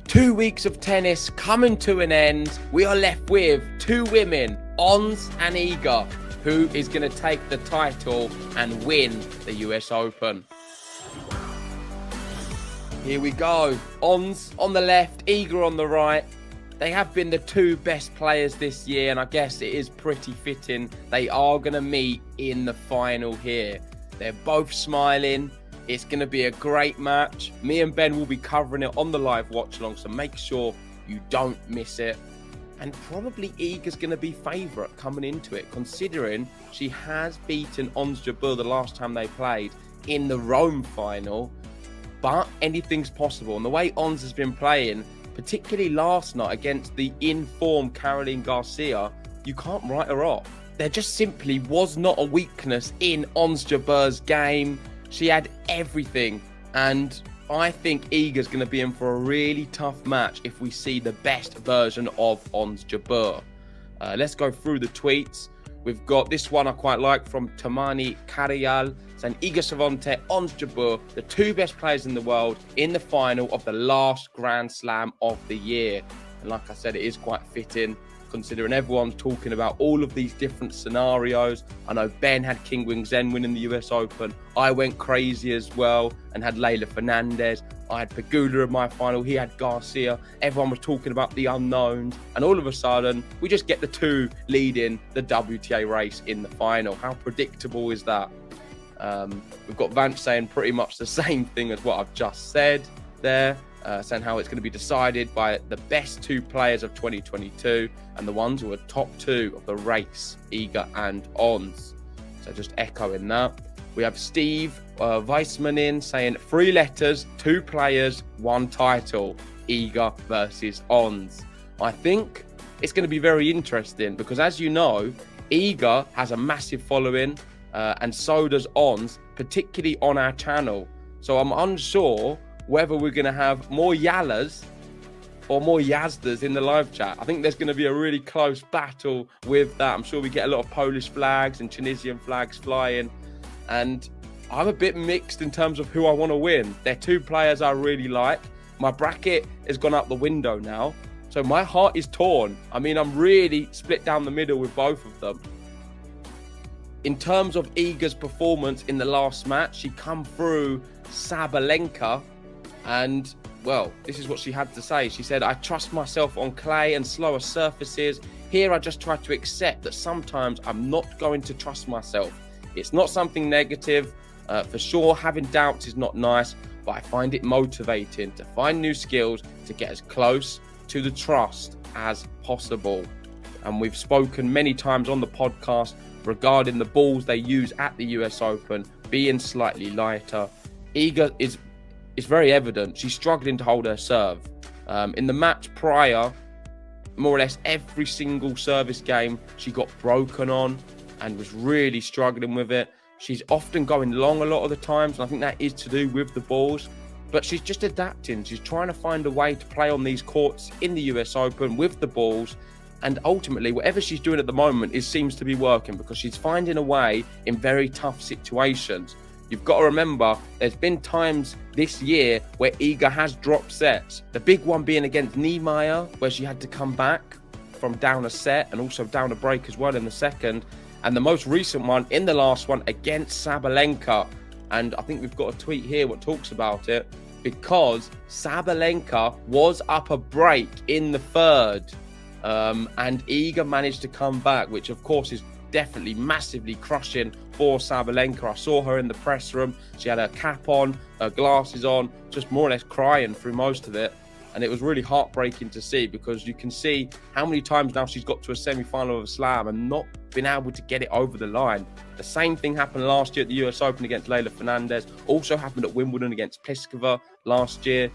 2 weeks of tennis coming to an end. We are left with two women, Ons and Iga. Who is going to take the title and win the US Open? Here we go. Ons on the left, Iga on the right. They have been the two best players this year, and I guess it is pretty fitting they are going to meet in the final here. They're both smiling. It's going to be a great match. Me and Ben will be covering it on the live watch along, so make sure you don't miss it. And probably Iga's going to be favourite coming into it, considering she has beaten Ons Jabeur the last time they played in the Rome final. But anything's possible. And the way Ons has been playing, particularly last night against the in-form Caroline Garcia, you can't write her off. There just simply was not a weakness in Ons Jabeur's game. She had everything, and I think Iga's going to be in for a really tough match if we see the best version of Ons Jabeur. Let's go through the tweets. We've got this one I quite like from Tamani Karayal saying Iga Swiatek, Ons Jabeur, the two best players in the world in the final of the last Grand Slam of the year. And like I said, it is quite fitting, considering everyone's talking about all of these different scenarios. I know Ben had King Wing Zhen winning the US Open. I went crazy as well and had Leylah Fernandez. I had Pegula in my final. He had Garcia. Everyone was talking about the unknowns. And all of a sudden, we just get the two leading the WTA race in the final. How predictable is that? We've got Vance saying pretty much the same thing as what I've just said there. Saying how it's going to be decided by the best two players of 2022 and the ones who are top two of the race, Iga and Ons. So just echoing that. We have Steve Weissman in saying 3 letters, 2 players, 1 title, Iga versus Ons. I think it's going to be very interesting because, as you know, Iga has a massive following and so does Ons, particularly on our channel. So I'm unsure whether we're going to have more Yalas or more Yazdas in the live chat. I think there's going to be a really close battle with that. I'm sure we get a lot of Polish flags and Tunisian flags flying. And I'm a bit mixed in terms of who I want to win. They're two players I really like. My bracket has gone out the window now. So my heart is torn. I mean, I'm really split down the middle with both of them. In terms of Iga's performance in the last match, she come through Sabalenka. And, well, this is what she had to say. She said, I trust myself on clay and slower surfaces. Here, I just try to accept that sometimes I'm not going to trust myself. It's not something negative. For sure, having doubts is not nice, but I find it motivating to find new skills to get as close to the trust as possible. And we've spoken many times on the podcast regarding the balls they use at the US Open being slightly lighter. Iga it's very evident she's struggling to hold her serve. In the match prior, more or less every single service game she got broken on and was really struggling with it. She's often going long a lot of the times, and I think that is to do with the balls. But she's just adapting. She's trying to find a way to play on these courts in the US Open with the balls. And ultimately, whatever she's doing at the moment seems to be working because she's finding a way in very tough situations. You've got to remember, there's been times this year where Iga has dropped sets. The big one being against Niemeyer, where she had to come back from down a set and also down a break as well in the second. And the most recent one in the last one against Sabalenka. And I think we've got a tweet here what talks about it, because Sabalenka was up a break in the third. And Iga managed to come back, which of course is definitely massively crushing for Sabalenka. I saw her in the press room. She had her cap on, her glasses on, just more or less crying through most of it. And it was really heartbreaking to see because you can see how many times now she's got to a semi-final of a slam and not been able to get it over the line. The same thing happened last year at the US Open against Leylah Fernandez. Also happened at Wimbledon against Pliskova last year.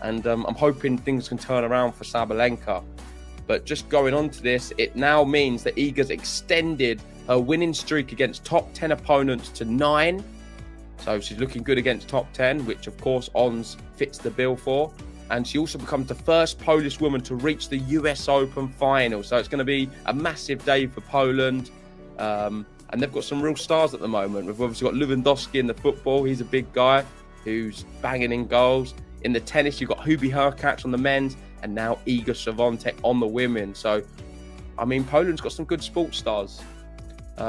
And I'm hoping things can turn around for Sabalenka. But just going on to this, it now means that Iga's extended her winning streak against top 10 opponents to 9. So she's looking good against top 10, which of course Ons fits the bill for. And she also becomes the first Polish woman to reach the US Open final. So it's going to be a massive day for Poland. And they've got some real stars at the moment. We've obviously got Lewandowski in the football. He's a big guy who's banging in goals. In the tennis, you've got Hubie Hurkacz on the men's, and now Iga Świątek on the women. So, I mean, Poland's got some good sports stars.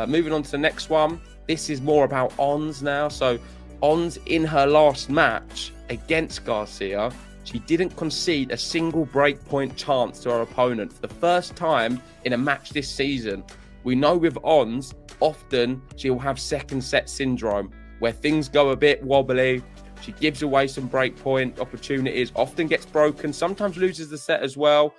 Moving on to the next one. This is more about Ons now. So, Ons in her last match against Garcia, she didn't concede a single breakpoint chance to her opponent for the first time in a match this season. We know with Ons, often she'll have second set syndrome, where things go a bit wobbly. She gives away some breakpoint opportunities, often gets broken, sometimes loses the set as well.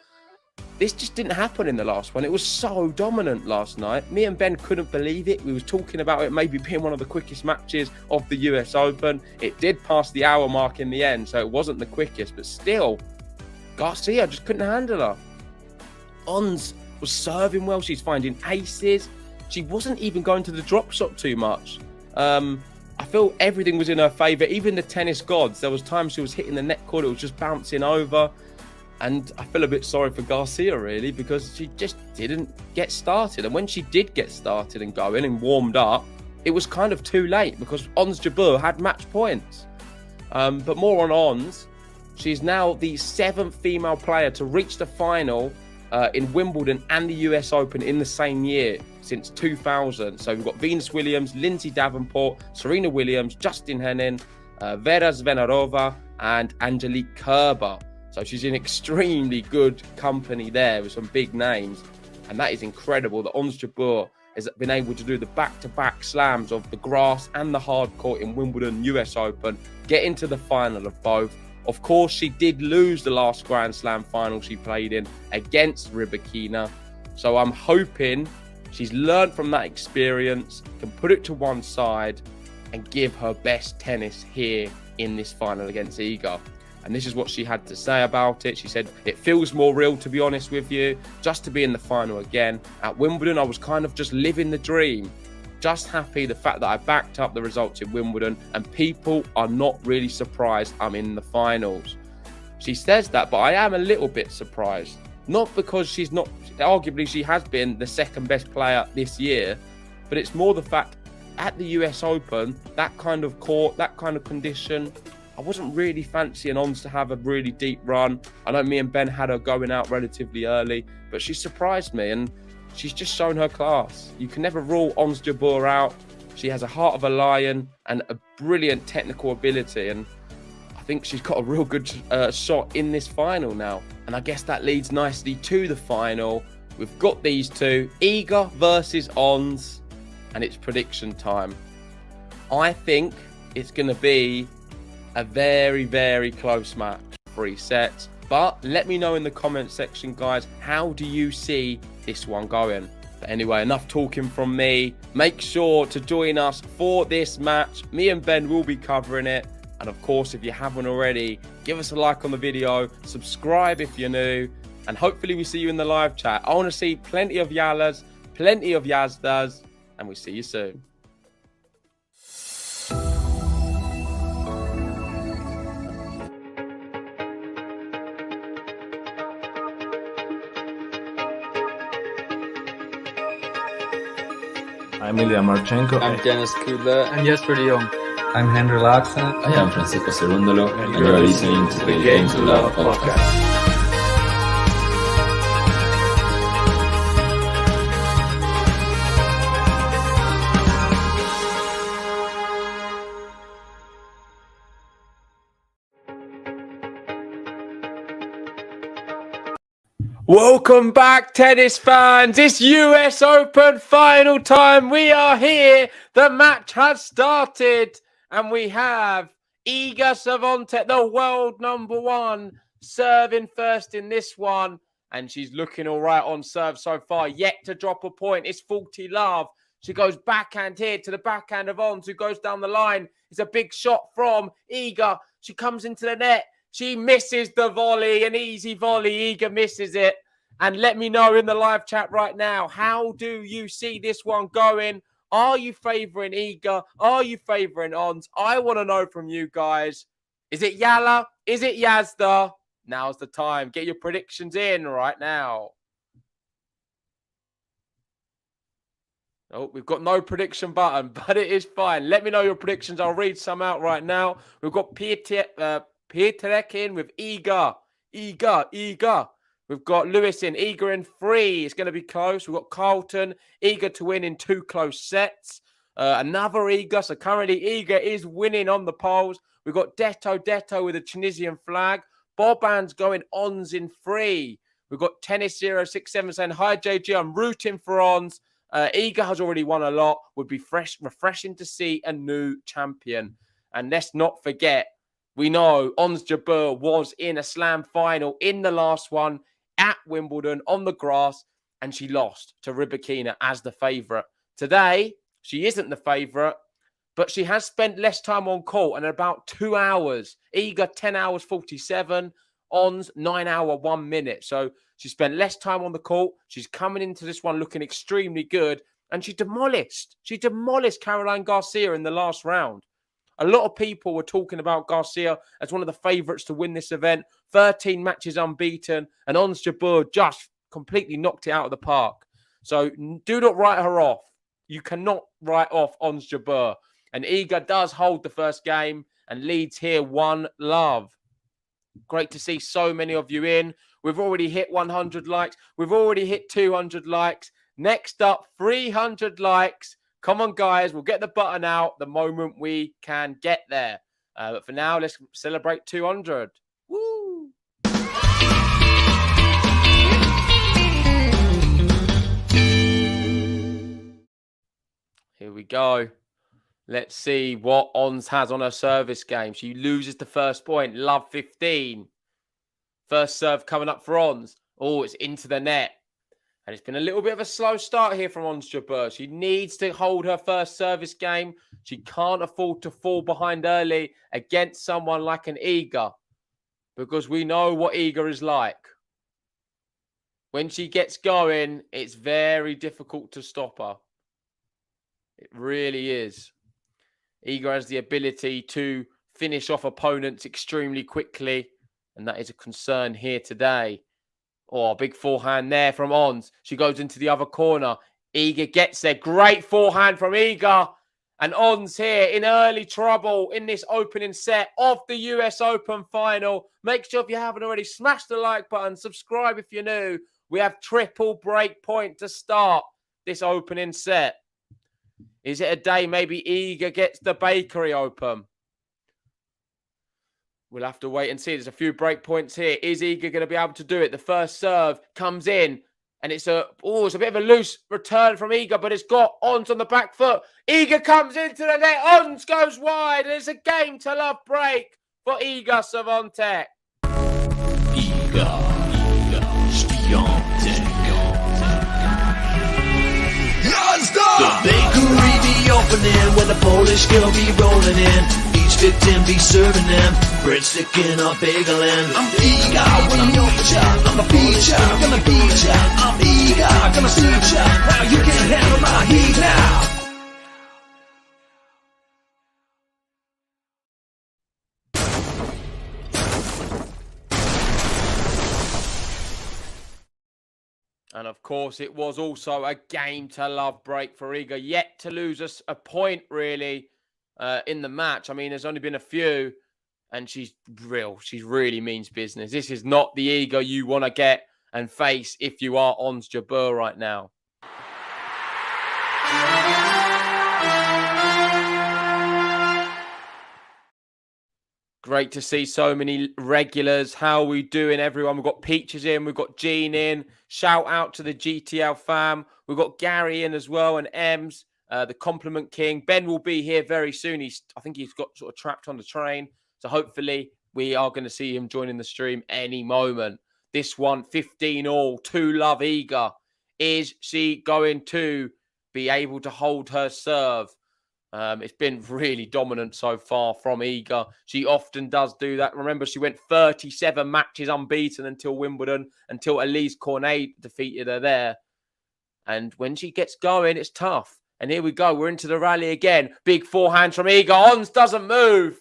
This just didn't happen in the last one. It was so dominant last night. Me and Ben couldn't believe it. We was talking about it maybe being one of the quickest matches of the US Open. It did pass the hour mark in the end, so it wasn't the quickest, but still, Garcia just couldn't handle her. Ons was serving well. She's finding aces. She wasn't even going to the drop shot too much. I feel everything was in her favour. Even the tennis gods, there was times she was hitting the net cord, it was just bouncing over. And I feel a bit sorry for Garcia, really, because she just didn't get started. And when she did get started and going and warmed up, it was kind of too late because Ons Jabeur had match points. But more on Ons. She's now the 7th female player to reach the final in Wimbledon and the US Open in the same year since 2000. So we've got Venus Williams, Lindsay Davenport, Serena Williams, Justin Henin, Vera Zvonareva, and Angelique Kerber. So she's in extremely good company there with some big names. And that is incredible that Ons Jabeur has been able to do the back-to-back slams of the grass and the hard court in Wimbledon, US Open, get into the final of both. Of course, she did lose the last Grand Slam final she played in against Rybakina. So I'm hoping she's learned from that experience, can put it to one side and give her best tennis here in this final against Iga. And this is what she had to say about it. She said, it feels more real, to be honest with you, just to be in the final again. At Wimbledon, I was kind of just living the dream. Just happy the fact that I backed up the results in Wimbledon and people are not really surprised I'm in the finals. She says that, but I am a little bit surprised. Not because she's not, arguably she has been the second best player this year, but it's more the fact at the US Open, that kind of court, that kind of condition, I wasn't really fancying Ons to have a really deep run. I know me and Ben had her going out relatively early, but she surprised me and she's just shown her class. You can never rule Ons Jabeur out. She has a heart of a lion and a brilliant technical ability. And I think she's got a real good shot in this final now. And I guess that leads nicely to the final. We've got these two, Iga versus Ons, and it's prediction time. I think it's going to be a very, very close match, 3 sets. But let me know in the comment section, guys, how do you see this one going? But anyway, enough talking from me. Make sure to join us for this match. Me and Ben will be covering it. And of course, if you haven't already, give us a like on the video, subscribe if you're new, and hopefully we see you in the live chat. I want to see plenty of Yalas, plenty of Yazdas, and we'll see you soon. I'm Ilya Marchenko. I'm Dennis Kudla. I'm Jesper de Jong. I'm Henry Laxon. I am Francisco Cerundolo, and you are listening to the Game to Love podcast. Welcome back, tennis fans. It's US Open final time. We are here. The match has started. And we have Iga Świątek, the world #1, serving first in this one. And she's looking all right on serve so far. Yet to drop a point. It's 40-love. She goes backhand here to the backhand of Ons, who goes down the line. It's a big shot from Iga. She comes into the net. She misses the volley, an easy volley. Iga misses it. And let me know in the live chat right now, how do you see this one going? Are you favouring Iga? Are you favouring Ons? I want to know from you guys. Is it Yala? Is it Yazda? Now's the time. Get your predictions in right now. Oh, we've got no prediction button, but it is fine. Let me know your predictions. I'll read some out right now. We've got SWIATEK in with Iga. We've got Lewis in, Iga in 3. It's going to be close. We've got Carlton, Iga to win in 2 close sets. Another Iga. So currently Iga is winning on the polls. We've got Deto with a Tunisian flag. Boban's going Ons in 3. We've got Tennis067 saying, hi, JG, I'm rooting for Ons. Iga has already won a lot. Would be refreshing to see a new champion. And let's not forget, we know Ons Jabeur was in a slam final in the last one at Wimbledon on the grass, and she lost to Rybakina as the favourite. Today, she isn't the favourite, but she has spent less time on court and about 2 hours. Iga, 10 hours 47. Ons, 9 hour, 1 minute. So she spent less time on the court. She's coming into this one looking extremely good. And she demolished Caroline Garcia in the last round. A lot of people were talking about Garcia as one of the favourites to win this event. 13 matches unbeaten. And Ons Jabeur just completely knocked it out of the park. So do not write her off. You cannot write off Ons Jabeur. And Iga does hold the first game and leads here 1-0. Great to see so many of you in. We've already hit 100 likes. We've already hit 200 likes. Next up, 300 likes. Come on, guys. We'll get the button out the moment we can get there. But for now, let's celebrate 200. Woo! Here we go. Let's see what Ons has on her service game. She loses the first point. Love 15. First serve coming up for Ons. Oh, it's into the net. And it's been a little bit of a slow start here from Ons Jabeur. She needs to hold her first service game. She can't afford to fall behind early against someone like an Iga, because we know what Iga is like. When she gets going, it's very difficult to stop her. It really is. Iga has the ability to finish off opponents extremely quickly, and that is a concern here today. Oh, big forehand there from Ons. She goes into the other corner. Iga gets there. Great forehand from Iga. And Ons here in early trouble in this opening set of the US Open final. Make sure if you haven't already, smash the like button. Subscribe if you're new. We have triple break point to start this opening set. Is it a day maybe Iga gets the Bakery Open? We'll have to wait and see. There's a few break points here. Is Iga going to be able to do it? The first serve comes in, and it's a bit of a loose return from Iga, but it's got Ons on the back foot. Iga comes into the net. Ons goes wide, and it's a game to love break for Iga Swiatek. Iga Swiatek. The bakery be opening when the Polish girl be rolling in. Each victim be serving them breadstick in a bagel and I'm Iga when I'm your child. I'm a beat ya, gonna beat ya. I'm Iga, gonna suit ya. Now you can't handle my heat now. And of course, it was also a game to love break for Iga. Yet to lose us a point, really, in the match. I mean, there's only been a few, and she's real. She really means business. This is not the Iga you want to get and face if you are Ons Jabeur right now. Great to see so many regulars. How are we doing, everyone? We've got Peaches in. We've got Jean in. Shout out to the GTL fam. We've got Gary in as well, and Ems, the Compliment King. Ben will be here very soon. I think he's got sort of trapped on the train. So hopefully we are going to see him joining the stream any moment. This one, 15-all, 2-love Iga. Is she going to be able to hold her serve? It's been really dominant so far from Iga. She often does do that. Remember, she went 37 matches unbeaten until Wimbledon, until Elise Cornet defeated her there. And when she gets going, it's tough. And here we go. We're into the rally again. Big forehand from Iga. Ons doesn't move.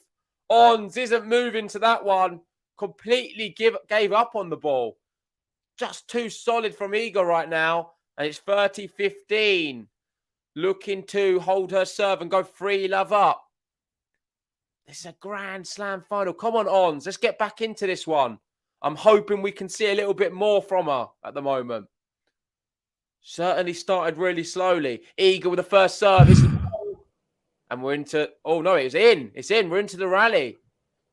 Ons isn't moving to that one. Completely gave up on the ball. Just too solid from Iga right now. And it's 30-15. Looking to hold her serve and go 3-love up. This is a Grand Slam final. Come on, Ons. Let's get back into this one. I'm hoping we can see a little bit more from her at the moment. Certainly started really slowly. Eager with the first serve. And we're into... Oh, no, it's in. It's in. We're into the rally.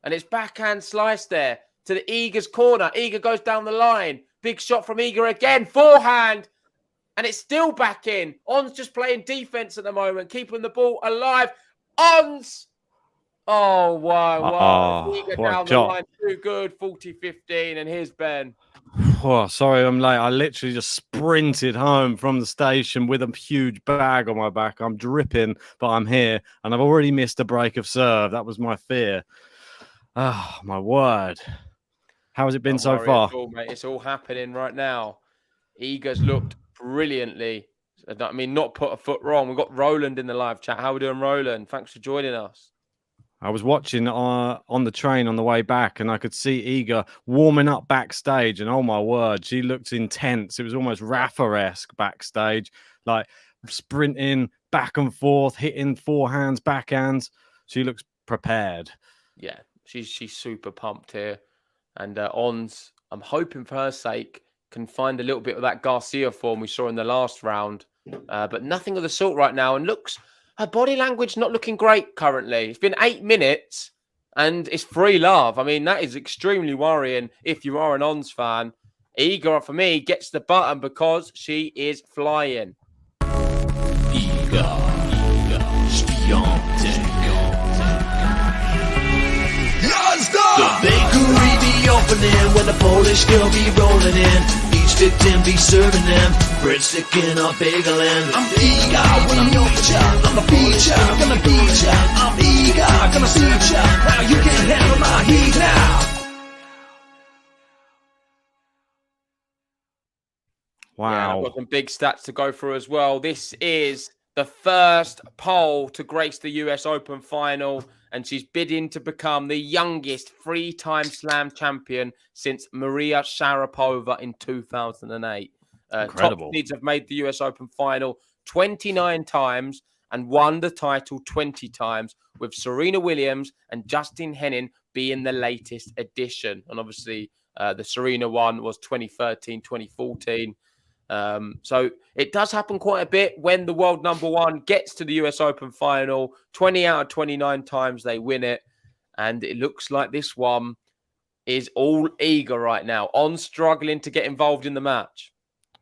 And it's backhand slice there to the Eager's corner. Eager goes down the line. Big shot from Eager again. Forehand. And it's still back in. Ons just playing defense at the moment. Keeping the ball alive. Ons! Oh, wow. Eager down the line. Too good. 40-15. And here's Ben. Oh, sorry, I'm late. I literally just sprinted home from the station with a huge bag on my back. I'm dripping, but I'm here, and I've already missed a break of serve. That was my fear. Oh, my word. How has it been so far? All, mate. It's all happening right now. Eager's looked brilliantly. I mean, not put a foot wrong. We've got Roland in the live chat. How are we doing, Roland? Thanks for joining us. I was watching on the train on the way back, and I could see Eager warming up backstage. And oh my word, she looked intense. It was almost Rafa-esque backstage, like sprinting back and forth, hitting forehands, backhands. She looks prepared. Yeah, she's super pumped here. And Ons, I'm hoping for her sake, can find a little bit of that Garcia form we saw in the last round. But nothing of the sort right now. And looks... Her body language not looking great currently. It's been 8 minutes and it's free love. I mean, that is extremely worrying if you are an Ons fan. Eager, for me, gets the button because she is flying. SWIATEK. The bakery be opening when the Polish girl be rolling in. Each victim be serving them breadstick in a bagel and I'm eager when I'm your feature. I'm a feature, gonna beat ya. I'm eager, gonna see ya. Now you can handle my heat now. Wow. Yeah, I've got some big stats to go through as well. This is the first Pole to grace the US Open final, and she's bidding to become the youngest three-time Slam champion since Maria Sharapova in 2008. Incredible. Top seeds have made the US Open final 29 times and won the title 20 times, with Serena Williams and Justin Henning being the latest addition. And obviously, the Serena one was 2013, 2014. So it does happen quite a bit when the world number one gets to the US Open final. 20 out of 29 times they win it. And it looks like this one is all Eager right now, on struggling to get involved in the match.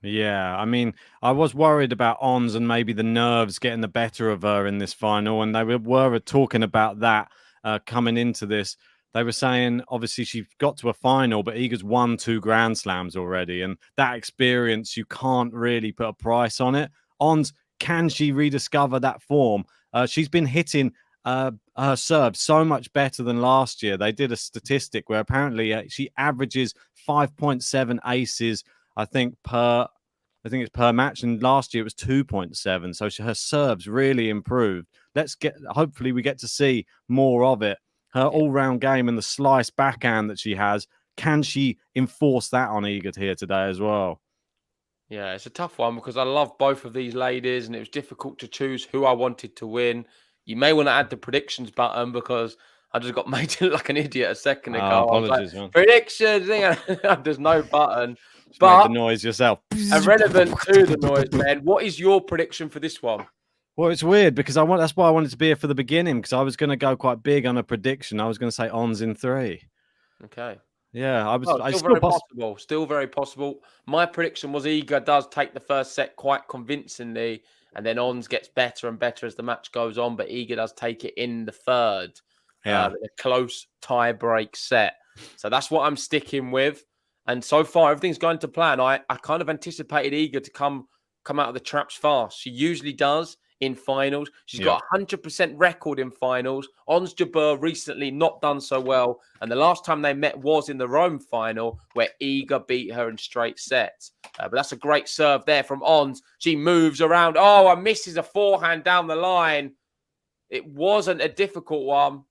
Yeah, I mean, I was worried about Ons and maybe the nerves getting the better of her in this final. And they were talking about that coming into this. They were saying, obviously, she got to a final, but Eager's won 2 Grand Slams already. And that experience, you can't really put a price on it. Ons, can she rediscover that form? She's been hitting her serve so much better than last year. They did a statistic where apparently she averages 5.7 aces, I think it's per match. And last year it was 2.7. So her serve's really improved. Hopefully we get to see more of it. Her all-round game and the slice backhand that she has, can she enforce that on Eager here today as well? Yeah, it's a tough one because I love both of these ladies and it was difficult to choose who I wanted to win. You may want to add the predictions button because I just got made to look like an idiot a second ago. Apologies, man. Predictions! There's no button. Just make the noise yourself. Irrelevant to the noise, man. What is your prediction for this one? Well, it's weird because that's why I wanted to be here for the beginning, because I was going to go quite big on a prediction. I was going to say Ons in 3. Okay. Yeah, I was. Still very possible. Still very possible. My prediction was Eager does take the first set quite convincingly, and then Ons gets better and better as the match goes on, but Eager does take it in the third. Yeah. A close tie-break set. So that's what I'm sticking with. And so far, everything's going to plan. I kind of anticipated Eager to come out of the traps fast. She usually does in finals. She's got a 100% record in finals. Ons Jabeur recently not done so well. And the last time they met was in the Rome final where Eager beat her in straight sets. But that's a great serve there from Ons. She moves around. Oh, and misses a forehand down the line. It wasn't a difficult one.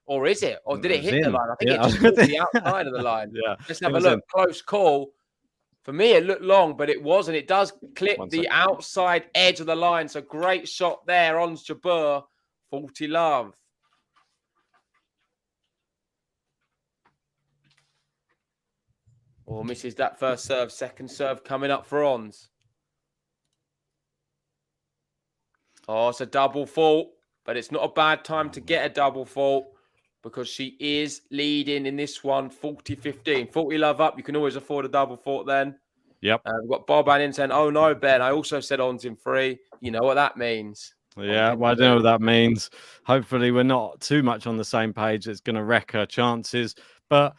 Or is it? Or did it hit the line? I think it just hit the outside of the line. Let's have a look. Close call. For me, it looked long, but it wasn't. It does clip the outside edge of the line. So great shot there on Jabeur. 40 love. Or misses that first serve. Second serve coming up for Ons. Oh, it's a double fault, but it's not a bad time to get a double fault because she is leading in this one 40-15. 40 love up. You can always afford a double fault then. Yep. We've got Boban in saying, oh no, Ben, I also said Ons in 3. You know what that means. Yeah, well, I don't know what that means. Hopefully we're not too much on the same page. It's going to wreck her chances. But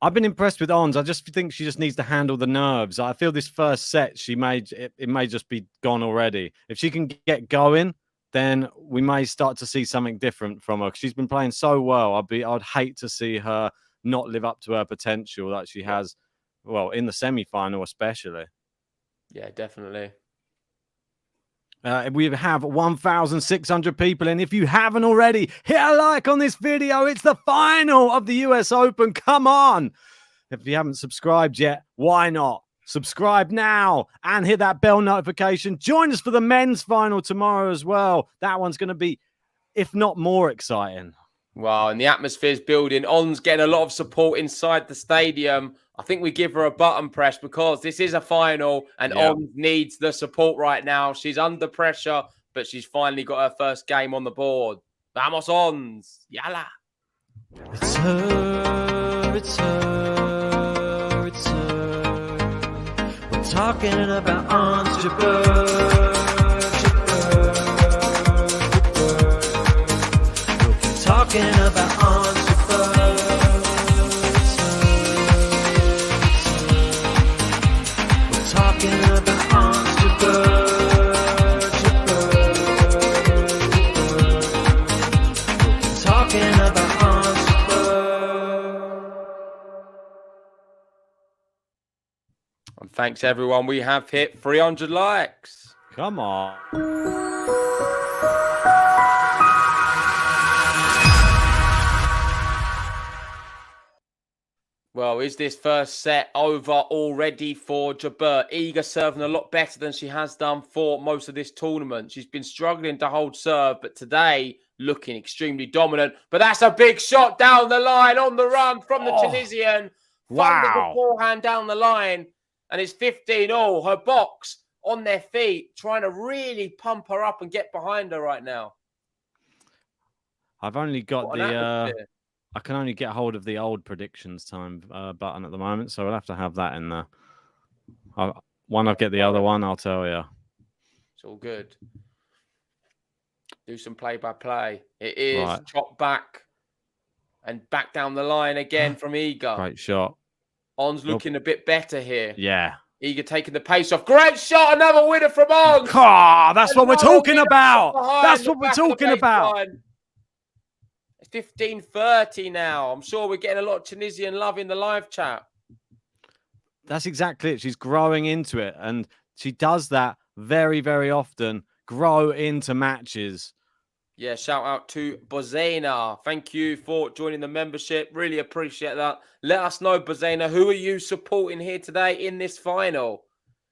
I've been impressed with Ons. I just think she just needs to handle the nerves. I feel this first set, it may just be gone already. If she can get going, then we may start to see something different from her. She's been playing so well. I'd hate to see her not live up to her potential that she has, well, in the semi-final especially. Yeah, definitely. We have 1,600 people in. If you haven't already, hit a like on this video. It's the final of the US Open. Come on. If you haven't subscribed yet, why not? Subscribe now and hit that bell notification. Join us for the men's final tomorrow as well. That one's going to be, if not more exciting. Wow, and the atmosphere's building. On's getting a lot of support inside the stadium. I think we give her a button press because this is a final and On needs the support right now. She's under pressure, but she's finally got her first game on the board. Vamos, Ons. Yalla. It's her, it's her, it's her. We're talking about Ons Jabeur, Jabeur, Jabeur. We'll be talking about Ons Jabeur. Talking about Ons Jabeur, Jabeur, Jabeur. Talking about Ons Jabeur. And thanks, everyone. We have hit 300 likes. Come on. Well, is this first set over already for Jabeur? Eager serving a lot better than she has done for most of this tournament. She's been struggling to hold serve, but today looking extremely dominant. But that's a big shot down the line on the run from the Tunisian. Funded the forehand down the line, and it's 15-all. Her box on their feet, trying to really pump her up and get behind her right now. I've only got I can only get hold of the old predictions time button at the moment, so I'll have to have that in there. When I get the other one, I'll tell you. It's all good. Do some play-by-play. It is chopped back and back down the line again from Iga. Great shot. On's looking a bit better here. Yeah. Iga taking the pace off. Great shot. Another winner from On. That's what we're talking about. That's what we're talking about. It's 15:30 now. I'm sure we're getting a lot of Tunisian love in the live chat. That's exactly it. She's growing into it. And she does that very, very often. Grow into matches. Yeah, shout out to Bozena. Thank you for joining the membership. Really appreciate that. Let us know, Bozena, who are you supporting here today in this final?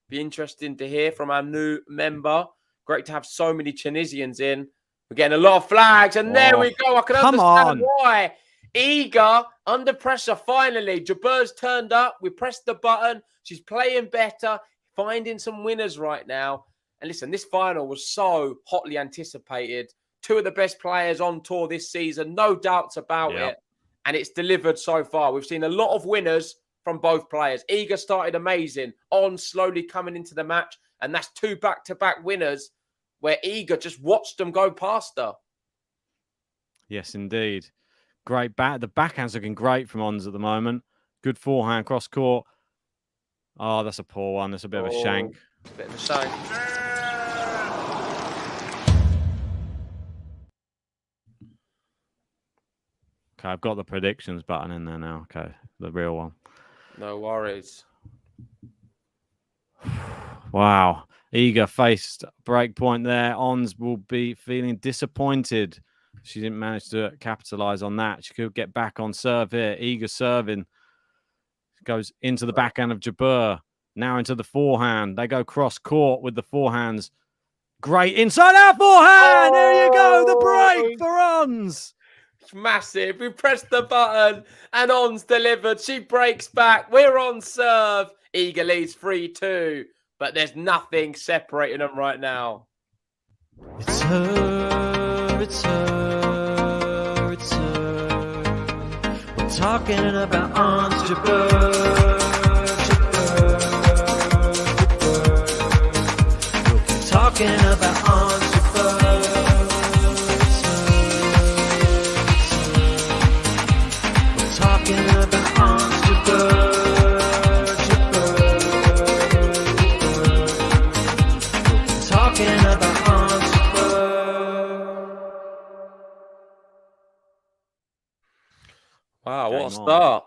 Be interesting to hear from our new member. Great to have so many Tunisians in. We're getting a lot of flags, and there we go. I can understand why. Iga under pressure finally. Jabeur's turned up. We pressed the button. She's playing better, finding some winners right now. And listen, this final was so hotly anticipated. Two of the best players on tour this season, no doubts about it. And it's delivered so far. We've seen a lot of winners from both players. Iga started amazing, On slowly coming into the match. And that's two back-to-back winners where Iga just watched them go past her. Yes, indeed. Great back. The backhand's looking great from Ons at the moment. Good forehand cross court. Oh, that's a poor one. That's a bit of a shank. A bit of a shank. Okay, I've got the predictions button in there now. Okay, the real one. No worries. Wow. Iga faced break point there. Ons will be feeling disappointed. She didn't manage to capitalize on that. She could get back on serve here. Iga serving. Goes into the backhand of Jabeur. Now into the forehand. They go cross court with the forehands. Great inside out forehand. There you go. The break for Ons. It's massive. We pressed the button and On's delivered. She breaks back. We're on serve. Iga leads 3-2, but there's nothing separating them right now. It's her, it's her, it's her. We're talking about Ons Jabeur, Jabeur, Jabeur. We'll be talking about Ons Jabeur. It's her, it's her. We're talking about Ons Jabeur, Jabeur, Jabeur. We'll be talking about Ons Jabeur. Wow, what a Game on. start.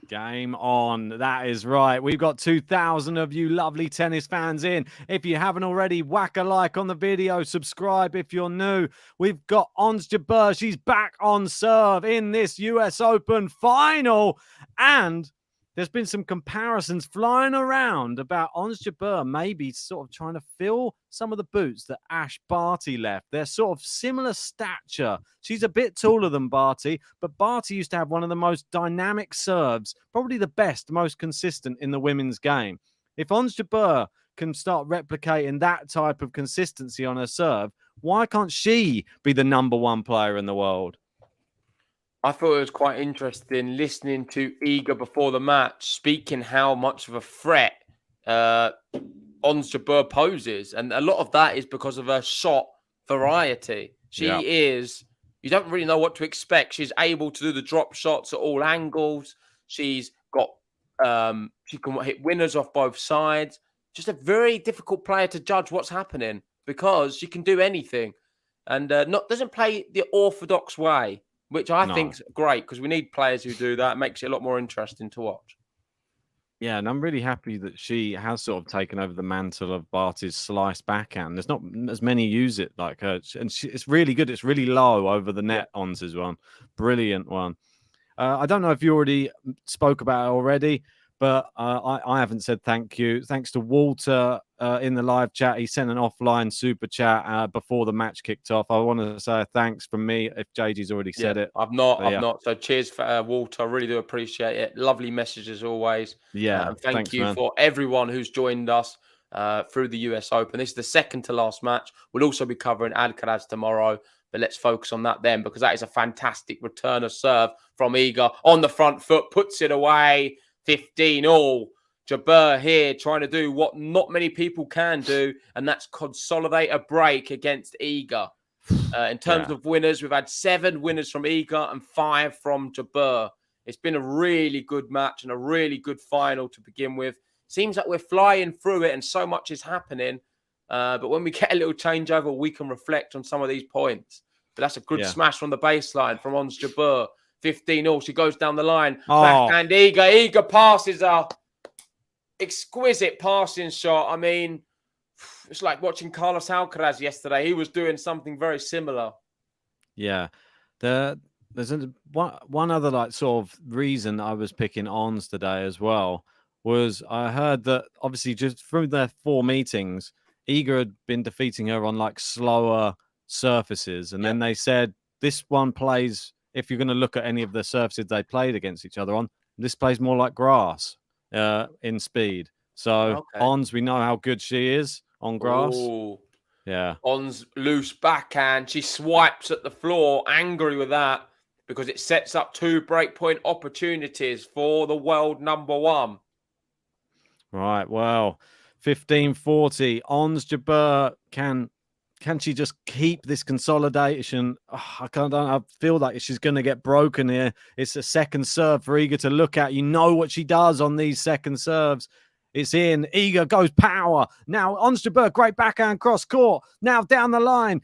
Game on. That is right. We've got 2,000 of you lovely tennis fans in. If you haven't already, whack a like on the video. Subscribe if you're new. We've got Ons Jabeur. She's back on serve in this US Open final. And there's been some comparisons flying around about Ons Jabeur maybe sort of trying to fill some of the boots that Ash Barty left. They're sort of similar stature. She's a bit taller than Barty, but Barty used to have one of the most dynamic serves, probably the best, most consistent in the women's game. If Ons Jabeur can start replicating that type of consistency on her serve, why can't she be the number 1 player in the world? I thought it was quite interesting listening to Iga before the match, speaking how much of a threat Ons Jabeur poses. And a lot of that is because of her shot variety. She is, you don't really know what to expect. She's able to do the drop shots at all angles. She's got, she can hit winners off both sides. Just a very difficult player to judge what's happening because she can do anything and doesn't play the orthodox way, which I think's great because we need players who do that. It makes it a lot more interesting to watch. Yeah, and I'm really happy that she has sort of taken over the mantle of Barty's slice backhand. There's not as many use it like her, and it's really good. It's really low over the net. Ons' one, brilliant one. I don't know if you already spoke about it already, but I haven't said thank you. Thanks to Walter in the live chat. He sent an offline super chat before the match kicked off. I want to say thanks from me if JG's already said it. I've not. So cheers for Walter. I really do appreciate it. Lovely message as always. Yeah. And thank thanks, you man. for everyone who's joined us through the US Open. This is the second to last match. We'll also be covering Alcaraz tomorrow, but let's focus on that then because that is a fantastic return of serve from Iga on the front foot, puts it away. 15-all. Jabeur here trying to do what not many people can do, and that's consolidate a break against Iga. In terms of winners, we've had 7 winners from Iga and 5 from Jabeur. It's been a really good match and a really good final to begin with. Seems like we're flying through it and so much is happening. But when we get a little changeover, we can reflect on some of these points. But that's a good smash from the baseline from Ons Jabeur. 15-all. She goes down the line. Backhand Iga. Iga passes her. Exquisite passing shot. I mean, it's like watching Carlos Alcaraz yesterday. He was doing something very similar. Yeah. There's one other like sort of reason I was picking Ons today as well was I heard that obviously just through their 4 meetings, Iga had been defeating her on like slower surfaces. And then they said this one plays, if you're going to look at any of the surfaces they played against each other on, this plays more like grass in speed. So Ons, we know how good she is on grass. Ooh. Yeah. Ons loose backhand. She swipes at the floor, angry with that because it sets up 2 breakpoint opportunities for the world number 1. Right. Well, 15-40. Ons Jabeur can she just keep this consolidation? Oh, I feel like she's going to get broken here. It's a second serve for Iga to look at. You know what she does on these second serves. It's in. Iga goes power. Now, Ons Jabeur, great backhand cross court. Now down the line.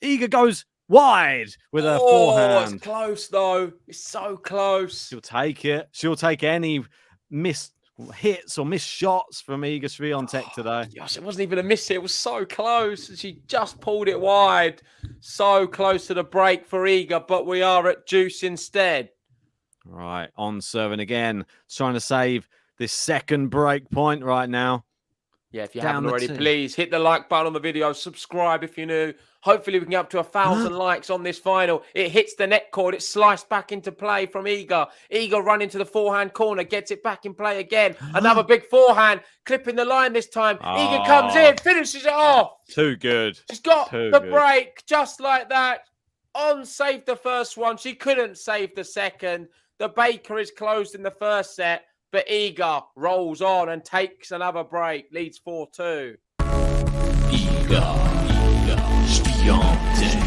Iga goes wide with her forehand. It's close, though. It's so close. She'll take it. She'll take any missed hits or missed shots from Iga Swiatek today. Yes, it wasn't even a miss. It was so close. She just pulled it wide. So close to the break for Iga, but we are at deuce instead. Right, on serving again. Trying to save this second break point right now. Yeah, if you haven't already, please hit the like button on the video. Subscribe if you're new. Hopefully we can get up to 1,000 likes on this final. It hits the net cord. It's sliced back into play from Iga. Iga running to the forehand corner, gets it back in play again. Another big forehand, clipping the line this time. Iga comes in, finishes it off. Too good. She's got break just like that. On saved the first one. She couldn't save the second. The baker is closed in the first set, but Iga rolls on and takes another break. Leads 4-2. Iga, SWIATEK.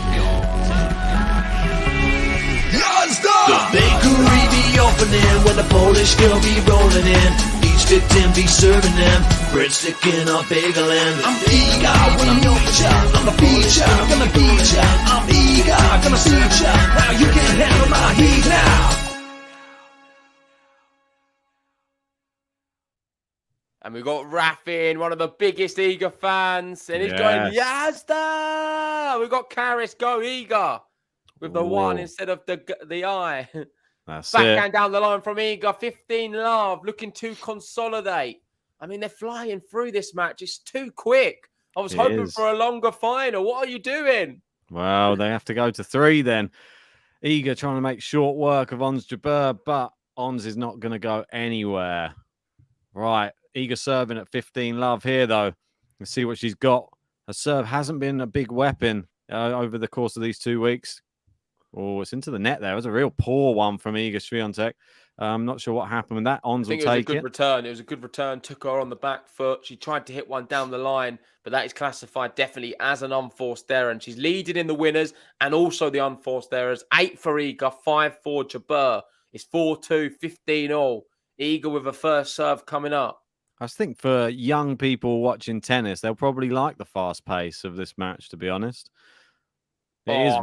The bakery be opening when the Polish girl be rolling in. Each victim be serving them breadstick in a bagel and I'm Iga when I'm your child. I'm a feature, gonna beat ya. I'm Iga, gonna suit ya. Now you can't handle my heat now. And we've got Raffin, one of the biggest Iga fans. And he's going, Yazda! We've got Karis, go Iga. With the one instead of the I. That's Backhand down the line from Iga. 15 love, looking to consolidate. I mean, they're flying through this match. It's too quick. I was hoping for a longer final. What are you doing? Well, they have to go to 3 then. Iga trying to make short work of Ons Jabeur, but Ons is not going to go anywhere. Right. Iga serving at 15 love here, though. Let's see what she's got. Her serve hasn't been a big weapon over the course of these 2 weeks. Oh, it's into the net there. It was a real poor one from Iga Swiatek. I'm not sure what happened with that. Ons will take it. It was a good return. It was a good return. Took her on the back foot. She tried to hit one down the line, but that is classified definitely as an unforced error. And she's leading in the winners and also the unforced errors. 8 for Iga, 5 for Jabeur. It's 4-2, 15-all. Iga with a first serve coming up. I think for young people watching tennis, they'll probably like the fast pace of this match, to be honest.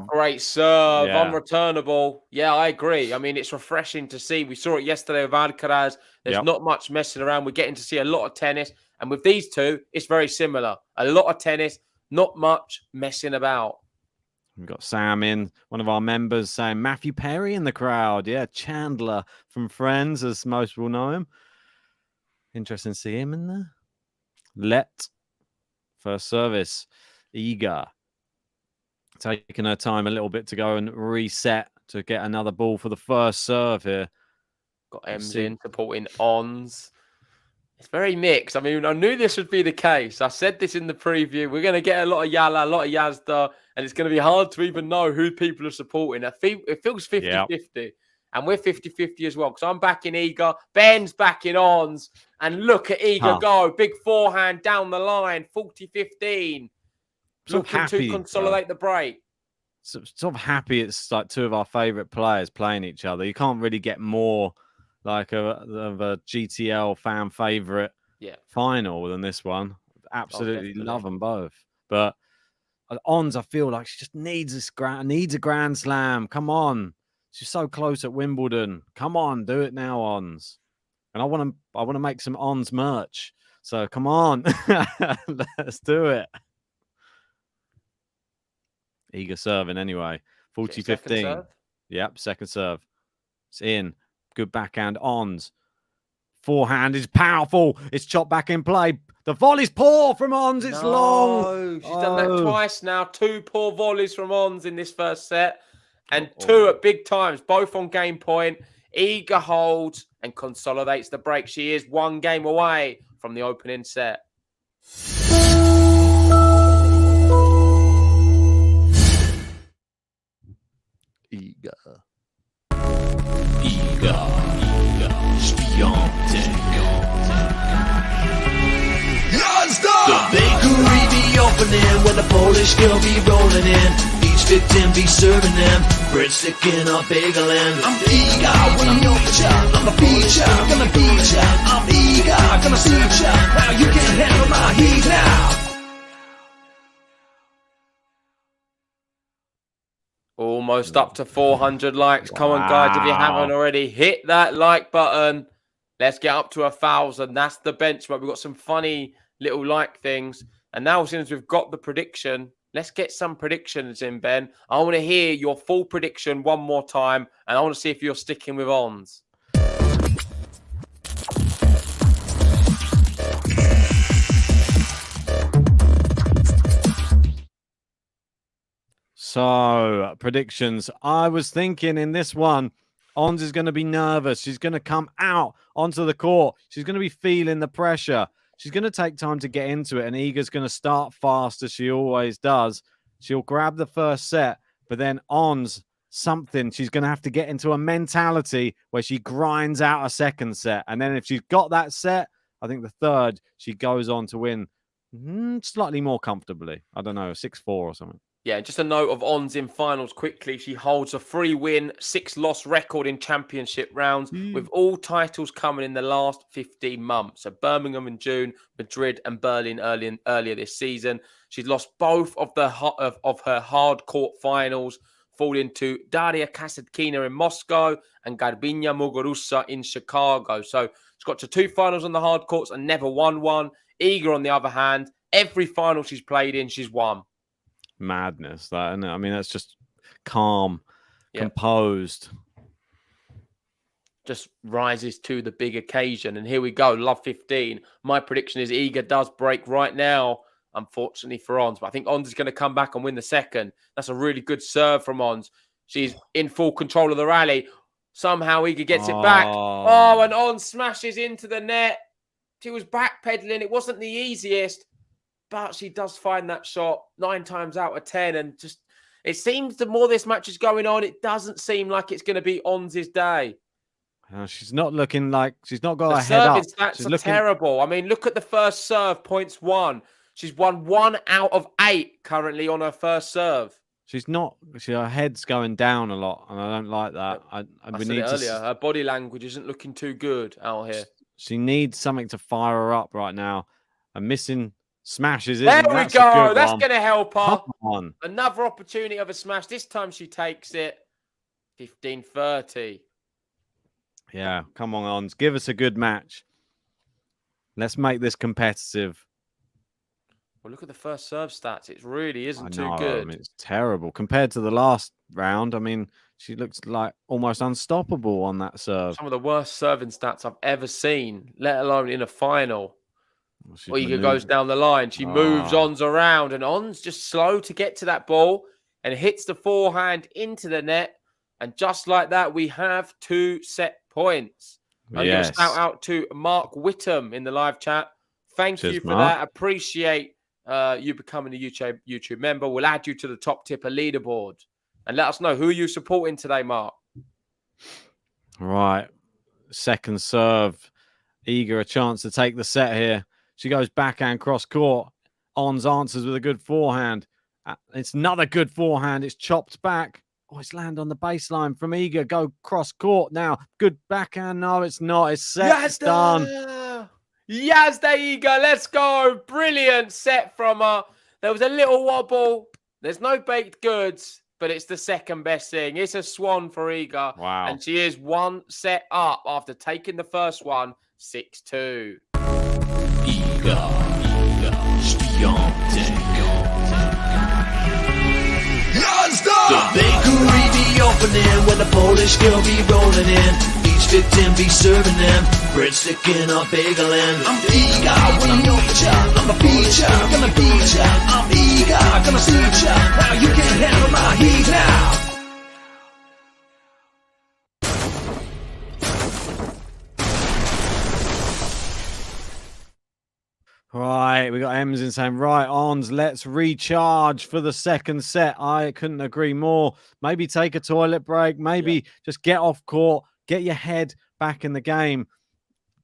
Great serve, unreturnable. Yeah, I agree. I mean, it's refreshing to see. We saw it yesterday with Alcaraz. There's not much messing around. We're getting to see a lot of tennis. And with these two, it's very similar. A lot of tennis, not much messing about. We've got Sam in, one of our members, saying Matthew Perry in the crowd. Yeah, Chandler from Friends, as most will know him. Interesting to see him in there. Let first service. Iga taking her time a little bit to go and reset to get another ball for the first serve here. Got Ems in supporting Ons. It's very mixed. I mean, I knew this would be the case. I said this in the preview. We're going to get a lot of Yala, a lot of Yazda, and it's going to be hard to even know who people are supporting. It feels 50-50. And we're 50-50 as well, because I'm backing Iga. Ben's backing Ons. And look at Iga go. Big forehand down the line. 40-15. Looking to consolidate the break. Sort of happy it's like two of our favourite players playing each other. You can't really get more like of a GTL fan favourite final than this one. Absolutely love them both. But Ons, I feel like she just needs a grand slam. Come on. She's so close at Wimbledon. Come on, do it now, Ons. And I want to make some Ons merch. So come on, let's do it. Iga serving anyway. 40-15. Yep, second serve. It's in. Good backhand. Ons. Forehand is powerful. It's chopped back in play. The volley's poor from Ons. It's long. She's done that twice now. 2 poor volleys from Ons in this first set. And 2 at big times, both on game point. Iga holds and consolidates the break. She is 1 game away from the opening set. Iga, SWIATEK. The bakery be opening when the Polish girl be rolling in. Each victim be serving them breadstick in a bagel and I'm Iga when I'm your child. I'm a feature, gonna beat ya. I'm Iga, gonna suit ya. Now you can't handle my heat now. Almost up to 400 likes. Come on, guys, if you haven't already, hit that like button. Let's get up to 1,000. That's the benchmark. We've got some funny little like things. And now, since we've got the prediction, let's get some predictions in, Ben. I want to hear your full prediction one more time, and I want to see if you're sticking with Ons. So, predictions. I was thinking in this one, Ons is going to be nervous. She's going to come out onto the court. She's going to be feeling the pressure. She's going to take time to get into it, and Iga's going to start fast as she always does. She'll grab the first set, but then Ons, she's going to have to get into a mentality where she grinds out a second set. And then if she's got that set, I think the third, she goes on to win slightly more comfortably. I don't know, 6-4 or something. Yeah, just a note of Ons in finals quickly. She holds a 3-win, 6-loss record in championship rounds, with all titles coming in the last 15 months. So Birmingham in June, Madrid and Berlin earlier this season. She's lost both of her hard court finals, falling to Daria Kasatkina in Moscow and Garbina Muguruza in Chicago. So she's got to 2 finals on the hard courts and never won one. Iga, on the other hand, every final she's played in, she's won. Madness, that, isn't it? I mean, that's just calm, composed. Just rises to the big occasion. And here we go, love 15. My prediction is Iga does break right now, unfortunately for Ons. But I think Ons is going to come back and win the second. That's a really good serve from Ons. She's in full control of the rally. Somehow Iga gets it back. Oh, and Ons smashes into the net. She was backpedaling. It wasn't the easiest. But she does find that shot 9 times out of 10. And just, it seems the more this match is going on, it doesn't seem like it's going to be Ons' day. She's not looking like, she's not got The her head up. Stats She's are looking terrible. I mean, look at the first serve, points won. She's won 1 out of 8 currently on her first serve. She's not, her head's going down a lot, and I don't like that. I said it earlier, her body language isn't looking too good out here. She needs something to fire her up right now. And missing smashes. There we go. That's going to help her. Come on. Another opportunity of a smash. This time she takes it. 15-30. Yeah, come on, Ons. Give us a good match. Let's make this competitive. Well, look at the first serve stats. It really isn't I know, too good. I mean, it's terrible. Compared to the last round, I mean, she looks like almost unstoppable on that serve. Some of the worst serving stats I've ever seen, let alone in a final. Well, Iga goes down the line. She moves Ons around, and Ons just slow to get to that ball and hits the forehand into the net. And just like that, we have 2 set points. I'm going to shout out to Mark Whittam in the live chat. Thank you for that. Appreciate you becoming a YouTube member. We'll add you to the top tipper leaderboard. And let us know who you're supporting today, Mark. Right. Second serve. Iga a chance to take the set here. She goes backhand cross court. Ons answers with a good forehand. It's another good forehand. It's chopped back. Oh, it's landed on the baseline from Iga. Go cross court now. Good backhand. No, it's not. It's set. It's done. Yazda Iga. Let's go. Brilliant set from her. There was a little wobble. There's no baked goods, but it's the second best thing. It's a swan for Iga. Wow. And she is 1 set up after taking the first one, 6-2. Iga, SWIATEK. The bakery be opening when the Polish girl be rolling in. Each victim be serving them breadstick in a bagel and I'm Iga when I meet ya. I'm a beat ya, gonna beat ya. I'm Iga, gonna see ya. Now you can't handle my heat now. Right, we got Ems in saying, right, Ons, let's recharge for the second set. I couldn't agree more. Maybe take a toilet break. Maybe just get off court, get your head back in the game.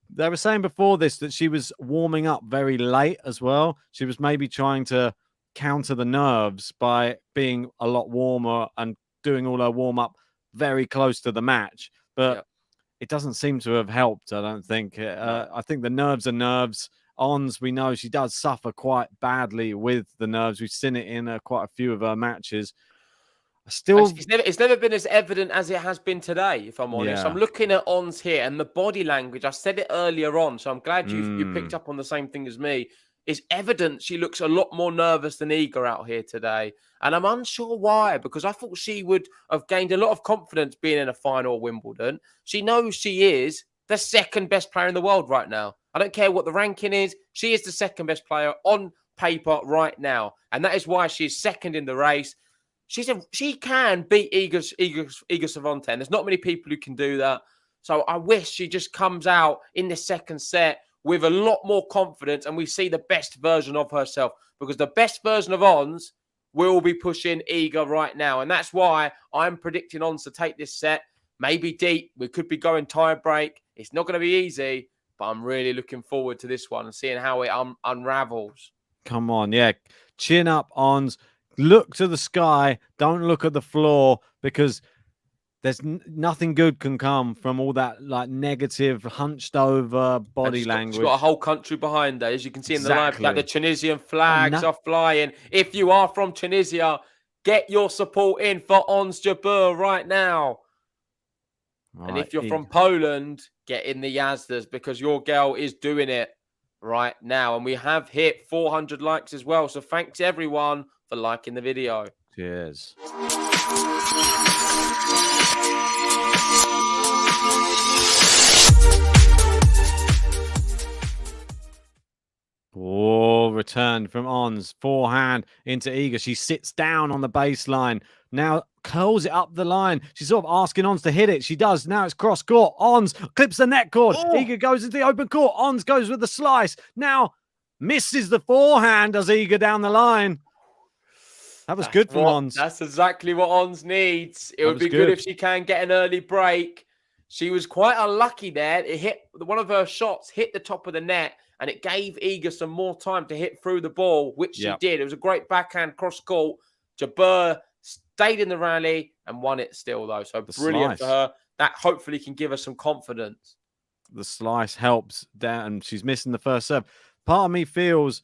They were saying before this that she was warming up very late as well. She was maybe trying to counter the nerves by being a lot warmer and doing all her warm-up very close to the match. But it doesn't seem to have helped, I don't think. I think the nerves are nerves. Ons, we know she does suffer quite badly with the nerves. We've seen it in quite a few of her matches. It's never been as evident as it has been today, if I'm honest. I'm looking at Ons here and the body language. I said it earlier on, so I'm glad you picked up on the same thing as me. It's evident she looks a lot more nervous than Iga out here today. And I'm unsure why, because I thought she would have gained a lot of confidence being in a final at Wimbledon. She knows she is the second best player in the world right now. I don't care what the ranking is. She is the second best player on paper right now. And that is why she's second in the race. she can beat Iga Swiatek. There's not many people who can do that. So I wish she just comes out in the second set with a lot more confidence and we see the best version of herself, because the best version of Ons will be pushing Iga right now. And that's why I'm predicting Ons to take this set. Maybe deep. We could be going tie break. It's not going to be easy, but I'm really looking forward to this one and seeing how it unravels. Come on, yeah. Chin up, Ons. Look to the sky. Don't look at the floor, because there's nothing good can come from all that like negative, hunched over body language. She's got a whole country behind her, as you can see in the live. Like the Tunisian Oh, flags are flying. If you are from Tunisia, get your support in for Ons Jabeur right now. And if you're from Poland, get in the Yazdas, because your girl is doing it right now. And we have hit 400 likes as well. So thanks everyone for liking the video. Cheers. Oh, return from Ons. Forehand into Iga. She sits down on the baseline. Now curls it up the line. She's sort of asking Ons to hit it. She does. Now it's cross court. Ons clips the net cord. Oh. Iga goes into the open court. Ons goes with the slice. Now misses the forehand as Iga down the line. That was good from Ons. That's exactly what Ons needs. It would be good if she can get an early break. She was quite unlucky there. It hit one of her shots, hit the top of the net, and it gave Iga some more time to hit through the ball, which she did. It was a great backhand cross court. Jabeur stayed in the rally and won it still, though. So brilliant for her. That hopefully can give her some confidence. The slice helps down, and she's missing the first serve. Part of me feels,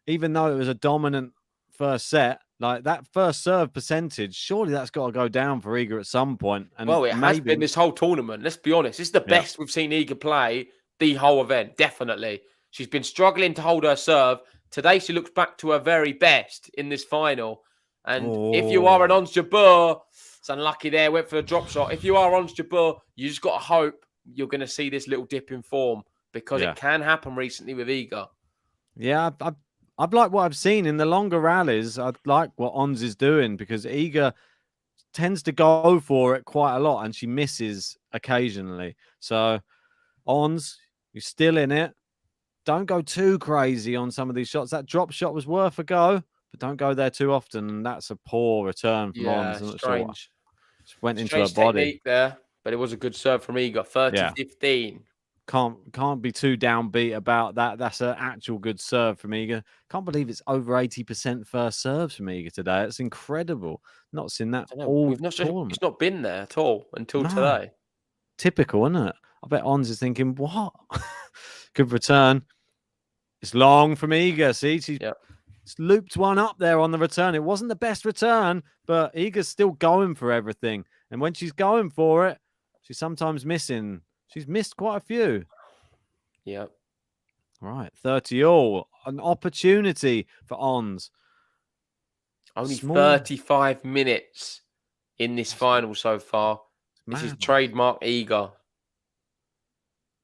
even though it was a dominant first set, like that first serve percentage, surely that's got to go down for Iga at some point. And well, it has been this whole tournament. Let's be honest. This is the best we've seen Iga play the whole event, definitely. She's been struggling to hold her serve. Today, she looks back to her very best in this final. And if you are an Ons Jabeur, it's unlucky there, went for a drop shot. If you are Ons Jabeur, you just got to hope you're going to see this little dip in form, because it can happen recently with Iga. Yeah, I've liked what I've seen in the longer rallies. I like what Ons is doing, because Iga tends to go for it quite a lot and she misses occasionally. So, Ons, you're still in it. Don't go too crazy on some of these shots. That drop shot was worth a go, but don't go there too often. And that's a poor return from Ons. Yeah, strange. Just went into her body there, but it was a good serve from Iga. 30-15. Can't be too downbeat about that. That's an actual good serve from Iga. Can't believe it's over 80% first serves from Iga today. It's incredible. Not seen that all tournament. It's not been there at all until today. Typical, isn't it? I bet Ons is thinking, what? Good return. It's long from Iga. See, she's looped one up there on the return. It wasn't the best return, but Iga's still going for everything. And when she's going for it, she's sometimes missing. She's missed quite a few. Yep. Right. 30 all. An opportunity for Ons. Only 35 minutes in this final so far. This is trademark Iga.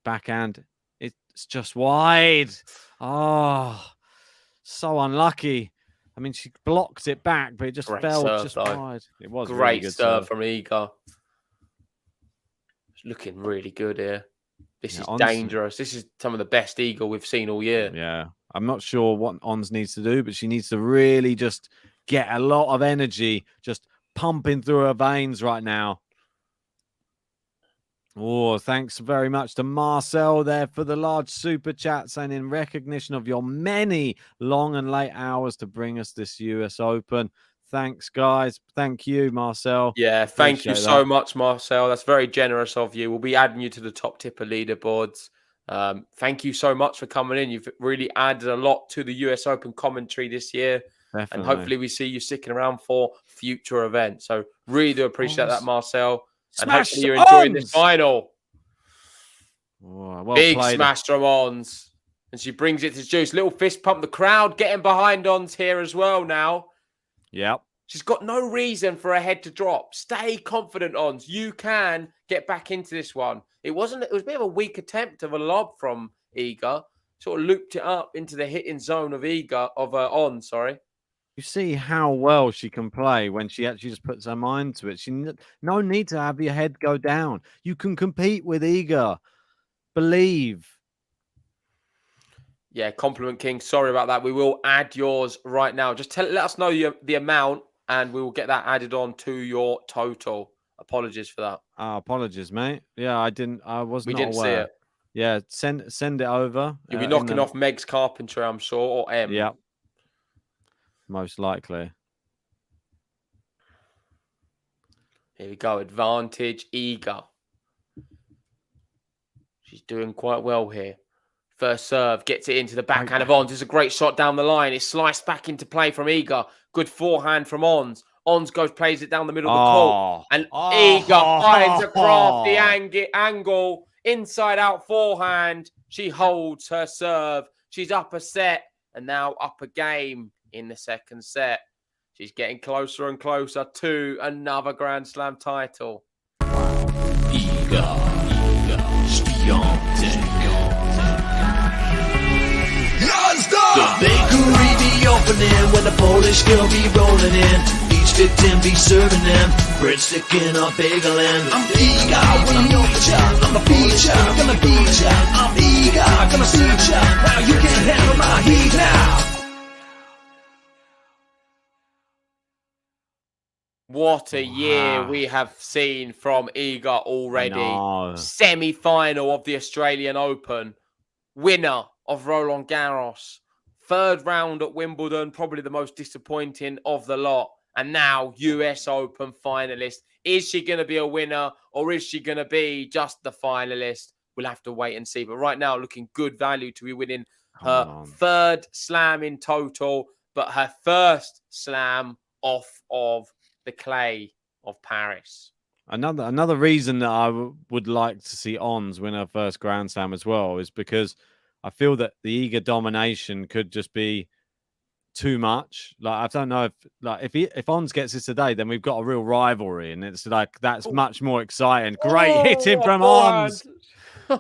Backhand. It's just wide. Oh, so unlucky. I mean, she blocked it back, but it just fell just wide. It was great serve from Iga. It's looking really good here. This is dangerous. This is some of the best Iga we've seen all year. Yeah. I'm not sure what Ons needs to do, but she needs to really just get a lot of energy just pumping through her veins right now. Oh, thanks very much to Marcel there for the large super chat, saying in recognition of your many long and late hours to bring us this US Open. Thanks, guys. Thank you, Marcel. Yeah, thank you so much, Marcel. That's very generous of you. We'll be adding you to the top tipper leaderboards. Thank you so much for coming in. You've really added a lot to the US Open commentary this year. Definitely. And hopefully we see you sticking around for future events. So really do appreciate that, Marcel. And hopefully you're enjoying this final. Oh, big smash from Ons. And she brings it to Juice. Little fist pump. The crowd getting behind Ons here as well now. Yep. She's got no reason for her head to drop. Stay confident, Ons. You can get back into this one. It was a bit of a weak attempt of a lob from Iga. Sort of looped it up into the hitting zone of Ons, sorry. You see how well she can play when she actually just puts her mind to it. No need to have your head go down. You can compete with Iga. Believe. Yeah, compliment king. Sorry about that. We will add yours right now. Just let us know the amount, and we will get that added on to your total. Apologies for that. Apologies, mate. Yeah, I was We not didn't see aware. it. Yeah, send it over. You'll be knocking off Meg's Carpenter, I'm sure, or M. Yeah, most likely. Here we go. Advantage, Iga. She's doing quite well here. First serve, gets it into the backhand of Ons. It's a great shot down the line. It's sliced back into play from Iga. Good forehand from Ons. Ons plays it down the middle of the court. And Iga finds a crafty angle. Inside out forehand. She holds her serve. She's up a set and now up a game in the second set. She's getting closer and closer to another Grand Slam title. Iga, SWIATEK. The bakery be opening when the Polish girl be rolling in. Each victim be serving them breadstick in a bagel and I'm Iga when I'm your child. I'm a feature, gonna beat ya. I'm Iga, gonna see ya. Now you can't handle my heat now. What a year we have seen from Iga already. Semi-final of the Australian Open. Winner of Roland Garros. Third round at Wimbledon, probably the most disappointing of the lot. And now US Open finalist. Is she going to be a winner or is she going to be just the finalist? We'll have to wait and see. But right now, looking good value to be winning her third slam in total, but her first slam off of the clay of Paris. Another reason that I would like to see Ons win her first Grand Slam as well is because I feel that the Iga domination could just be too much. Like I don't know if Ons gets this today, then we've got a real rivalry, and it's like that's much more exciting. Great hitting from Ons.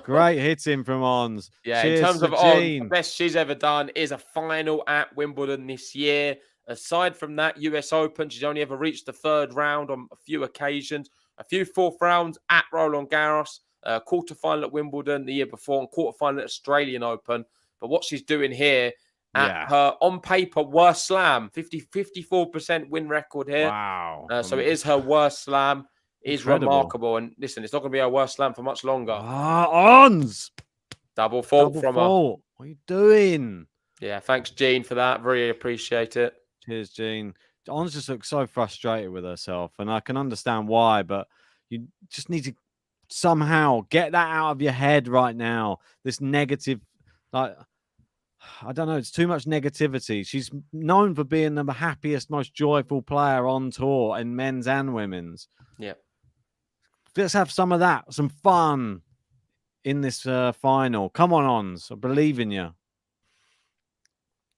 Great hitting from Ons. Yeah, cheers in terms of Ons, the best she's ever done is a final at Wimbledon this year. Aside from that, US Open, she's only ever reached the third round on a few occasions. A few fourth rounds at Roland Garros, quarterfinal at Wimbledon the year before, and quarterfinal at Australian Open. But what she's doing here at her, on paper, worst slam, 54% win record here. Wow. So it is her worst slam. It is remarkable. And listen, it's not going to be her worst slam for much longer. Ons! Double fault from her. What are you doing? Yeah, thanks, Jean, for that. Really appreciate it. Cheers, Jean. Ons just looks so frustrated with herself, and I can understand why, but you just need to somehow get that out of your head right now. This negative, like, I don't know, it's too much negativity. She's known for being the happiest, most joyful player on tour in men's and women's. Yeah. Let's have some of that, some fun in this final. Come on, Ons. I believe in you.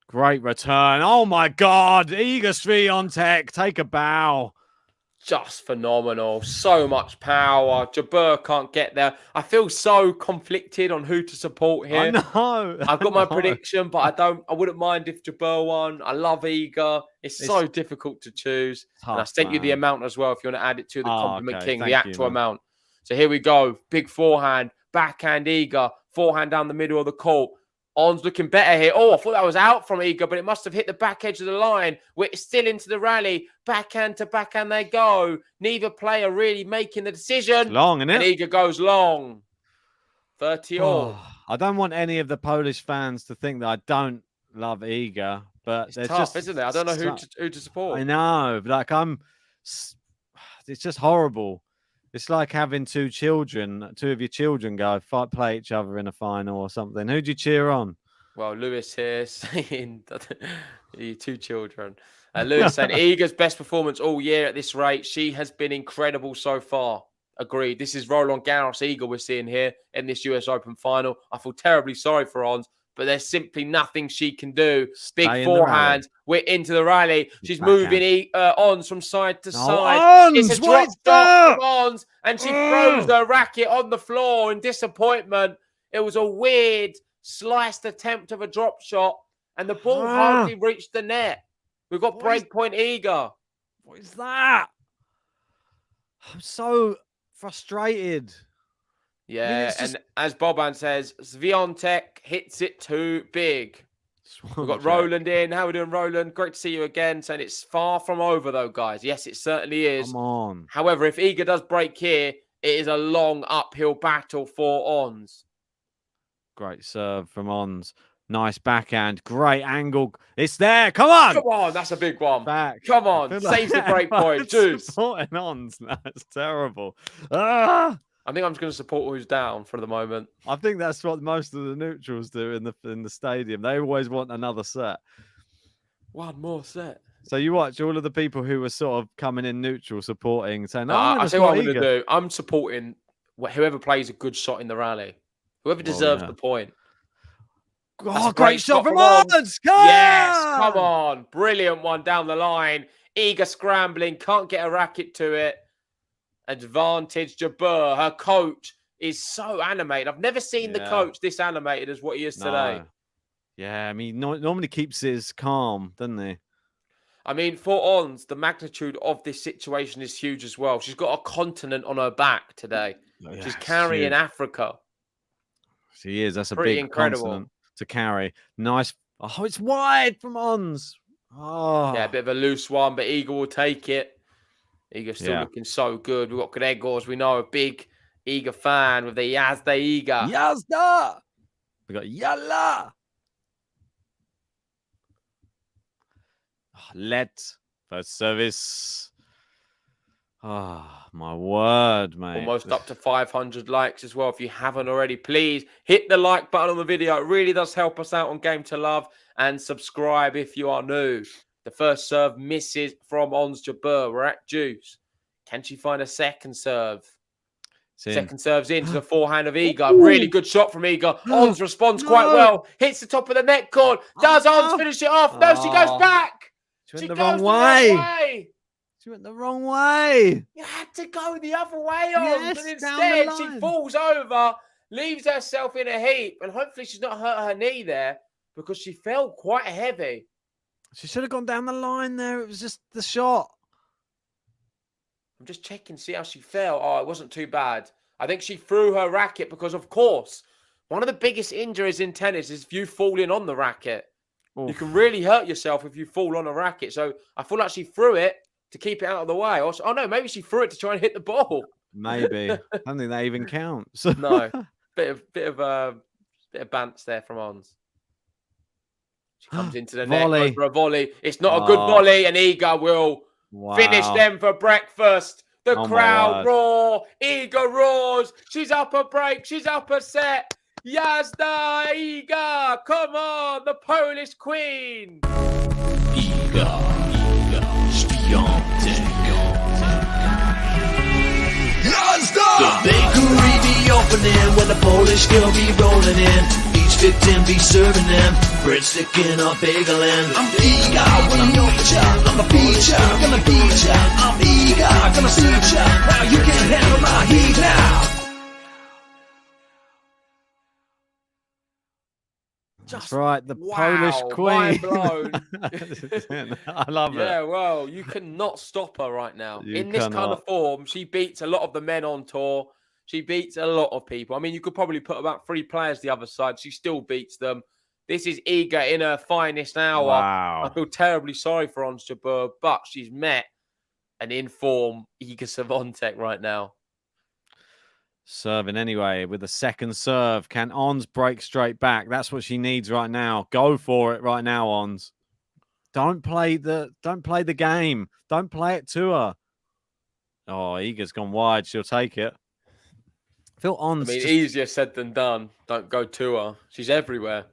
Great return. Oh, my God. Iga Swiatek. Take a bow. Just phenomenal. So much power. Jabeur can't get there. I feel so conflicted on who to support here. I know. I've got my prediction, but I wouldn't mind if Jabeur won. I love Iga. It's so difficult to choose. Tough, and I sent you the amount as well if you want to add it to the compliment king, Thank the actual you, amount. So here we go. Big forehand. Backhand Iga. Forehand down the middle of the court. Ons looking better here. Oh, I thought that was out from Iga, but it must have hit the back edge of the line. We're still into the rally. Backhand to backhand they go. Neither player really making the decision. It's long, isn't it? And Iga goes long. 30 all. I don't want any of the Polish fans to think that I don't love Iga, but it's tough, isn't it? I don't know who to support. I know. Like it's just horrible. It's like having two of your children go play each other in a final or something. Who'd you cheer on? Well, Lewis here saying you two children. Lewis saying Iga's best performance all year at this rate. She has been incredible so far. Agreed. This is Roland Garros Iga we're seeing here in this US Open final. I feel terribly sorry for Ons, but there's simply nothing she can do. Big forehand. We're into the rally. She's moving Ons from side to side. Ons, it's a drop shot from Ons, and she throws her racket on the floor in disappointment. It was a weird sliced attempt of a drop shot, and the ball hardly reached the net. We've got breakpoint Iga. What is that? I'm so frustrated. Yeah, and as Boban says, SWIATEK hits it too big. We've got Roland in. How are we doing, Roland? Great to see you again. Saying it's far from over, though, guys. Yes, it certainly is. Come on. However, if Iga does break here, it is a long uphill battle for Ons. Great serve from Ons. Nice backhand. Great angle. It's there. Come on. Come on. That's a big one. Back. Come on. Saves the break point. Juice. Supporting Ons. That's terrible. Ah! I think I'm just going to support who's down for the moment. I think that's what most of the neutrals do in the stadium. They always want another set. One more set. So you watch all of the people who were sort of coming in neutral, supporting, saying, I see what I'm going to do. I'm supporting whoever plays a good shot in the rally. Whoever deserves the point. Oh, great shot from Ons! Yes, come on. Brilliant one down the line. Iga scrambling, can't get a racket to it. Advantage JABEUR. Her coach is so animated. I've never seen the coach this animated as what he is today. Yeah, I mean, normally keeps his calm, doesn't he? I mean, for Ons, the magnitude of this situation is huge as well. She's got a continent on her back today. She's carrying Africa. She is. That's a pretty big incredible continent to carry. Nice. Oh, it's wide from Ons. Oh. Yeah, a bit of a loose one, but Iga will take it. Iga's still looking so good. We've got Gregors, we know, a big Iga fan with the Yazda Iga. Yazda! We got Yalla! Let first service. Oh, my word, mate. Almost up to 500 likes as well. If you haven't already, please hit the like button on the video. It really does help us out on Game to Love. And subscribe if you are new. The first serve misses from Ons JABEUR. We're at Juice. Can she find a second serve? Second serve's into the forehand of Iga. Really good shot from Iga. Ons responds quite well. Hits the top of the net cord. Does Ons finish it off? No, she goes back. She went the wrong way. She went the wrong way. You had to go the other way, Ons. But instead, she falls over, leaves herself in a heap. And hopefully she's not hurt her knee there because she fell quite heavy. She should have gone down the line there. It was just the shot. I'm just checking, see how she fell. Oh, it wasn't too bad. I think she threw her racket because, of course, one of the biggest injuries in tennis is if you fall in on the racket. Oof. You can really hurt yourself if you fall on a racket. So I feel like she threw it to keep it out of the way. Oh, no, maybe she threw it to try and hit the ball. Maybe. I don't think that even counts. No. Bit of bants there from Ons. She comes into the net, goes for a volley. It's not a good volley, and Iga will finish them for breakfast. The crowd roar. Iga roars. She's up a break. She's up a set. Yazda Iga. Come on, the Polish queen. Iga, SWIATEK. Yazda! The bakery be opening when the Polish girl be rolling in. Each victim be serving them breadstick in a bagel. I'm Iga when I'm your child. I'm a feature, gonna beat ya. I'm Iga, gonna suit ya. Now you can't handle my heat now. That's right, the Polish queen. Mind blown. I love it. Yeah, well, you cannot stop her right now. In this kind of form, she beats a lot of the men on tour. She beats a lot of people. I mean, you could probably put about 3 players the other side. She still beats them. This is Iga in her finest hour. Wow. I feel terribly sorry for Ons JABEUR, but she's met an in-form Iga SWIATEK right now. Serving anyway with a second serve. Can Ons break straight back? That's what she needs right now. Go for it right now, Ons. Don't play the game. Don't play it to her. Oh, Iga's gone wide. She'll take it. Feel Ons. I mean, easier said than done. Don't go to her. She's everywhere.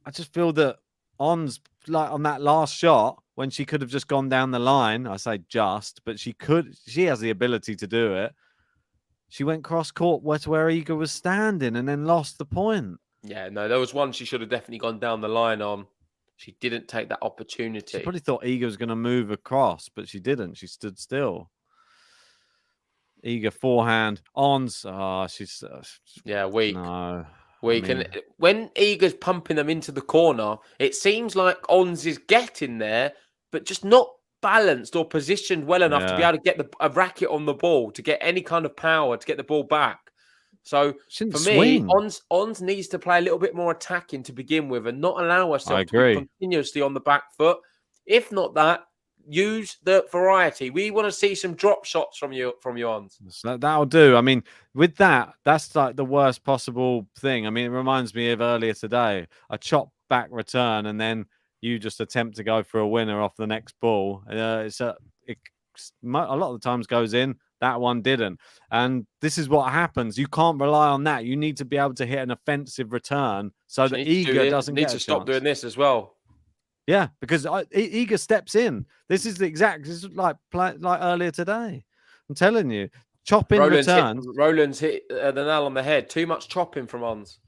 I just feel that Ons, like on that last shot, when she could have just gone down the line. I say just, but she could. She has the ability to do it. She went cross court where Iga was standing and then lost the point. Yeah, no, there was one she should have definitely gone down the line on. She didn't take that opportunity. She probably thought Iga was going to move across, but she didn't. She stood still. Iga forehand. Ons. Oh, she's... weak. No. Weak. I mean, and when Iga's pumping them into the corner, it seems like Ons is getting there, but just not balanced or positioned well enough to be Yeah. able to get a racket on the ball, to get any kind of power, to get the ball back. So Shouldn't for me, swing. Ons needs to play a little bit more attacking to begin with and not allow I herself to be agree. continuously on the back foot. If not that, use the variety. We want to see some drop shots from you, Ons. So that'll do. I mean, with that, that's like the worst possible thing. I mean, it reminds me of earlier today, a chop back return, and then you just attempt to go for a winner off the next ball. It a lot of the times goes in. That one didn't. And this is what happens. You can't rely on that. You need to be able to hit an offensive return so that Iga doesn't get a stop chance. doing this as well. Yeah, because Iga steps in. This is like earlier today. I'm telling you, chopping returns. Roland's hit the nail on the head. Too much chopping from Ons.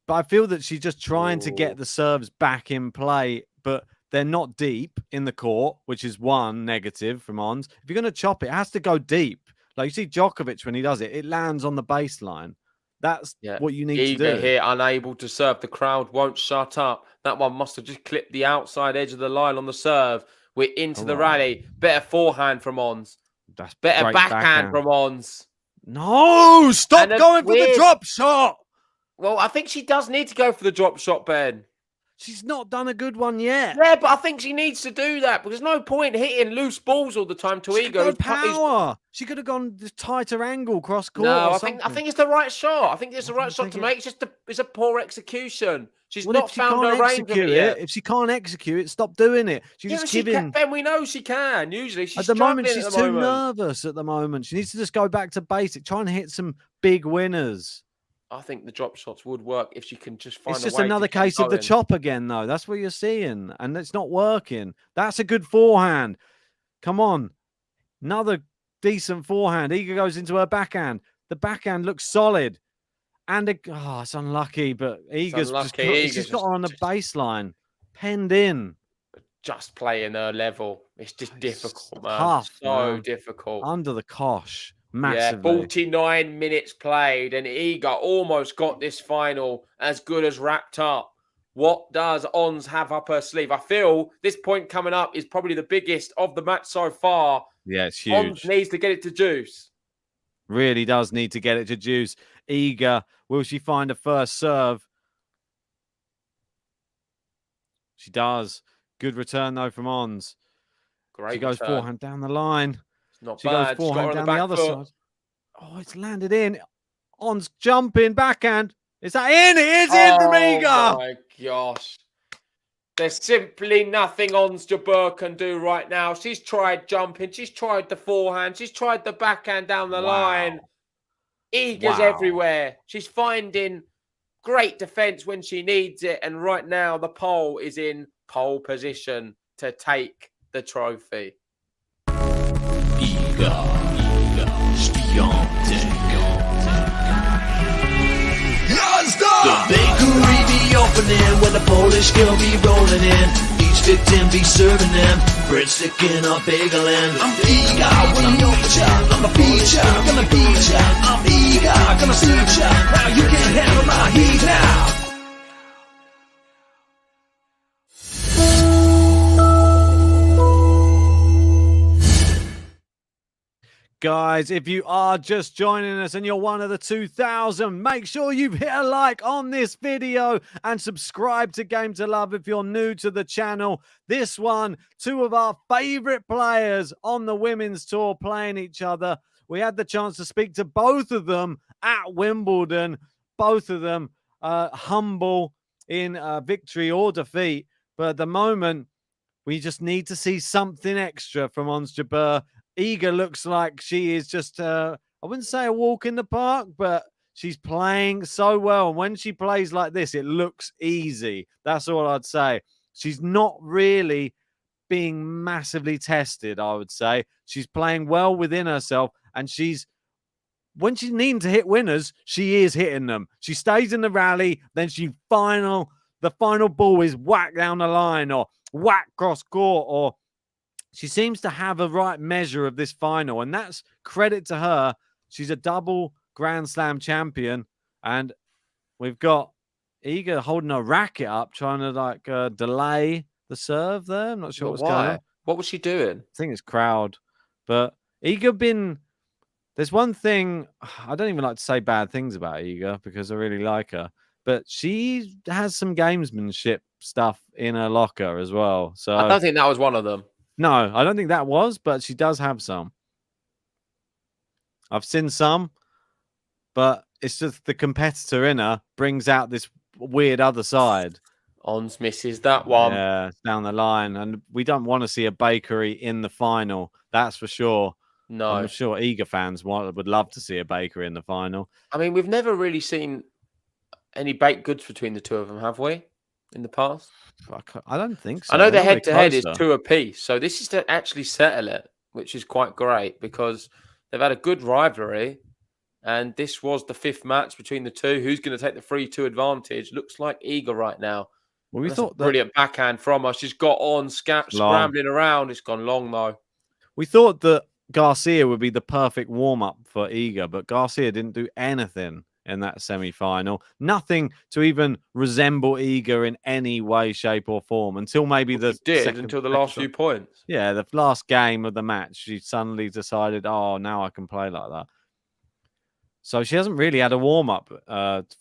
But I feel that she's just trying to get the serves back in play, but they're not deep in the court, which is one negative from Ons. If you're going to chop it has to go deep. Like you see Djokovic when he does it, it lands on the baseline. That's what you need to do. Iga here, unable to serve. The crowd won't shut up. That one must have just clipped the outside edge of the line on the serve. We're into the rally. Better forehand from Ons. That's better backhand from Ons. No, stop going for the drop shot. Well, I think she does need to go for the drop shot, Ben. She's not done a good one yet. Yeah, but I think she needs to do that because there's no point hitting loose balls all the time to Iga. Power. She could have gone the tighter angle cross court. No, I think it's the right shot. I think it's the right shot to make. It's a poor execution. She's not found her range of it yet. If she can't execute it, stop doing it. She's just giving. Ben, we know she can. Usually, she's at the moment she's too nervous. At the moment, she needs to just go back to basic. Try and hit some big winners. I think the drop shots would work if she can just find. It's just another case of the chop again, though. That's what you're seeing, and it's not working. That's a good forehand. Come on, another decent forehand. Iga goes into her backhand. The backhand looks solid, and it's unlucky. But Iga's she's got her on the baseline, penned in. Just playing her level. It's just difficult, man. Tough, so difficult. Under the cosh. Massively. Yeah, 49 minutes played, and Iga almost got this final as good as wrapped up. What does Ons have up her sleeve? I feel this point coming up is probably the biggest of the match so far. Yeah, it's huge. Ons needs to get it to juice. Really does need to get it to juice. Iga, will she find a first serve? She does. Good return, though, from Ons. Great. She goes forehand down the line. Not she bad. goes forehand down the other foot. side. Oh, it's landed in. Ons jumping backhand. Is that in? It is in from Iga. Oh my gosh. There's simply nothing Ons JABEUR can do right now. She's tried jumping. She's tried the forehand. She's tried the backhand down the line. Iga's everywhere. She's finding great defense when she needs it. And right now, the pole is in pole position to take the trophy. The bakery be opening when the Polish girl be rolling in. Each victim be serving them breadstick in a bagel and I'm Iga when I'm your child. I'm a feature, gonna beat ya. I'm Iga, gonna suit ya. Now you can't handle my heat now. Guys, if you are just joining us and you're one of the 2,000, make sure you've hit a like on this video and subscribe to Game to Love if you're new to the channel. This one, two of our favorite players on the women's tour playing each other. We had the chance to speak to both of them at Wimbledon. Both of them humble in victory or defeat. But at the moment, we just need to see something extra from Ons JABEUR. Iga looks like she is just, I wouldn't say a walk in the park, but she's playing so well. And when she plays like this, it looks easy. That's all I'd say. She's not really being massively tested, I would say. She's playing well within herself. And when she's needing to hit winners, she is hitting them. She stays in the rally. Then the final ball is whacked down the line or whack cross court, or she seems to have a right measure of this final, and that's credit to her. She's a double Grand Slam champion, and we've got Iga holding her racket up, trying to delay the serve there. I'm not sure But what's going on. why? What was she doing? I think it's crowd. But Iga there's one thing, I don't even like to say bad things about Iga because I really like her, but she has some gamesmanship stuff in her locker as well. So I don't think that was one of them. no, I don't think that was, but she does have some. I've seen some, but it's just the competitor in her brings out this weird other side. Ons misses that one. Yeah, it's down the line. And we don't want to see a bakery in the final. That's for sure. No. I'm sure Iga fans would love to see a bakery in the final. I mean, we've never really seen any baked goods between the two of them, have we? In the past? I don't think so. I know the They're not head-to-head is closer. 2 apiece. So this is to actually settle it, which is quite great because they've had a good rivalry. And this was the 5th match between the two. Who's going to take the 3-2 advantage? Looks like Iga right now. Well, we That's thought a brilliant backhand from her. She's got on, scrambling around. It's gone long, though. We thought that Garcia would be the perfect warm-up for Iga, but Garcia didn't do anything in that semi-final. Nothing to even resemble Iga in any way, shape, or form until maybe until the last few points. Yeah, the last game of the match, she suddenly decided, oh, now I can play like that. So she hasn't really had a warm-up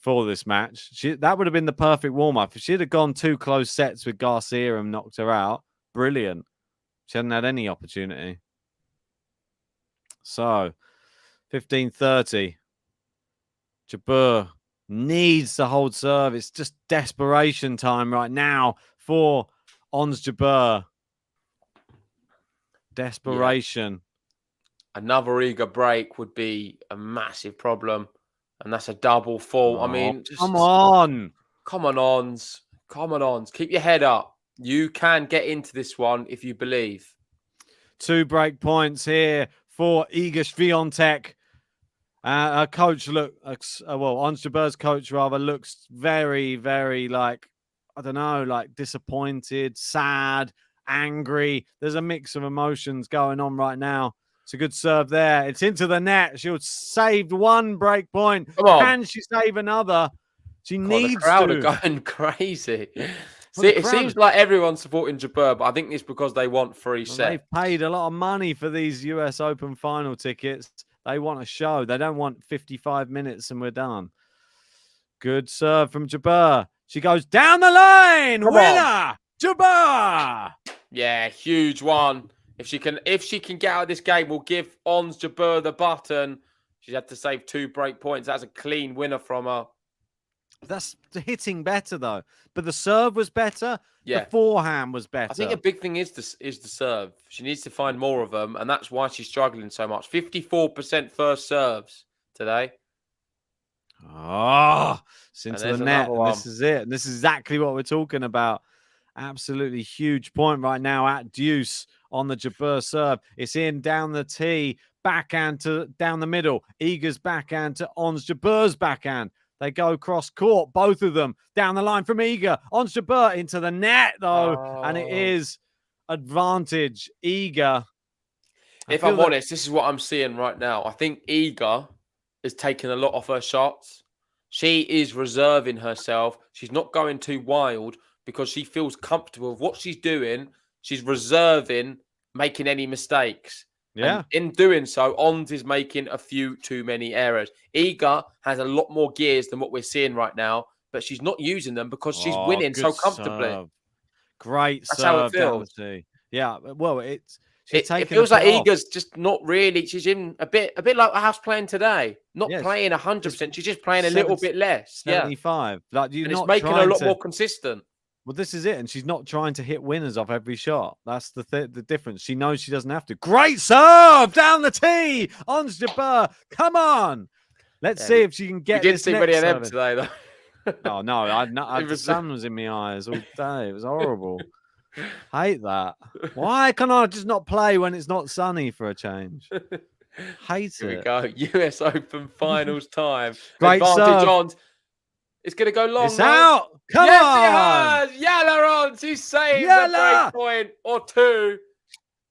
for this match. That would have been the perfect warm-up. If she'd have gone 2 close sets with Garcia and knocked her out, brilliant. She hadn't had any opportunity. So, 15:30. Jabeur needs to hold serve. It's just desperation time right now for Ons Jabeur. Desperation. Yeah. Another Iga break would be a massive problem. And that's a double fault. Oh, I mean, come on. Come on, Ons. Come on, Ons. Keep your head up. You can get into this one if you believe. 2 break points here for Iga Swiatek. Her coach Ons Jabeur's coach rather looks very, very disappointed, sad, angry. There's a mix of emotions going on right now. It's a good serve there. It's into the net. She'll saved 1 break point. Can she save another? She needs the crowd to. are going crazy. See, it seems like everyone's supporting Jabeur, but I think it's because they want 3 sets. They've paid a lot of money for these US Open final tickets. They want a show. They don't want 55 minutes and we're done. Good serve from Jabeur. She goes down the line. Winner, Jabeur. Yeah, huge one. If she can get out of this game, we'll give Ons Jabeur the button. She's had to save 2 break points. That's a clean winner from her. That's hitting better though. But the serve was better. Yeah. The forehand was better. I think a big thing is the serve. She needs to find more of them, and that's why she's struggling so much. 54% first serves today. Oh, it's into the net. This is it. This is exactly what we're talking about. Absolutely huge point right now at deuce on the Jabeur serve. It's in down the tee, backhand to down the middle. Iga's backhand to Ons Jabeur's backhand. They go cross court, both of them down the line from Iga. Ons Jabeur into the net though, and it is advantage Iga. If I'm honest, this is what I'm seeing right now. I think Iga is taking a lot off her shots. She is reserving herself. She's not going too wild because she feels comfortable with what she's doing. She's reserving making any mistakes. Yeah. And in doing so, Ons is making a few too many errors. Iga has a lot more gears than what we're seeing right now, but she's not using them because she's winning so comfortably. Serve. Great That's serve. how it feels. Yeah, well, it feels like Iga's just not really. She's in a bit like House playing today. Not playing 100%. She's just playing a little bit less. 75. Yeah. Like, and it's making her a lot more consistent. Well, this is it. And she's not trying to hit winners off every shot. That's the difference. She knows she doesn't have to. Great serve down the tee. Ons Jabeur. Come on. Let's see if she can get this. You didn't see many of them today, though. Oh, no. The sun was in my eyes all day. It was horrible. Hate that. Why can I just not play when it's not sunny for a change? Hate Here it. we go. US Open finals time. Great Advantage serve. Ons. It's going to go long. It's out. Come on. Yes, it has. Yalla Ons. He saves a break point or 2.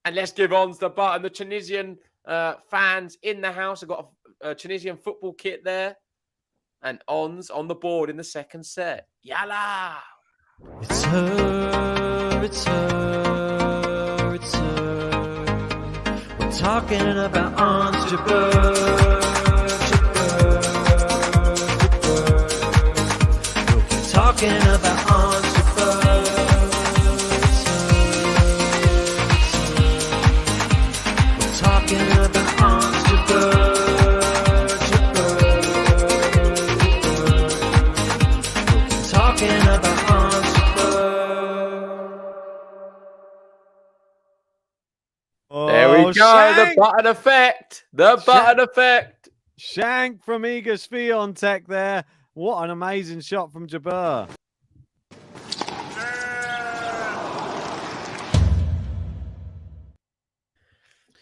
And let's give Ons the button. The Tunisian fans in the house have got a Tunisian football kit there. And Ons on the board in the second set. Yalla. It's her. it's her, it's her. We're talking about Ons Jabeur, Jabeur, Jabeur. We're talking about Ons Jabeur, it's her, it's her. We're talking about Ons Jabeur. There we go. Shank! The button effect. The button effect. Shank from Iga Swiatek there. What an amazing shot from Jabeur.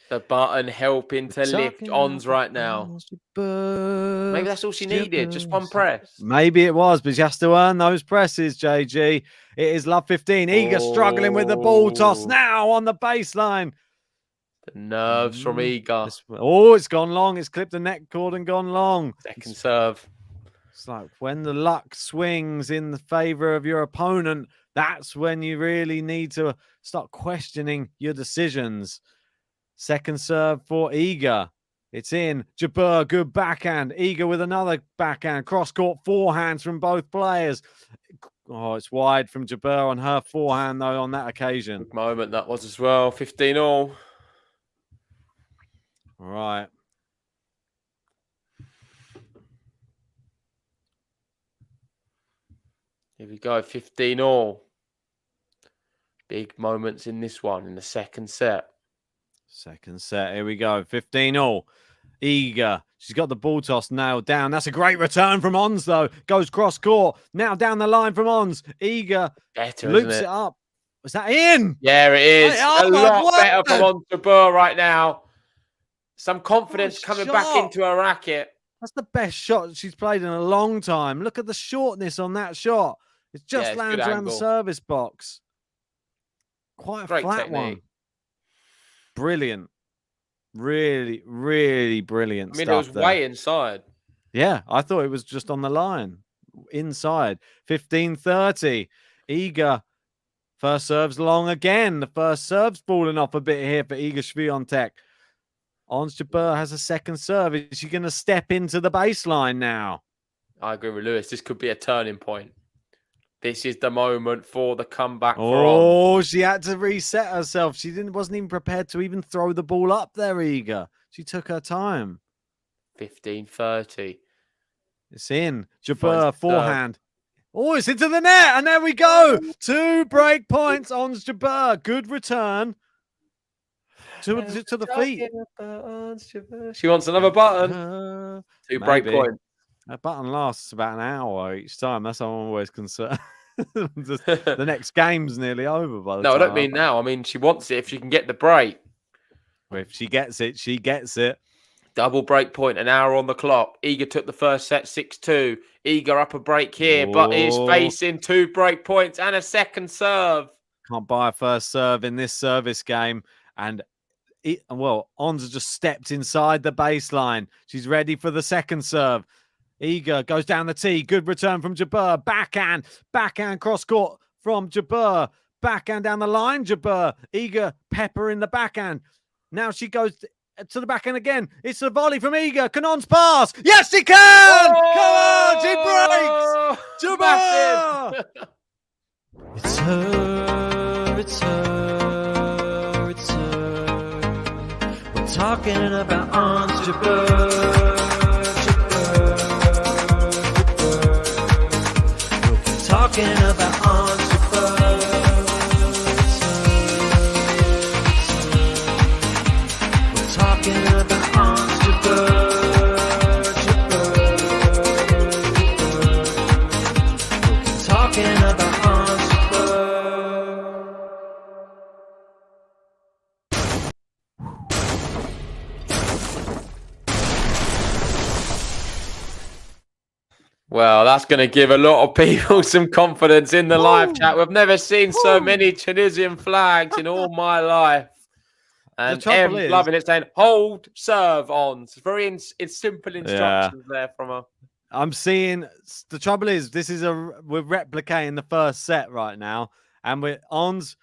The button helping to lift Ons right now. Maybe that's all she needed. Just one press. Maybe it was, but she has to earn those presses, JG. It is love 15. Iga struggling with the ball toss now on the baseline. The nerves from Iga. Oh, it's gone long. It's clipped the neck cord and gone long. Second serve. It's like when the luck swings in the favor of your opponent, that's when you really need to start questioning your decisions. Second serve for Iga. It's in. Jabeur, good backhand. Iga with another backhand. Cross-court forehands from both players. Oh, it's wide from Jabeur on her forehand, though, on that occasion. Good moment that was as well. 15 all. All right. Here we go. 15 all. Big moments in this one in the second set. Second set. Here we go. 15 all. Iga. She's got the ball toss nailed down. That's a great return from Ons, though. Goes cross court. Now down the line from Ons. Iga Better, loops isn't it up. Was that in? Yeah, it is. Oh, a lot better from Ons Jabeur right now. Some confidence coming back into her racket. That's the best shot she's played in a long time. Look at the shortness on that shot. It just lands around the service box. Quite a flat one. Brilliant. Really, really brilliant stuff. I mean, it was way inside. Yeah, I thought it was just on the line. Inside. 15-30. Iga. First serve's long again. The first serve's falling off a bit here for Iga Swiatek. Ons Jabeur has a second serve. Is she going to step into the baseline now? I agree with Lewis. This could be a turning point. This is the moment for the comeback. Oh, she had to reset herself. She wasn't even prepared to even throw the ball up there, Iga. She took her time. 15-30. It's in. Jabeur, forehand. Oh, it's into the net. And there we go. 2 break points on Jabeur. Good return. To the feet. She wants another button. 2 break points. That button lasts about an hour each time. That's how I'm always concerned. The next game's nearly over by the time. No, I don't mean now. I mean, she wants it if she can get the break. If she gets it, she gets it. Double break point, an hour on the clock. Iga took the first set 6-2. Iga up a break here, but is facing 2 break points and a second serve. Can't buy a first serve in this service game. And Ons has just stepped inside the baseline. She's ready for the second serve. Iga goes down the tee. Good return from Jabeur. Backhand cross court from Jabeur. Backhand down the line, Jabeur. Iga pepper in the backhand. Now she goes to the backhand again. It's a volley from Iga. Can Ons pass? Yes, she can! Oh! Come on, she breaks! Jabeur! It's her, it's her, it's her. We're talking about Ons Jabeur. Talking about Ons Jabeur. We're talking about Ons Jabeur. We're talking about Ons Jabeur. Well, that's going to give a lot of people some confidence in the live chat. We've never seen so many Tunisian flags in all my life. And Em loving it, saying, hold, serve, Ons. It's simple instructions there from her. I'm seeing, the trouble is, we're replicating the first set right now. And we're Ons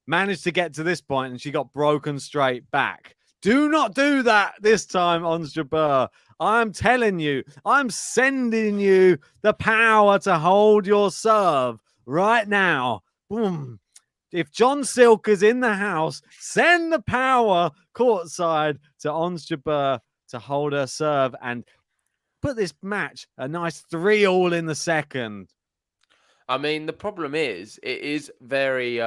managed to get to this point and she got broken straight back. Do not do that this time, Ons Jabeur. I'm telling you, I'm sending you the power to hold your serve right now. Boom. If John Silk is in the house, send the power courtside to Ons Jabeur to hold her serve and put this match a nice 3-all in the second. I mean, the problem is, it is very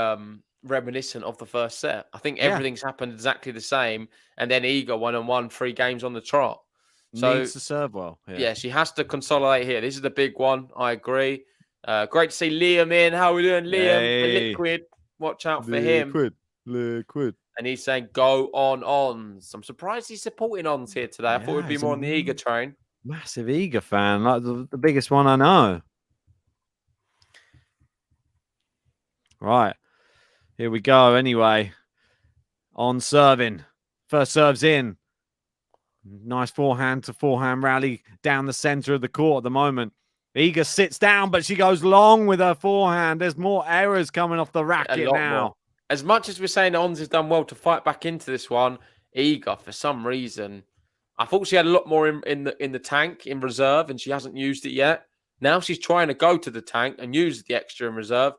reminiscent of the first set. I think everything's happened exactly the same. And then Iga won and won 3 games on the trot. So, needs to serve well. Yeah, she has to consolidate here. This is the big one. I agree. Great to see Liam in. How are we doing, Liam? The liquid. Watch out for him. Liquid. And he's saying, go on Ons. I'm surprised he's supporting Ons here today. I thought it would be more on the Iga train. Massive Iga fan. Like the biggest one I know. Right. Here we go. Anyway, on serving. First serve's in. Nice forehand to forehand rally down the center of the court at the moment. Iga sits down, but she goes long with her forehand. There's more errors coming off the racket now. More. As much as we're saying Ons has done well to fight back into this one, Iga, for some reason, I thought she had a lot more in the tank in reserve, and she hasn't used it yet. Now she's trying to go to the tank and use the extra in reserve.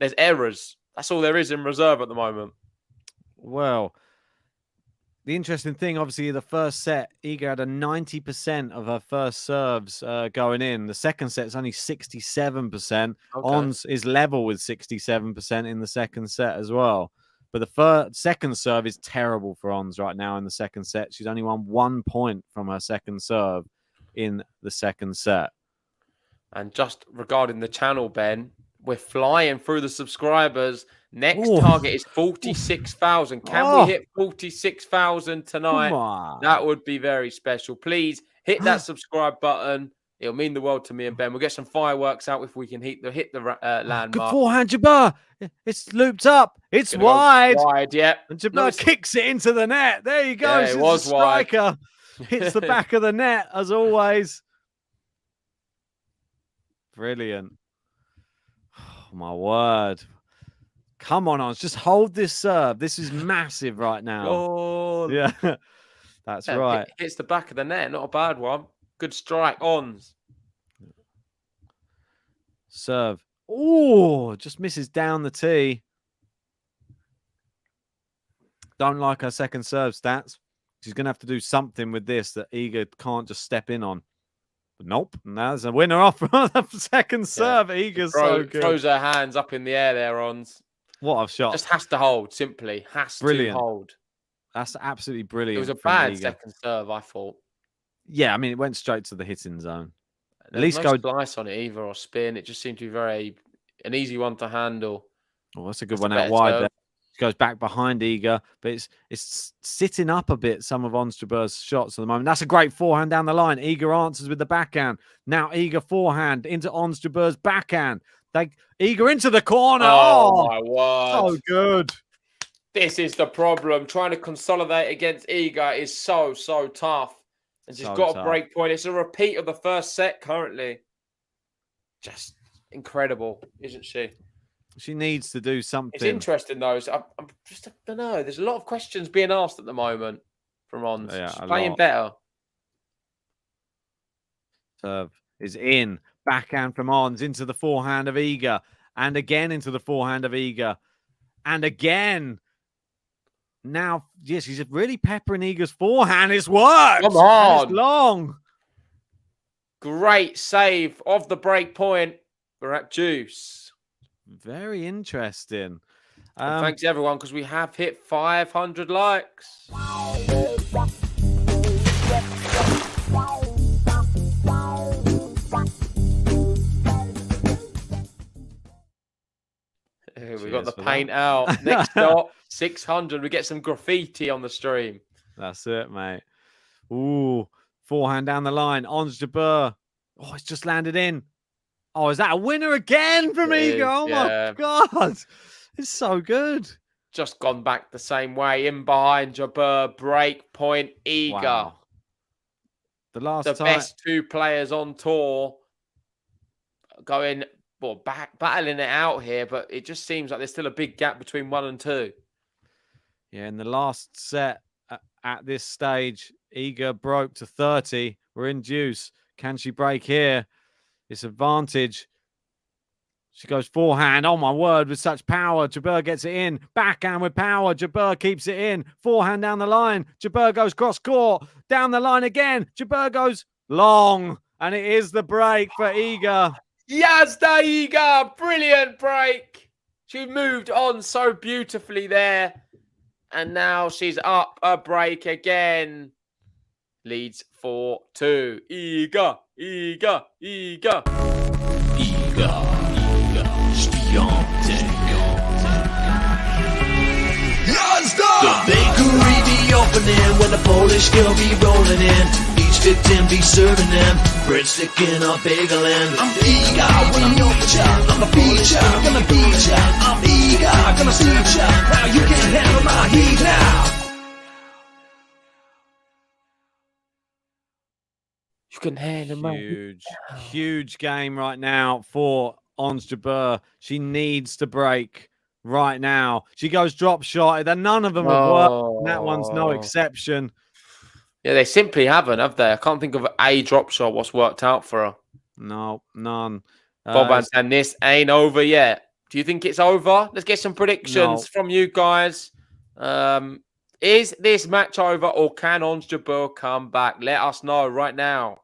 There's errors. That's all there is in reserve at the moment. Well, the interesting thing, obviously, the first set, Iga had a 90% of her first serves going in. The second set is only 67%. Okay. Ons is level with 67% in the second set as well. But the second serve is terrible for Ons right now in the second set. She's only won 1 point from her second serve in the second set. And just regarding the channel, Ben, we're flying through the subscribers. Next target is 46,000. Can we hit 46,000 tonight? That would be very special. Please hit that subscribe button. It'll mean the world to me and Ben. We'll get some fireworks out if we can hit the landmark. Good forehand, Jabeur. It's looped up. It's wide. Wide, yeah. And Jabeur kicks it into the net. There you go. Yeah, She's it was a striker. Hits the back of the net, as always. Brilliant. Oh, my word. Come on, Ons. Just hold this serve. This is massive right now. Oh, yeah. That's right. Hits the back of the net. Not a bad one. Good strike, Ons. Serve. Oh, just misses down the tee. Don't like her second serve stats. She's going to have to do something with this that Iga can't just step in on. But nope. And there's a winner off the second serve. Iga's so good. Throws her hands up in the air there, Ons. What a shot. Just has to hold, simply. Has to hold. That's absolutely brilliant. It was a bad second serve, I thought. Yeah, I mean, it went straight to the hitting zone. At least no slice on it either or spin. It just seemed to be an easy one to handle. Oh, that's a good one out wide there. Goes back behind Iga, but it's sitting up a bit, some of Ons Jabeur's shots at the moment. That's a great forehand down the line. Iga answers with the backhand. Now Iga forehand into Ons Jabeur's backhand. Iga into the corner. Oh, my word. So good. This is the problem. Trying to consolidate against Iga is so tough. And she's got a break point. It's a repeat of the first set currently. Just incredible, isn't she? She needs to do something. It's interesting, though. So I don't know. There's a lot of questions being asked at the moment from Ons. Yeah, she's playing better. Serve is in. Backhand from Ons into the forehand of Iga. And again into the forehand of Iga. And again. Now, yes, she's really peppering Iga's forehand. It's worked. Come on. It's long. Great save of the break point. We're at deuce. Very interesting. Thanks, everyone, because we have hit 500 likes. We've got the paint out. Next stop, 600. We get some graffiti on the stream. That's it, mate. Ooh, forehand down the line. Ons Jabeur. Oh, it's just landed in. Oh, is that a winner again from Iga? Oh, my God. It's so good. Just gone back the same way. In behind Jabeur. Break point. Iga. Wow. The best 2 players on tour going battling it out here, but it just seems like there's still a big gap between 1 and 2. Yeah, in the last set at this stage, Iga broke to 30. We're in deuce. Can she break here? It's advantage. She goes forehand. Oh, my word, with such power. Jabeur gets it in. Backhand with power. Jabeur keeps it in. Forehand down the line. Jabeur goes cross court. Down the line again. Jabeur goes long. And it is the break for Iga. Yazda Iga, brilliant break. She moved on so beautifully there. And now she's up a break again. Leads 4-2. Iga, Iga, Iga. Iga, SWIATEK. The bakery be opening when the Polish girl be rolling in. Each victim be serving them breadstick in a bagel and I'm eager when I'm your child. I'm a feature, gonna beat ya. I'm eager, gonna see ya. Now you can't handle my heat now. You can handle my Huge game right now for Ons Jabeur. She needs to break right now. She goes drop shot. None of them have worked. And that one's no exception. Yeah, they simply haven't, have they? I can't think of a drop shot what's worked out for her. No, none. Bob, and this ain't over yet. Do you think it's over? Let's get some predictions from you guys. Is this match over or can Ons Jabeur come back? Let us know right now.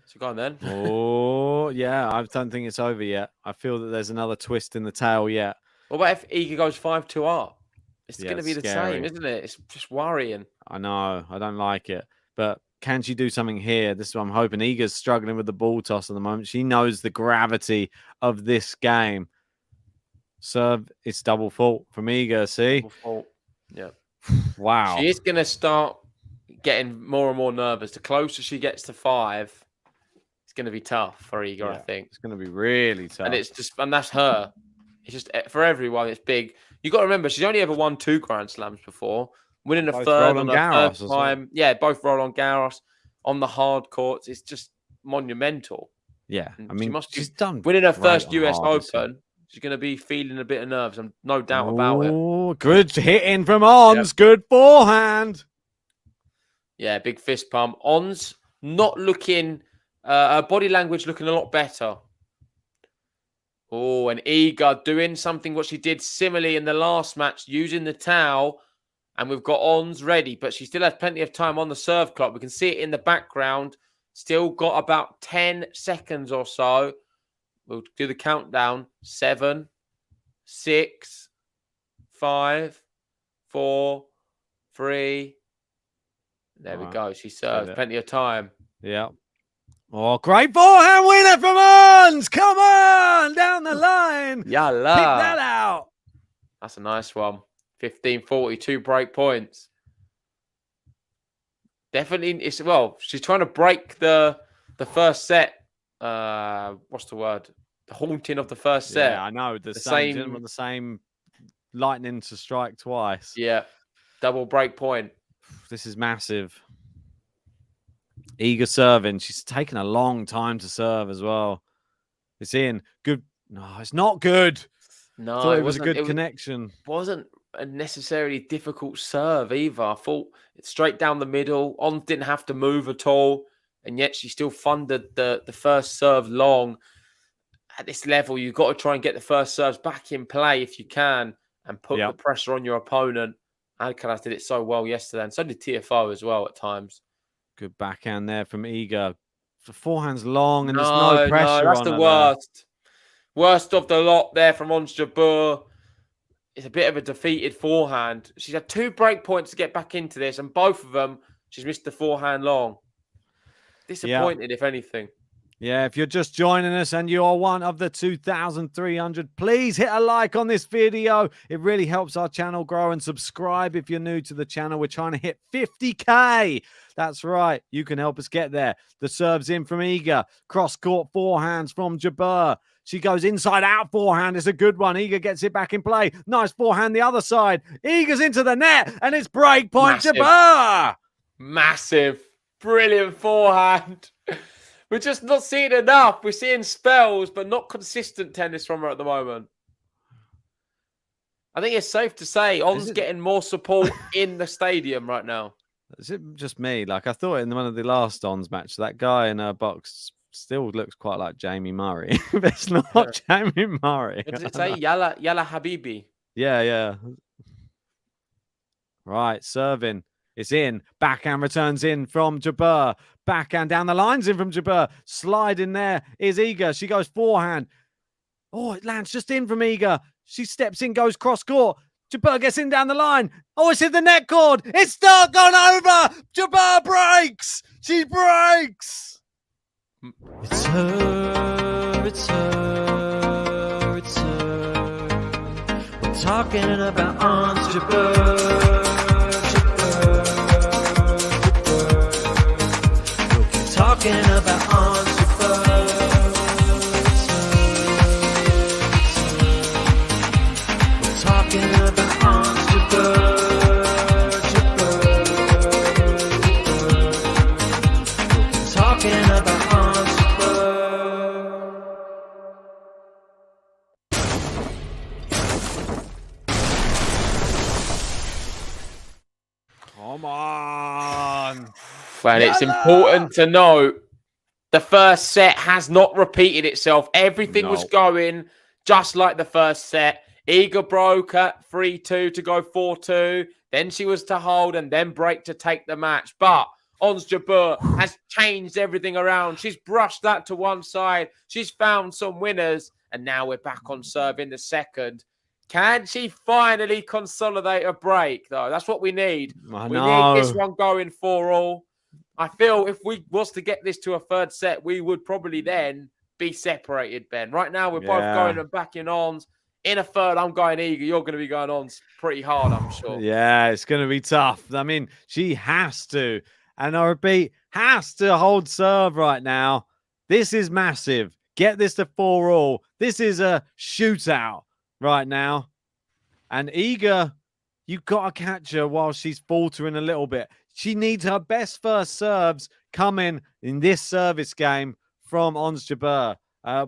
So go on then. Oh, yeah. I don't think it's over yet. I feel that there's another twist in the tail yet. What about if Iga goes 5-2 up? It's going to be the scary. same, isn't it? It's just worrying. I know. I don't like it. But can she do something here? This is what I'm hoping. Iga's struggling with the ball toss at the moment. She knows the gravity of this game. Serve, it's double fault from Iga, see? Double fault. Yeah. Wow. She is going to start getting more and more nervous. The closer she gets to 5, it's going to be tough for Iga, I think. It's going to be really tough. And that's her. It's just for everyone, it's big. You got to remember, she's only ever won 2 Grand Slams before. Winning a both third Roland on her Garros third time. Yeah, both Roland Garros on the hard courts. It's just monumental. Yeah, And I mean, she's done winning her first great on US hard, Open. She's going to be feeling a bit of nerves. I'm no doubt about it. Oh, good hitting from Ons. Yep. Good forehand. Yeah, big fist pump. Ons not looking, her body language looking a lot better. Oh, and Iga doing something what she did similarly in the last match, using the towel. And we've got Ons ready, but she still has plenty of time on the serve clock. We can see it in the background. Still got about 10 seconds or so. We'll do the countdown. 7, 6, 5, 4, 3. There we go. She serves. Plenty of time. Yeah. Oh, great forehand winner from Ons. Come on, down the line. Yalla. Pick that out. That's a nice one. 15-40, 2 break points. Definitely, she's trying to break the first set. What's the word? The haunting of the first set. Yeah, I know. The same lightning to strike twice. Yeah. Double break point. This is massive. Iga serving. She's taken a long time to serve as well. It's in. Good. No, it's not good. No, I thought it was a good connection. Wasn't a necessarily difficult serve either. I thought it's straight down the middle. Ons didn't have to move at all. And yet she still funded the first serve long. At this level, you've got to try and get the first serves back in play if you can and put the pressure on your opponent. Alcaraz did it so well yesterday, and so did TFO as well at times. Good backhand there from Iga. The forehand's long and there's no pressure on that's the worst. Worst of the lot there from Ons Jabeur. It's a bit of a defeated forehand. She's had 2 break points to get back into this, and both of them, she's missed the forehand long. Disappointed, if anything. Yeah, if you're just joining us and you're one of the 2,300, please hit a like on this video. It really helps our channel grow, and subscribe if you're new to the channel. We're trying to hit 50K. That's right. You can help us get there. The serve's in from Iga. Cross-court forehands from Jabeur. She goes inside out forehand. It's a good one. Iga gets it back in play. Nice forehand the other side. Iga's into the net, and it's break point to Jabeur. Massive. Brilliant forehand. We're just not seeing enough. We're seeing spells, but not consistent tennis from her at the moment. I think it's safe to say On's getting more support in the stadium right now. Is it just me? Like, I thought in one of the last Ons match, that guy in her box still looks quite like Jamie Murray. But it's not Jamie Murray. What does it say? Yalla Habibi. Yeah. Right, serving. It's in. Backhand returns in from Jabeur. Backhand down the lines in from Jabeur. Slide in there is Iga. She goes forehand. Oh, it lands just in from Iga. She steps in, goes cross court. Jabeur gets in down the line. Oh, it's hit the net cord. It's not gone over. Jabeur breaks. She breaks. It's her, it's her, it's her. We're talking about Ons Jabeur. Talking about Ons Jabeur. We're talking about Ons Jabeur. We're talking about Ons Jabeur. Come on. And it's important to note the first set has not repeated itself. Everything was going just like the first set. Iga broke at 3-2 to go 4-2. Then she was to hold and then break to take the match. But Ons Jabeur has changed everything around. She's brushed that to one side. She's found some winners. And now we're back on serve in the second. Can she finally consolidate a break, though? That's what we need. We need this one going 4-all. I feel if we was to get this to a third set, we would probably then be separated, Ben. Right now, we're both going and backing Ons. In a third, I'm going Iga. You're going to be going Ons pretty hard, I'm sure. Yeah, it's going to be tough. I mean, she has to. And I repeat, has to hold serve right now. This is massive. Get this to 4-all. This is a shootout right now. And Iga, you've got to catch her while she's faltering a little bit. She needs her best first serves coming in this service game from Ons Jabeur.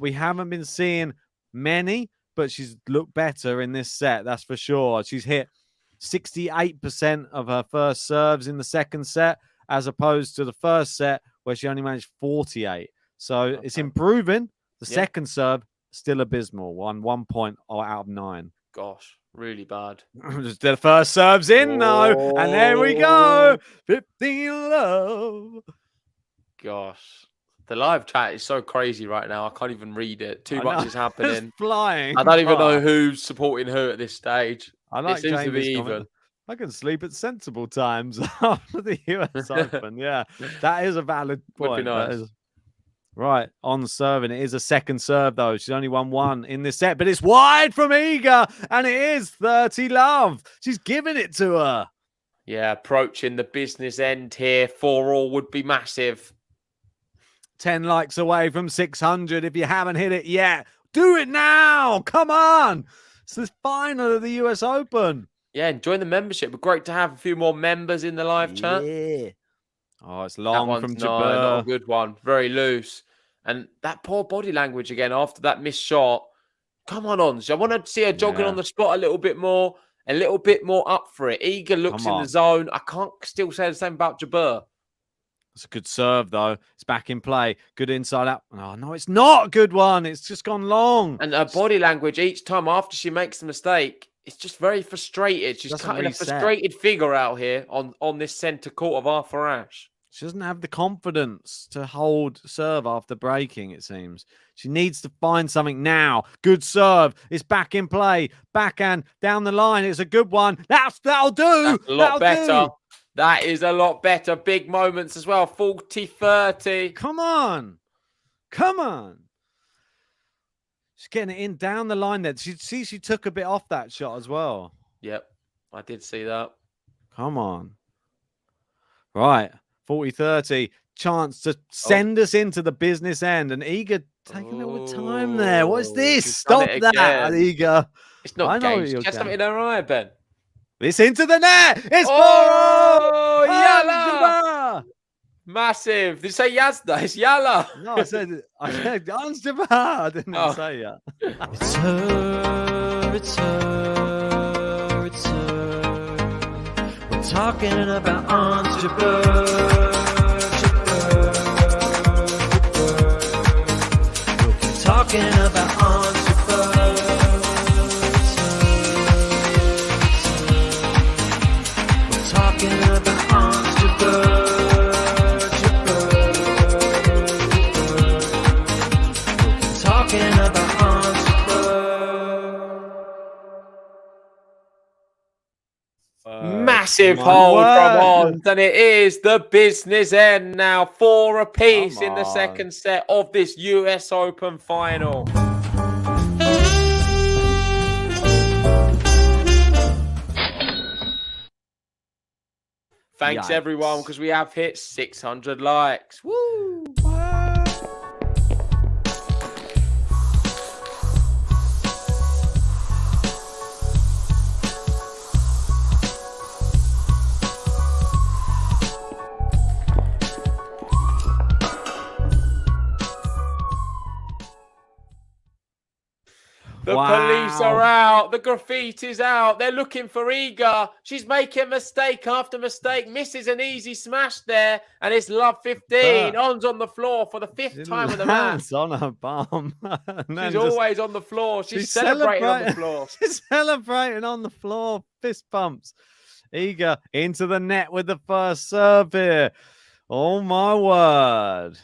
We haven't been seeing many, but she's looked better in this set, that's for sure. She's hit 68% of her first serves in the second set, as opposed to the first set where she only managed 48. So it's improving. The second serve, still abysmal. 1 point out of 9. Gosh, really bad. Just the first serve's in, though. And there we go. 15 love. Gosh. The live chat is so crazy right now. I can't even read it. Too much is happening. It's flying. I don't even know who's supporting who at this stage. I like it seems to be Jamie's even. comment. I can sleep at sensible times after the US Open. Yeah, that is a valid point. Would be nice. Right, on serving. It is a second serve, though. She's only won 1 in this set, but it's wide from Iga, and it is 30 love. She's giving it to her. Yeah, approaching the business end here. 4-all would be massive. 10 likes away from 600 if you haven't hit it yet. Do it now. Come on. It's the final of the US Open. Yeah, join the membership. But great to have a few more members in the live chat. Yeah. Oh, it's long from Jabeur. Not a good one. Very loose. And that poor body language again after that missed shot. Come on, Ons. I want to see her jogging on the spot a little bit more up for it. Iga looks in the zone. I can't still say the same about Jabeur. It's a good serve, though. It's back in play. Good inside out. Oh, no, it's not a good one. It's just gone long. And her body language each time after she makes the mistake, it's just very frustrated. She's cutting a frustrated figure out here on this centre court of Arthur Ashe. She doesn't have the confidence to hold serve after breaking, it seems. She needs to find something now. Good serve. It's back in play. Backhand down the line. It's a good one. That'll do. That's a lot better. That is a lot better. Big moments as well. 40-30. Come on. Come on. She's getting it in down the line there. She took a bit off that shot as well. Yep. I did see that. Come on. Right. 40-30. Chance to send us into the business end. And Iga taking a little time there. What's Oh, this? she's done Stop it that, again. Iga. It's not I know gay. what She you're has something in going. her eye, Ben. It's into the net. It's Oh, for Yala! Jabeur. Massive. Did you say Yazda? It's Yala. No, I said Hans Jabeur. I didn't Oh. say that. It's her, it's her, it's her. We're talking about Ons Jabeur. We're talking about Ons Jabeur. We're talking about Ons Jabeur. We're talking about Ons Massive my hold from word. Ons, and it is the business end now. 4 apiece Come in the on. second set of this US Open final. Thanks Yikes. everyone, because we have hit 600 likes. Woo! The police are out. The graffiti's out. They're looking for Iga. She's making mistake after mistake. Misses an easy smash there. And it's love 15. On's on the floor for the 5th time of the match. Lands on her bum. She's always on the floor. She's celebrating on the floor. She's celebrating on the floor. Fist bumps. Iga into the net with the first serve here. Oh, my word.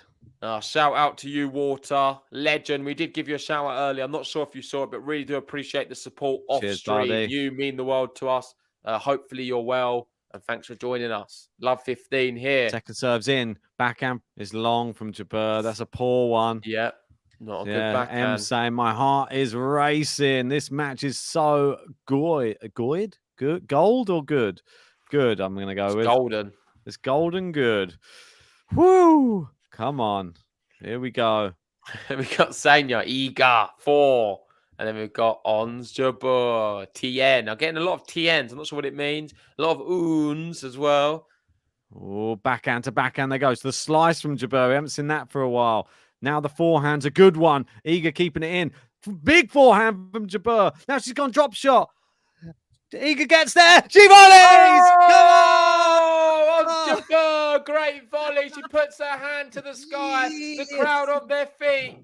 Shout out to you, Water. Legend. We did give you a shout out earlier. I'm not sure if you saw it, but really do appreciate the support off Cheers, stream. buddy. You mean the world to us. Hopefully you're well. And thanks for joining us. Love 15 here. Second serve's in. Backhand is long from Jabeur. That's a poor one. Yep. Not a good M backhand. saying my heart is racing. This match is so good. Gold or good? Good. I'm gonna go with golden. It's golden good. Woo! Come on. Here we go. We got Sanya, Iga, 4. And then we've got Ons Jabeur, TN. I'm getting a lot of TNs. I'm not sure what it means. A lot of Oons as well. Oh, backhand to backhand they go. So the slice from Jabeur. We haven't seen that for a while. Now the forehand's a good one. Iga keeping it in. Big forehand from Jabeur. Now she's gone drop shot. Iga gets there. She volleys! Oh, Ons Jabeur, great volley. She puts her hand to the sky. The crowd on their feet.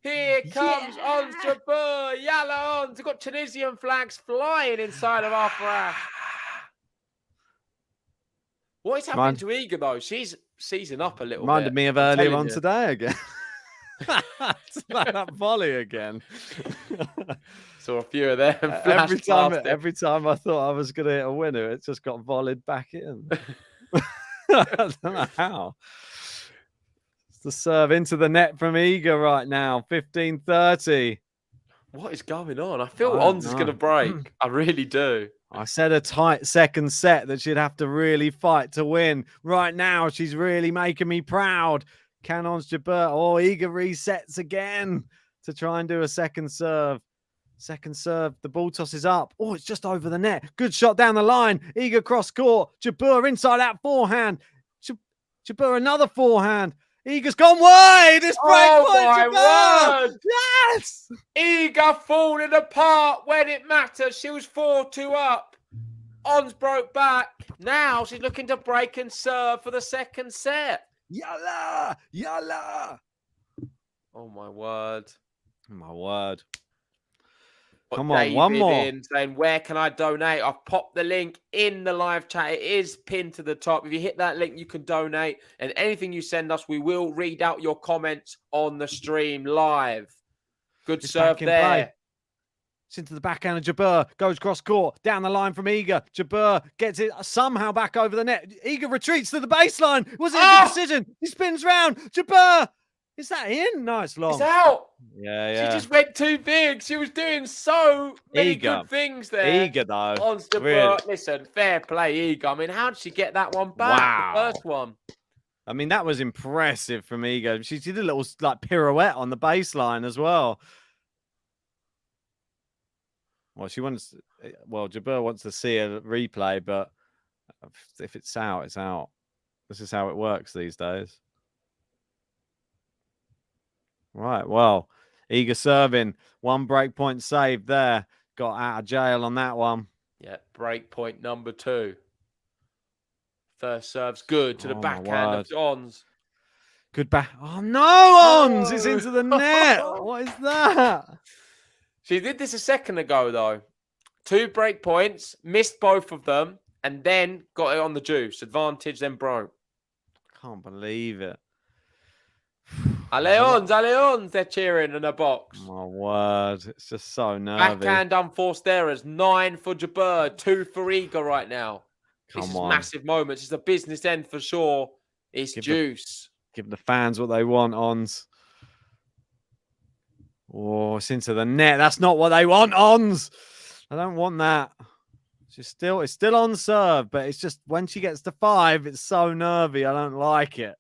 Here comes Ons Jabeur. Yalla Ons. We've got Tunisian flags flying inside of our flag. What is happening to Iga, though? She's seizing up a little bit. Reminded me of earlier on today again. It's like that volley again. Saw a few of them. Every time I thought I was going to hit a winner, it just got volleyed back in. I don't know how. It's the serve into the net from Iga right now. 15-30. What is going on? I feel Ons is going to break. I really do. I said a tight second set that she'd have to really fight to win. Right now, she's really making me proud. Can Ons Jabeur? Oh, Iga resets again to try and do a second serve. Second serve. The ball tosses up. Oh, it's just over the net. Good shot down the line. Iga cross court. Jabeur inside out forehand. Jabeur another forehand. Iga's gone wide. It's break point. My word. Yes. Iga falling apart when it matters. She was 4-2 up. Ons broke back. Now she's looking to break and serve for the second set. Yalla. Yalla. Oh, my word. My word. Got Come on, David one more. Saying, where can I donate? I've popped the link in the live chat. It is pinned to the top. If you hit that link, you can donate. And anything you send us, we will read out your comments on the stream live. Good serve there. Play. It's into the backhand of Jabeur. Goes cross court. Down the line from Iga. Jabeur gets it somehow back over the net. Iga retreats to the baseline. Was it a good decision? He spins round. Jabeur. Is that in? No, it's long. It's out. Yeah. She just went too big. She was doing so many good things there. Iga, though. Ons Jabeur. Really. Listen, fair play, Iga. I mean, how did she get that one back? Wow. The first one. I mean, that was impressive from Iga. She did a little like pirouette on the baseline as well. Well, Jabeur wants to see a replay, but if it's out, it's out. This is how it works these days. Right, well, Iga serving. 1 break point saved there. Got out of jail on that one. Yeah, break point number 2. First serve's good to the backhand of Ons. Good back. Oh, no, Ons! It's into the net. What is that? She did this a second ago, though. 2 break points, missed both of them, and then got it on the juice. Advantage, then broke. Can't believe it. Aleons, they're cheering in the box. My word, it's just so nervy. Backhand unforced errors, 9 for Jabeur, 2 for Iga right now. This is massive moments. It's a business end for sure. It's juice. Give the fans what they want, Ons. Oh, it's into the net. That's not what they want, Ons. I don't want that. It's still on serve, but it's just when she gets to 5, it's so nervy. I don't like it.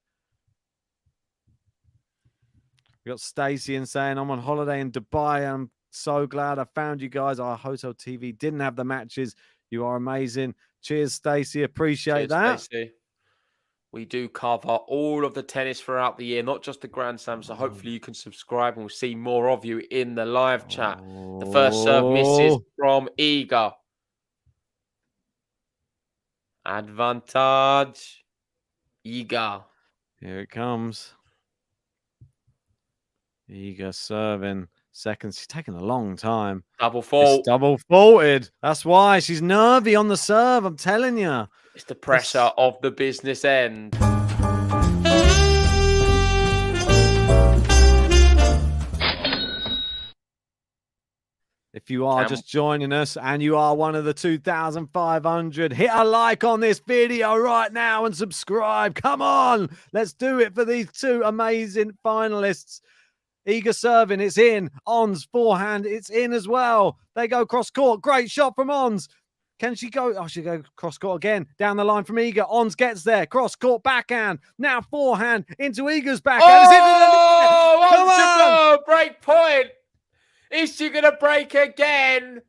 We got Stacey and saying, I'm on holiday in Dubai. I'm so glad I found you guys. Our hotel TV didn't have the matches. You are amazing. Cheers, Stacey. Appreciate that. Stacey. We do cover all of the tennis throughout the year, not just the Grand Slam. So hopefully you can subscribe and we'll see more of you in the live chat. The first serve misses from Iga. Advantage. Iga. Here it comes. Iga serving. Seconds. She's taking a long time. Double fault. It's double faulted. That's why she's nervy on the serve. I'm telling you. It's the pressure of the business end. If you are just joining us and you are one of the 2,500, hit a like on this video right now and subscribe. Come on. Let's do it for these 2 amazing finalists. Iga serving, it's in. Ons forehand, it's in as well. They go cross court. Great shot from Ons. Can she go? Oh, she go cross court again. Down the line from Iga. Ons gets there. Cross court backhand. Now forehand into Iga's backhand. Oh, break point. Is she going to break again?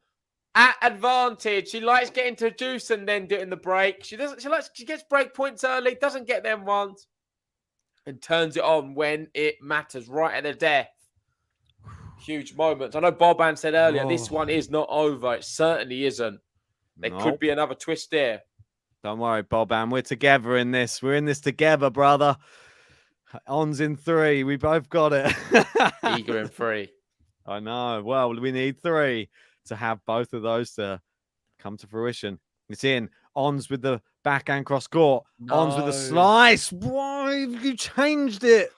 At advantage. She likes getting to juice and then doing the break. She gets break points early, doesn't get them once. And turns it on when it matters, right at the death. Huge moments. I know Boban said earlier, this one is not over. It certainly isn't. There could be another twist there. Don't worry, Boban. We're together in this. We're in this together, brother. Ons in 3. We both got it. Iga in 3. I know. Well, we need 3 to have both of those to come to fruition. It's in. Ons with the backhand cross court. No. Ons with the slice. Why have you changed it?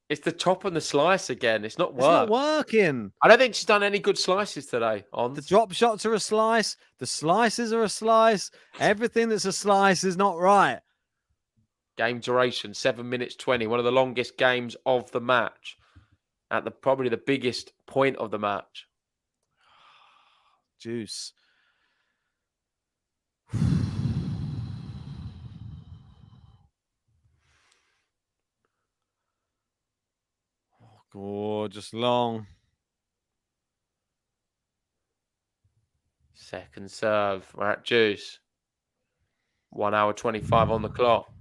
It's the chop and the slice again. It's not working. I don't think she's done any good slices today. Ons. The drop shots are a slice. The slices are a slice. Everything that's a slice is not right. Game duration, 7 minutes 20. One of the longest games of the match. At probably the biggest point of the match. Juice. Gorgeous long. Second serve. We're at juice. 1 hour 25 on the clock.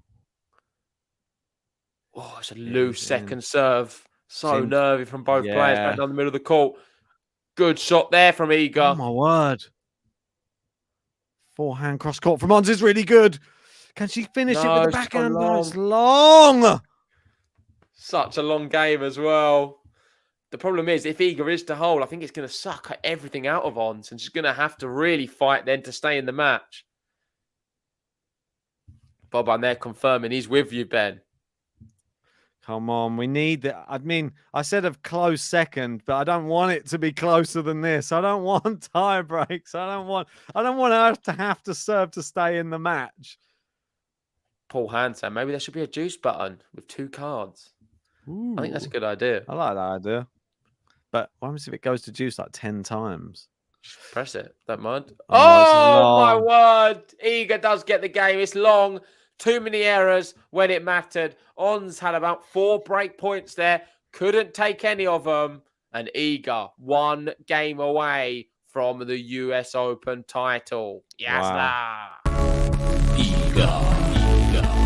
Oh, it's a loose second serve. So nervy from both players back down the middle of the court. Good shot there from Iga. Oh, my word. Forehand cross court from Ons is really good. Can she finish it with the backhand? No, it's long. Such a long game as well. The problem is, if Iga is to hold, I think it's going to suck everything out of Ons, and she's going to have to really fight then to stay in the match. Boban there confirming he's with you, Ben. Come on, we need that. I mean, I said a close second, but I don't want it to be closer than this. I don't want tie breaks. I don't want her to have to serve to stay in the match. Paul Hansen, maybe there should be a juice button with 2 cards. Ooh. I think that's a good idea. I like that idea. But what happens if it goes to juice like 10 times? Press it. Don't mind. Oh my word. Iga does get the game. It's long. Too many errors when it mattered. Ons had about 4 break points there. Couldn't take any of them. And Iga, 1 game away from the US Open title. Yes, Wow. Iga,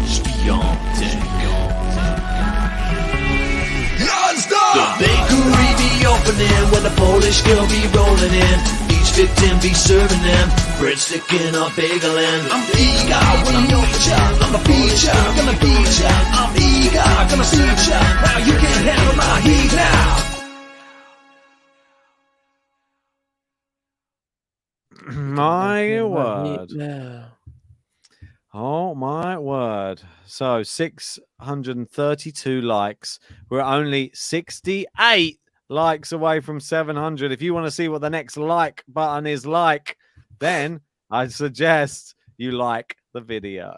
SWIATEK. The bakery be opening when the Polish girl be rolling in. Each victim be serving them breadstick in a bagel and I'm eager when I'm your child. I'm a feature, gonna beat ya. I'm eager, gonna beat ya. Now you can't handle my heat now. My word. Yeah. Oh my word. So 632 likes. We're only 68 likes away from 700. If you want to see what the next like button is like, then I suggest you like the video.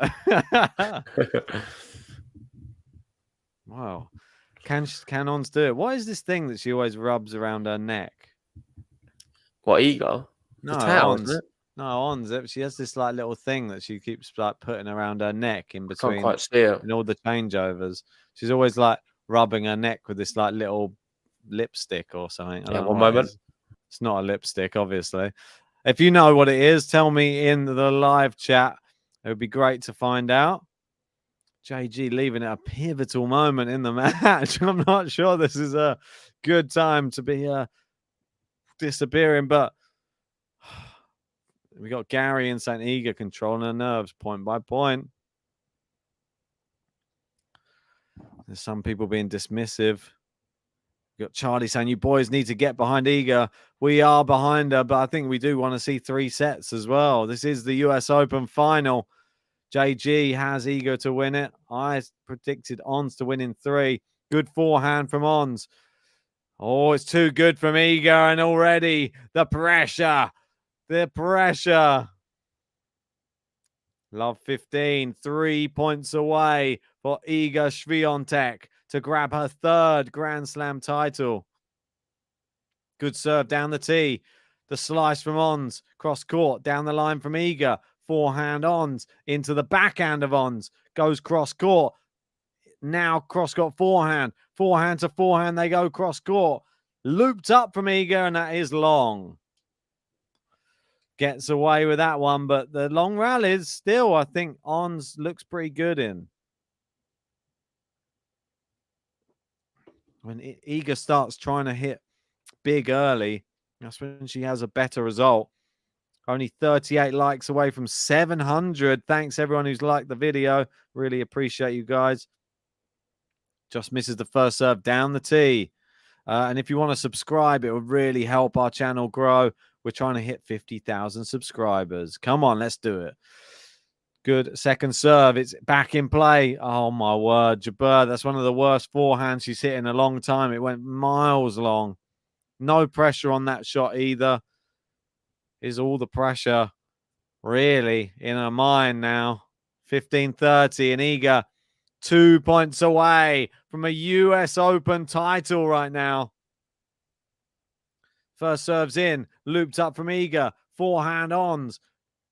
Wow. Can Ons do it? What is this thing that she always rubs around her neck? What, Iga? No, The towel, Ons. isn't it? No, Ons. She has this like little thing that she keeps like putting around her neck in Can't between quite see it. in all the changeovers. She's always like rubbing her neck with this like little lipstick or something. I Yeah, don't know one what it moment. is. It's not a lipstick, obviously. If you know what it is, tell me in the live chat. It would be great to find out. JG leaving at a pivotal moment in the match. I'm not sure this is a good time to be disappearing, but we got Gary and St. Iga controlling her nerves point by point. There's some people being dismissive. We got Charlie saying, you boys need to get behind Iga. We are behind her, but I think we do want to see 3 sets as well. This is the US Open final. JG has Iga to win it. I predicted Ons to win in 3. Good forehand from Ons. Oh, it's too good from Iga, and already the pressure. The pressure. Love 15. 3 points away for Iga Swiatek to grab her 3rd Grand Slam title. Good serve down the tee. The slice from Ons. Cross court. Down the line from Iga. Forehand Ons. Into the backhand of Ons. Goes cross court. Now cross court forehand. Forehand to forehand. They go cross court. Looped up from Iga, and that is long. Gets away with that one, but the long rallies still, I think Ons looks pretty good in. When Iga starts trying to hit big early, that's when she has a better result. Only 38 likes away from 700. Thanks everyone who's liked the video. Really appreciate you guys. Just misses the first serve down the tee. And if you want to subscribe, it would really help our channel grow. We're trying to hit 50,000 subscribers. Come on, let's do it. Good second serve. It's back in play. Oh, my word. JABEUR, that's one of the worst forehands she's hit in a long time. It went miles long. No pressure on that shot either. Is all the pressure really in her mind now? 15-30 and Iga 2 points away from a US Open title right now. First serve's in, looped up from Iga, forehand Ons.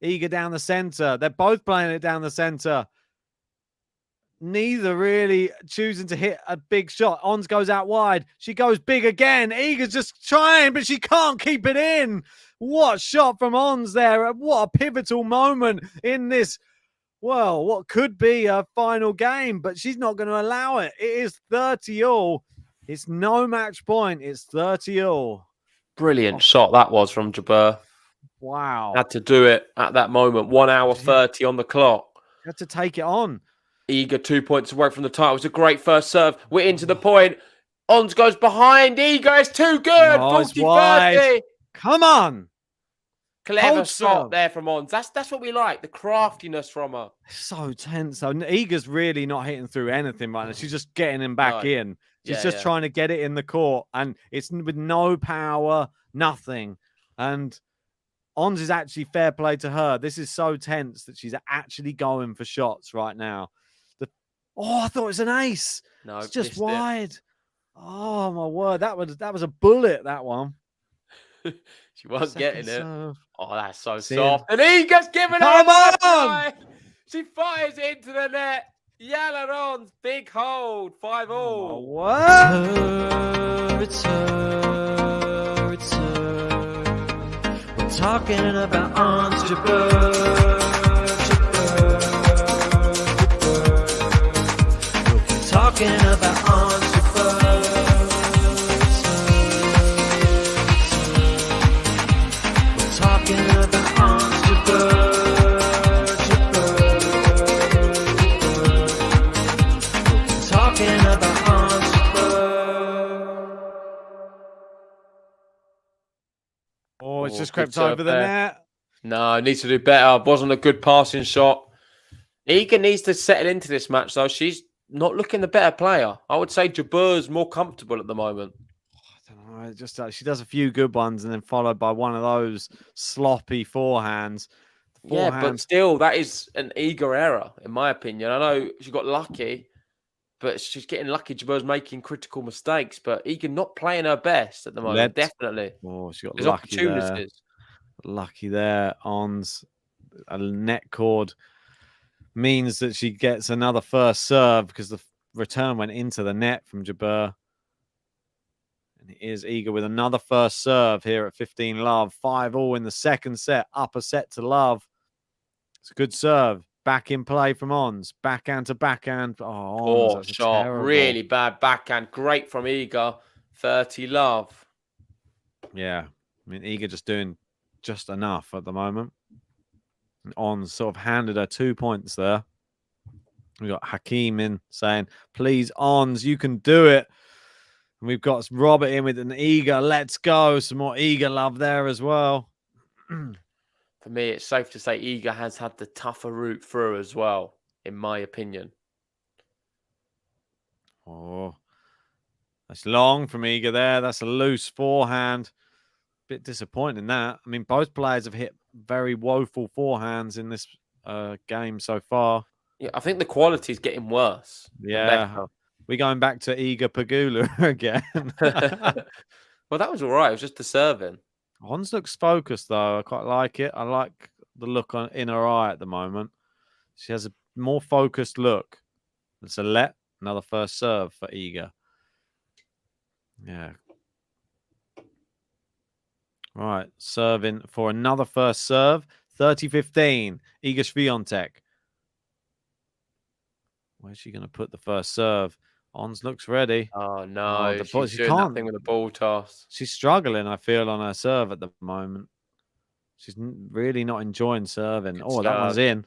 Iga down the center. They're both playing it down the center. Neither really choosing to hit a big shot. Ons goes out wide. She goes big again. Iga's just trying, but she can't keep it in. What shot from Ons there. What a pivotal moment in this, well, what could be a final game, but she's not going to allow it. It is 30-all. It's no match point. It's 30-all. Brilliant shot that was from JABEUR. Wow. Had to do it at that moment. 1 hour 30 on the clock. Had to take it on. Iga 2 points away from the title. It was a great first serve. We're into the point. Ons goes behind. Iga is too good. Oh, it's 40-30. wide. Come on. Clever Hold shot serve. there from Ons. That's what we like. The craftiness from her. So tense. So Iga's really not hitting through anything right now. She's just getting him back No. in. She's Yeah, just yeah. trying to get it in the court, and it's with no power, nothing. And Ons is actually fair play to her. This is so tense that she's actually going for shots right now. Oh, I thought it was an ace. No, It's just missed it. wide. Oh my word, that was a bullet. That one. She wasn't Second getting it. serve. Oh, that's so See soft. And Iga's giving Come her a on! try. She fires it into the net. Yalanon's big hold. 5-all. Oh, what? It's her, it's her. We're talking about Ons Jabeur. We're talking about Ons Jabeur. We're talking about Ons Jabeur. Talking about Ons Jabeur. Oh, it's just good crept serve over the there. net. No, needs to do better. Wasn't a good passing shot. Iga needs to settle into this match, though. She's not looking the better player. I would say Jabeur's more comfortable at the moment. I don't know. Just she does a few good ones and then followed by one of those sloppy forehands. Yeah, but still, that is an Iga error, in my opinion. I know she got lucky, but she's getting lucky. Jabeur's making critical mistakes, but Iga not playing her best at the moment. Definitely. Oh, she got There's lucky there. opportunities. Lucky there. Ons a net cord means that she gets another first serve because the return went into the net from Jabeur. And it is Iga with another first serve here at 15 love. 5-all in the second set. Up a set to love. It's a good serve. Back in play from Ons. Backhand to backhand. Oh, Ons, that's shot. terrible. Really bad backhand. Great from Iga. 30 love. Yeah. I mean, Iga just doing just enough at the moment. And Ons sort of handed her 2 points there. We got Hakeem in saying, please, Ons, you can do it. And we've got Robert in with an Iga. Let's go. Some more Iga love there as well. For me, it's safe to say Iga has had the tougher route through as well, in my opinion. Oh, that's long from Iga there. That's a loose forehand. Bit disappointing that. I mean, both players have hit very woeful forehands in this game so far. Yeah, I think the quality is getting worse. Yeah. We're going back to Iga Pegula again. Well, that was all right. It was just the serving. Ons looks focused, though. I quite like it. I like the look in her eye at the moment. She has a more focused look. It's a let. Another first serve for Iga. Yeah. Right. Serving for another first serve. 30-15. Iga Świątek. Where's she going to put the first serve? Ons looks ready. Oh, no. She She's doing can't. nothing with the ball toss. She's struggling, I feel, on her serve at the moment. She's really not enjoying serving. Good that one's in.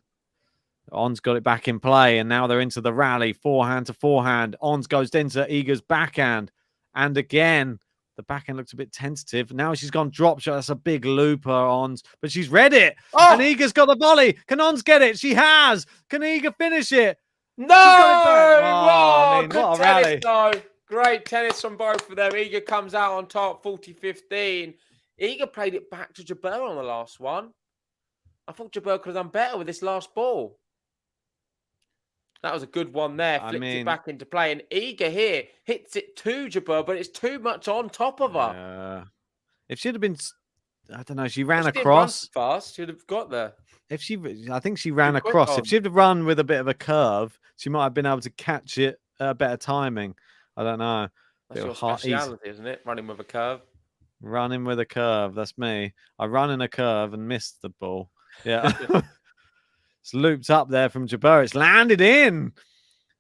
Ons got it back in play, and now they're into the rally. Forehand to forehand. Ons goes into Iga's backhand. And again, the backhand looks a bit tentative. Now she's gone drop shot. That's a big looper, Ons. But she's read it. Oh! And Iga's got the volley. Can Ons get it? She has. Can Iga finish it? No! I mean, Good what a tennis, rally. though. Great tennis from both of them. Iga comes out on top, 40-15. Iga played it back to Jabeur on the last one. I thought Jabeur could have done better with this last ball. That was a good one there. Flipped it back into play. And Iga here hits it to Jabeur, but it's too much on top of her. If she'd have been, I don't know, she ran She didn't across. run fast. She'd have got there. I think she ran quick across. on. If she'd have run with a bit of a curve, she might have been able to catch it better timing. I don't know. That's your speciality, isn't it? Running with a curve. Running with a curve. That's me. I run in a curve and missed the ball. Yeah. It's looped up there from Jabeur. It's landed in.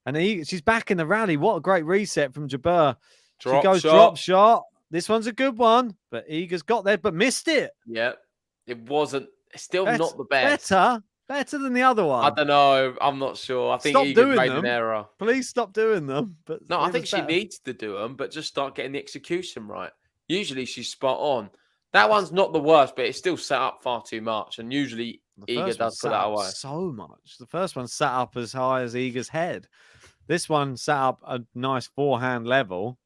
And she's back in the rally. What a great reset from Jabeur. She goes drop shot. This one's a good one. But Iga's got there, but missed it. Yeah. It wasn't. Still not the best. Better than the other one. I don't know. I'm not sure. I think Stop Iga doing made them. an error. Please stop doing them. But No, I think she needs to do them, but just start getting the execution right. Usually she's spot on. That one's not the worst, but it's still set up far too much. And usually Iga does put that away. So much. The first one sat up as high as Iga's head. This one sat up a nice forehand level.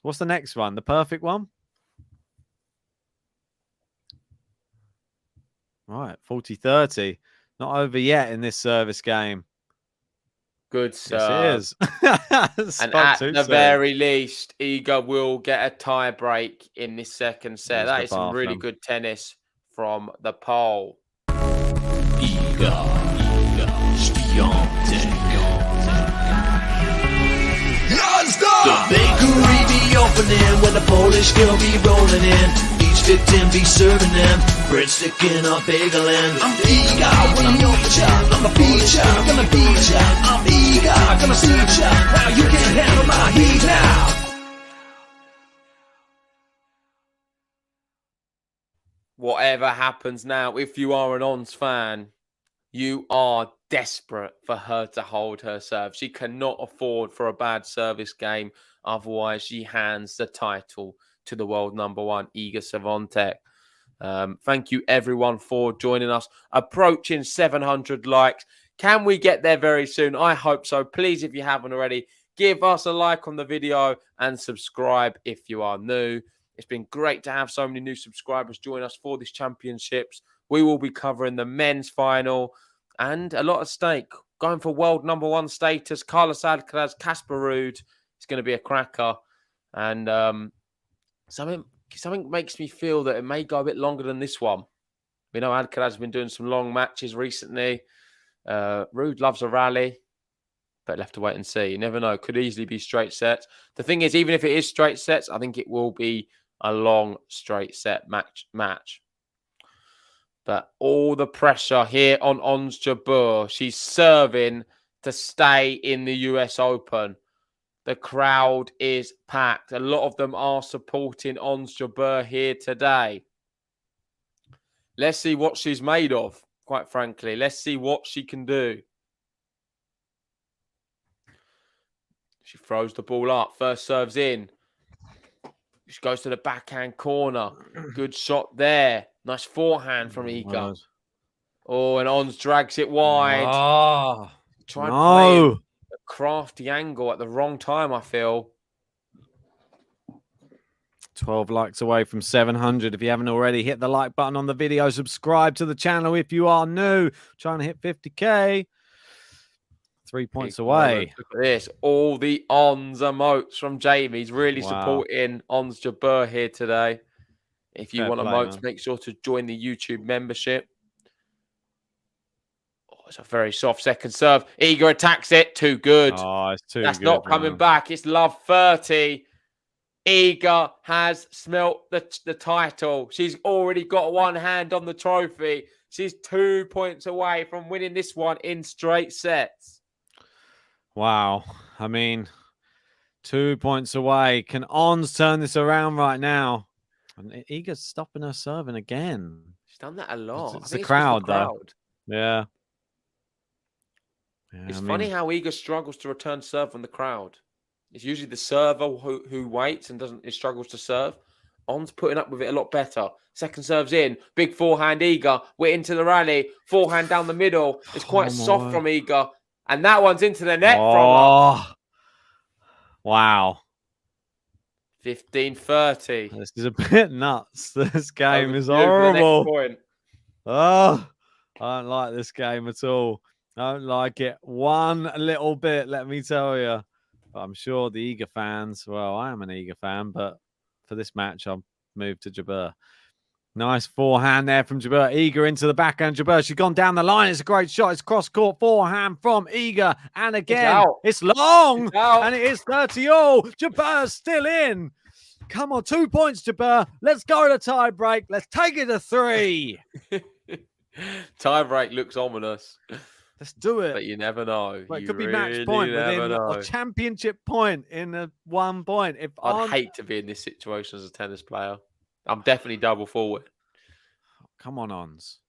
What's the next one? The perfect one? Right, 40-30. Not over yet in this service game. Good serve. Yes, it is. And at the very least, Iga will get a tie break in this second set. That is some really good tennis from the pole. Iga Non-stop! The bakery be opening when the Polish girl be rolling in. Each victim be serving them breadstick in a bagel and I'm eager when I'm your child. I'm a feature, gonna beat ya. I'm eager, gonna see ya. Now you can handle my heat now. Whatever happens now, if you are an Ons fan, you are desperate for her to hold her serve. She cannot afford for a bad service game. Otherwise, she hands the title to the world number one, Iga Swiatek. Thank you, everyone, for joining us. Approaching 700 likes. Can we get there very soon? I hope so. Please, if you haven't already, give us a like on the video and subscribe if you are new. It's been great to have so many new subscribers join us for this championships. We will be covering the men's final and a lot at stake. Going for world number one status, Carlos Alcaraz, Casper Ruud. It's going to be a cracker. And something makes me feel that it may go a bit longer than this one. We know Alcaraz has been doing some long matches recently. Ruud loves a rally, but left to wait and see. You never know. Could easily be straight sets. The thing is, even if it is straight sets, I think it will be a long straight set match. But all the pressure here on Ons Jabeur. She's serving to stay in the US Open. The crowd is packed. A lot of them are supporting Ons Jabeur here today. Let's see what she's made of, quite frankly. Let's see what she can do. She throws the ball up. First serves in. She goes to the backhand corner. Good shot there. Nice forehand from Iga. Oh, and Ons drags it wide. Oh, Try and play a crafty angle at the wrong time, I feel. 12 likes away from 700. If you haven't already, hit the like button on the video. Subscribe to the channel if you are new. Trying to hit 50K. 3 points away. Look at this. All the Ons emotes from Jamie. He's really supporting Ons Jabeur here today. If you want emotes, make sure to join the YouTube membership. Oh, it's a very soft second serve. Iga attacks it. Too good. Oh, it's too That's good. not coming back. It's love 30. Iga has smelt the title. She's already got one hand on the trophy. She's 2 points away from winning this one in straight sets. Wow. I mean, 2 points away. Can Ons turn this around right now? And Iga's stopping her serving again. She's done that a lot. It's the crowd, though. Yeah. It's funny how Iga struggles to return serve from the crowd. It's usually the server who waits and struggles to serve. Ons putting up with it a lot better. Second serve's in. Big forehand, Iga. We're into the rally. Forehand down the middle. It's quite soft from Iga. And that one's into the net from her. Wow. 15-30. This is a bit nuts. This game is horrible. Oh, I don't like this game at all. I don't like it one little bit, let me tell you. But I'm sure the Iga fans, well, I am an Iga fan, but for this match, I'll move to Jabeur. Nice forehand there from Jabeur. Iga into the backhand. Jabeur, she's gone down the line. It's a great shot. It's cross-court forehand from Iga. And again, it's long. And it is 30-all. Jabeur's still in. Come on, 2 points, Jabeur. Let's go to tie break. Let's take it to 3. Tie break looks ominous. Let's do it. But you never know. Well, it could be match point within a championship point in a 1 point. I'd hate to be in this situation as a tennis player. I'm definitely double forward. Come on, Ons.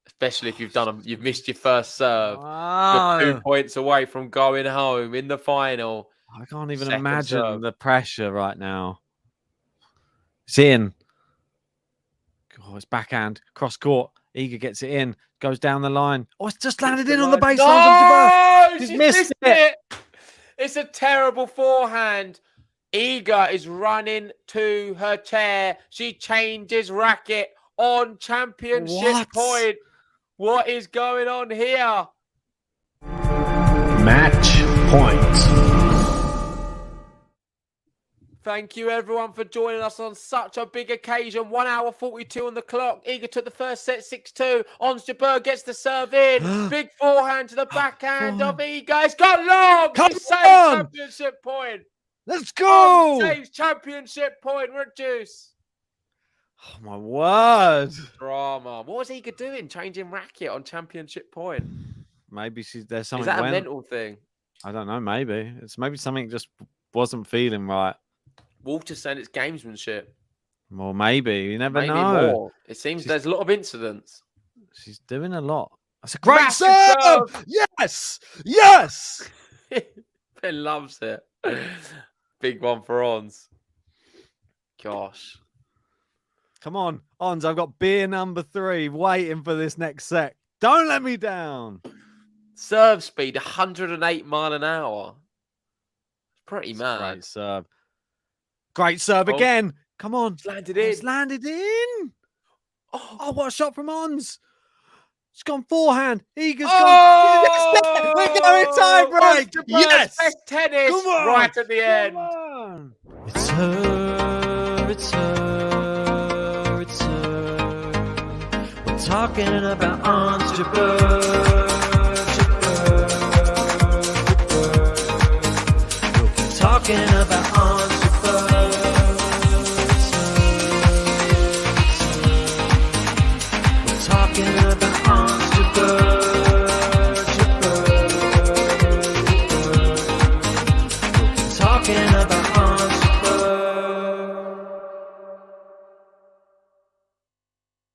Especially if you've missed your first serve. You're 2 points away from going home in the final. I can't even imagine the pressure right now. It's in. Oh, it's backhand. Cross court. Iga gets it in. Goes down the line. Oh, it's just landed in on the baseline. No! She's missed it. It's a terrible forehand. Iga is running to her chair. She changes racket on championship point. What is going on here? Match point. Thank you, everyone, for joining us on such a big occasion. 1 hour 42 on the clock. Iga took the first set 6-2. Ons Jabeur gets the serve in. Big forehand to the backhand of Iga. It's got long. Come He saves on! championship point. Let's go! Saves championship point. We're at juice. Oh, my word. Drama. What was Iga doing? Changing racket on championship point. Maybe there's something. Is that a mental thing? I don't know. Maybe it's something just wasn't feeling right. Walter said it's gamesmanship. Well, maybe you never Maybe know. more. It seems there's a lot of incidents. She's doing a lot. That's a great Massive serve. Yes, yes. Ben loves it. Big one for Ons. Gosh. Come on, Ons. I've got beer number 3 waiting for this next set. Don't let me down. Serve speed 108 mile an hour. Pretty mad. Great serve. Great serve again. Come on. It's landed in. It's landed in. Oh, what a shot from Ons. It's gone forehand. Iga's gone. We're going tie break. Yes. Best tennis right at the end. It's her, it's her, it's her. We're talking about Ons Jabeur. Talking about Ons Jabeur. We're talking about Ons Jabeur. We're talking about Ons Jabeur.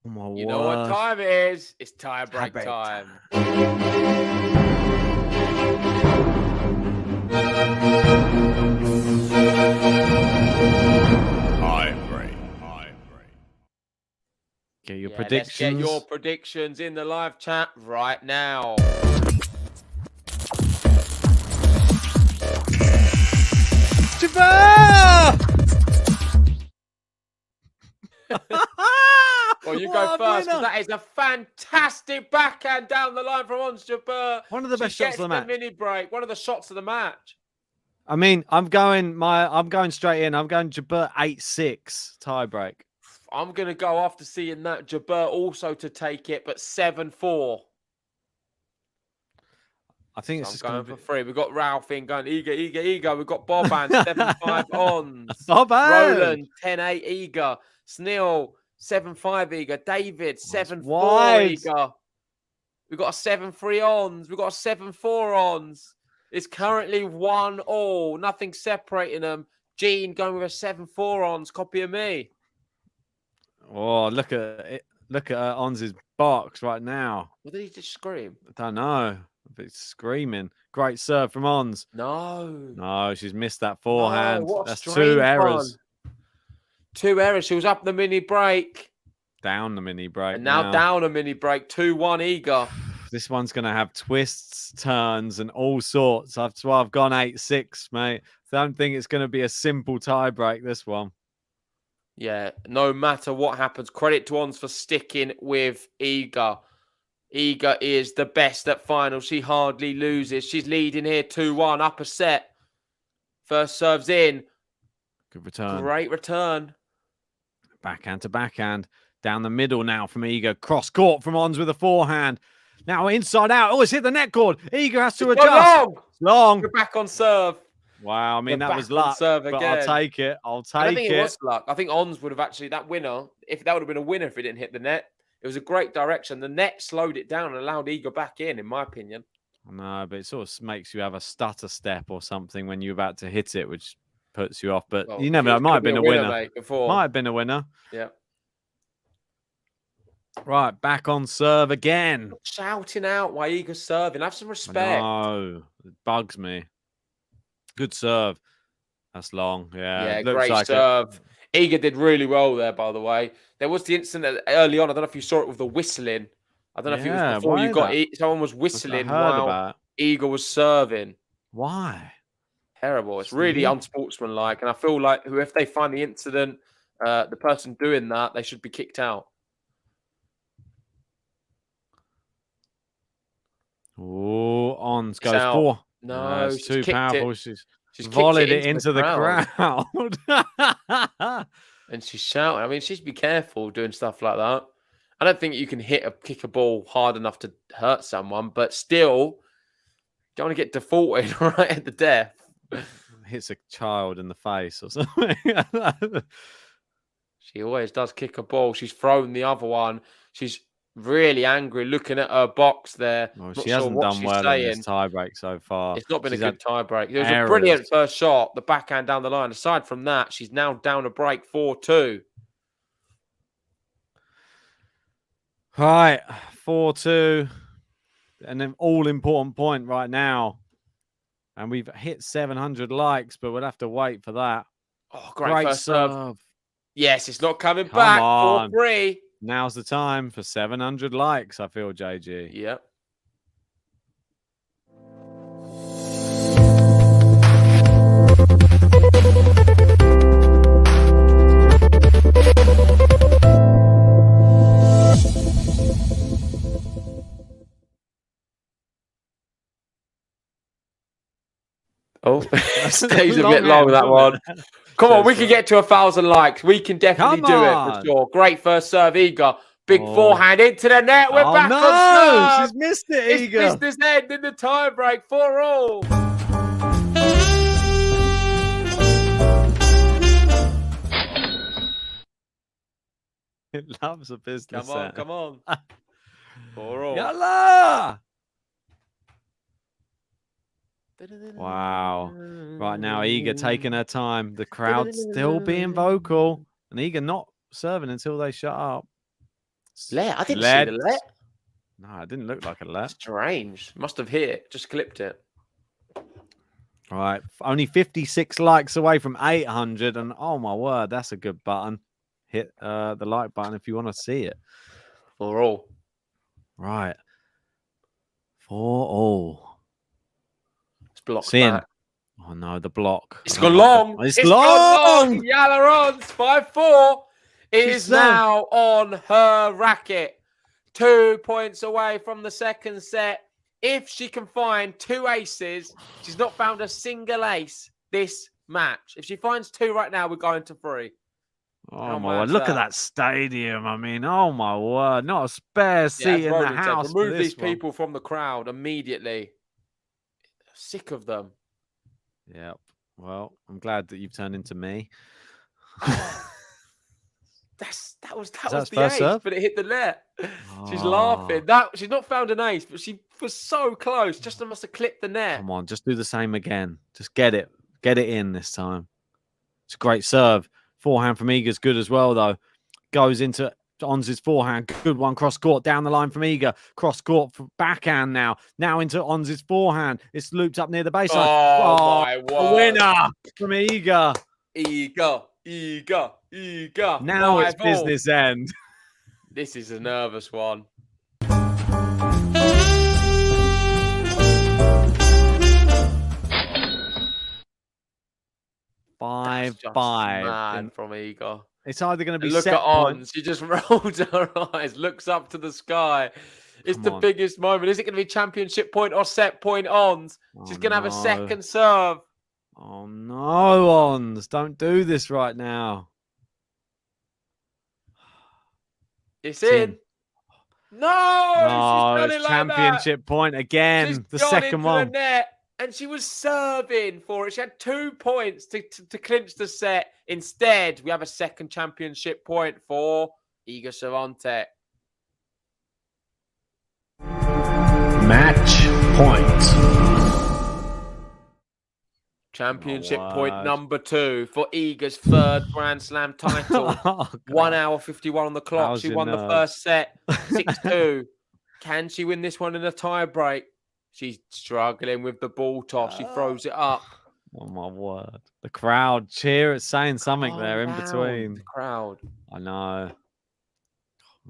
Oh, my You know what time it is? It's tie break time. Get your predictions. Let's get your predictions in the live chat right now. Jabeur! Well, you go first, because that is a fantastic backhand down the line from Ons Jabeur. One of the best shots of the match. Mini break. One of the shots of the match. I mean, I'm going straight in. I'm going Jabeur 8-6 tie break. I'm going to go after seeing that Jabeur also to take it, but 7-4. I think it's just going for 3. We've got Ralph in going Iga. We've got Boban 7-5 Ons. Boban. Roland 10-8 Iga. Snell 7-5 Iga. David 7-4 Iga. We've got a 7-3 Ons. We've got a 7-4 Ons. It's currently 1-1. Nothing separating them. Gene going with a 7-4 Ons. Copy of me. Oh, look at it. Look at Ons's box right now. What did he just scream? I don't know. It's screaming. Great serve from Ons. No, she's missed that forehand. No, that's 2 errors. 2 errors. She was up the mini break. Down the mini break. And now down a mini break. 2-1 Iga. This one's going to have twists, turns, and all sorts. That's why I've gone 8-6, mate. I don't think it's going to be a simple tie break, this one. Yeah, no matter what happens, credit to Ons for sticking with Iga. Iga is the best at finals. She hardly loses. She's leading here 2-1, up a set. First serves in. Good return. Great return. Backhand to backhand. Down the middle now from Iga. Cross court from Ons with a forehand. Now inside out. Oh, it's hit the net cord. Iga has to adjust. Long. We're back on serve. Wow, I mean, that was luck, but I'll take it. I don't think it was luck. I think Ons would have actually, that winner, if that would have been a winner if it didn't hit the net. It was a great direction. The net slowed it down and allowed Iga back in my opinion. No, but it sort of makes you have a stutter step or something when you're about to hit it, which puts you off. But you never know. It might have been a winner. Mate, before. Might have been a winner. Yeah. Right, back on serve again. Shouting out while Iga's serving. Have some respect. No, it bugs me. Good serve. That's long. Yeah, great serve. Iga did really well there, by the way. There was the incident early on. I don't know if you saw it with the whistling. I don't know if it was before you got it. Someone was whistling while Iga was serving. Why? Terrible. It's really unsportsmanlike. And I feel like if they find the incident, the person doing that, they should be kicked out. Oh, Ons goes out. 4. No, it's too powerful. She's She's volleyed kicked it into the crowd. And she's shouting. I mean, she'd be careful doing stuff like that. I don't think you can kick a ball hard enough to hurt someone, but still, don't want to get defaulted right at the death. Hits a child in the face or something. She always does kick a ball. She's thrown the other one. She's really angry looking at her box there. Well, Not she sure hasn't what done she's well saying. in this tiebreak so far. It's not been She's a good tiebreak. It was errors. a brilliant first shot, the backhand down the line. Aside from that, she's now down a break 4-2. Right, 4-2. And an all-important point right now. And we've hit 700 likes, but we'll have to wait for that. Oh, great first serve. Yes, it's not coming Come back. on. 4-3. Now's the time for 700 likes, I feel, JG. Yep. Oh, stays a bit long, that one. Come on, we can get to 1,000 likes. We can definitely do it for sure. Great first serve, Iga. Big forehand into the net. We're back on serve. She's missed it, Iga. It's business end in the tiebreak 4-all. It loves a business end. Come on. 4-all. Yalla! Wow. Right now, Iga taking her time. The crowd still being vocal. And Iga not serving until they shut up. Let. I didn't see the let. No, it didn't look like a let. Strange. Must have hit it. Just clipped it. All right. Only 56 likes away from 800. And oh my word, that's a good button. Hit the like button if you want to see it. 4-all. Right. 4-all. Blocked Sin. back. Oh no, the block. It's gone long. It's long. Gone long. Yalla ons 5-4. It is now on her racket. 2 points away from the second set. If she can find 2 aces, she's not found a single ace this match. If she finds 2 right now, we're going to 3. Oh my word! Look at that stadium. I mean, oh my word! Not a spare seat in the house. Remove these people from the crowd immediately. Sick of them. Yep. Well, I'm glad that you've turned into me. That was the first ace, serve? but it hit the net. She's laughing. She's not found an ace, but she was so close. Just must have clipped the net. Come on, just do the same again. Just get it in this time. It's a great serve. Forehand from Iga's good as well, though. Goes into Ons' forehand. Good one. Cross court down the line from Iga. Cross court for backhand now. Now into Ons' forehand. It's looped up near the baseline. Oh my word. A winner from Iga. Iga. Now it's business end. This is a nervous one. 5-5 from Iga. It's either going to be look at Ons. She just rolls her eyes, looks up to the sky. It's the biggest moment. Is it going to be championship point or set point Ons? She's going to have a second serve. Oh no, Ons! Don't do this right now. It's in. No, she's done it like championship point again. She's the gone second into one. The net, and she was serving for it. She had 2 points to clinch the set. Instead, we have a second championship point for Iga Swiatek. Match point. Championship point number 2 for Iga's 3rd Grand Slam title. 1 hour 51 on the clock. She won the first set 6-2. Can she win this one in a tie break? She's struggling with the ball toss. She throws it up. Oh my word. The crowd cheer. It's saying something there in between. The crowd. I know. Oh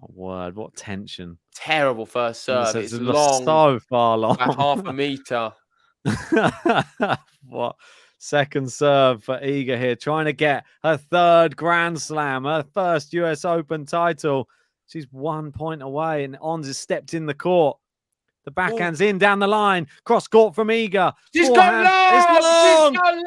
my word. What tension. Terrible first serve. It's long. So far long. About half a meter. What? Second serve for Iga here, trying to get her 3rd Grand Slam, her first US Open title. She's 1 point away, and Ons has stepped in the court. The backhand's in down the line. Cross court from Iga. She's gone long. It's long. She's gone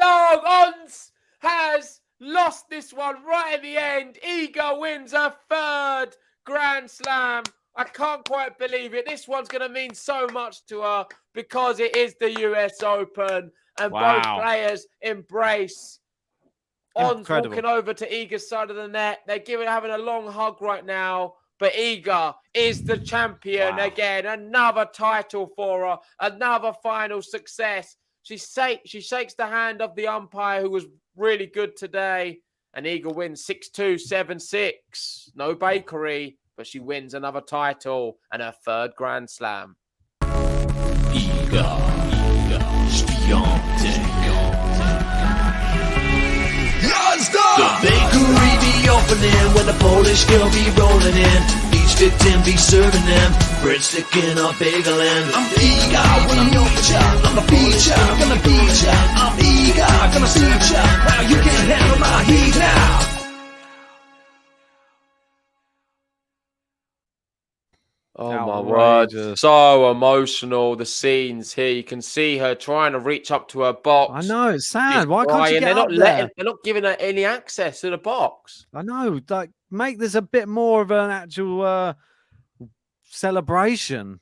lost this one right at the end. Iga wins her 3rd Grand Slam. I can't quite believe it. This one's going to mean so much to her because it is the US Open and both players embrace. Ons walking over to Iga's side of the net. They're having a long hug right now. But Iga is the champion again. Another title for her. Another final success. She shakes the hand of the umpire who was really good today. And Iga wins 6-2, 7-6. No bakery, but she wins another title and her 3rd Grand Slam. Iga Świątek. The bakery be opening when the Polish girl be rolling in. Each victim be serving them breadstick in a bagel and I'm Iga when I'm your child. I'm a feature, gonna beat ya. I'm Iga, gonna suit ya. Now you can't handle my heat now. Oh my word. So emotional. The scenes here. You can see her trying to reach up to her box. I know, it's sad. Why can't she get up there? They're not giving her any access to the box. I know. Like, make this a bit more of an actual celebration.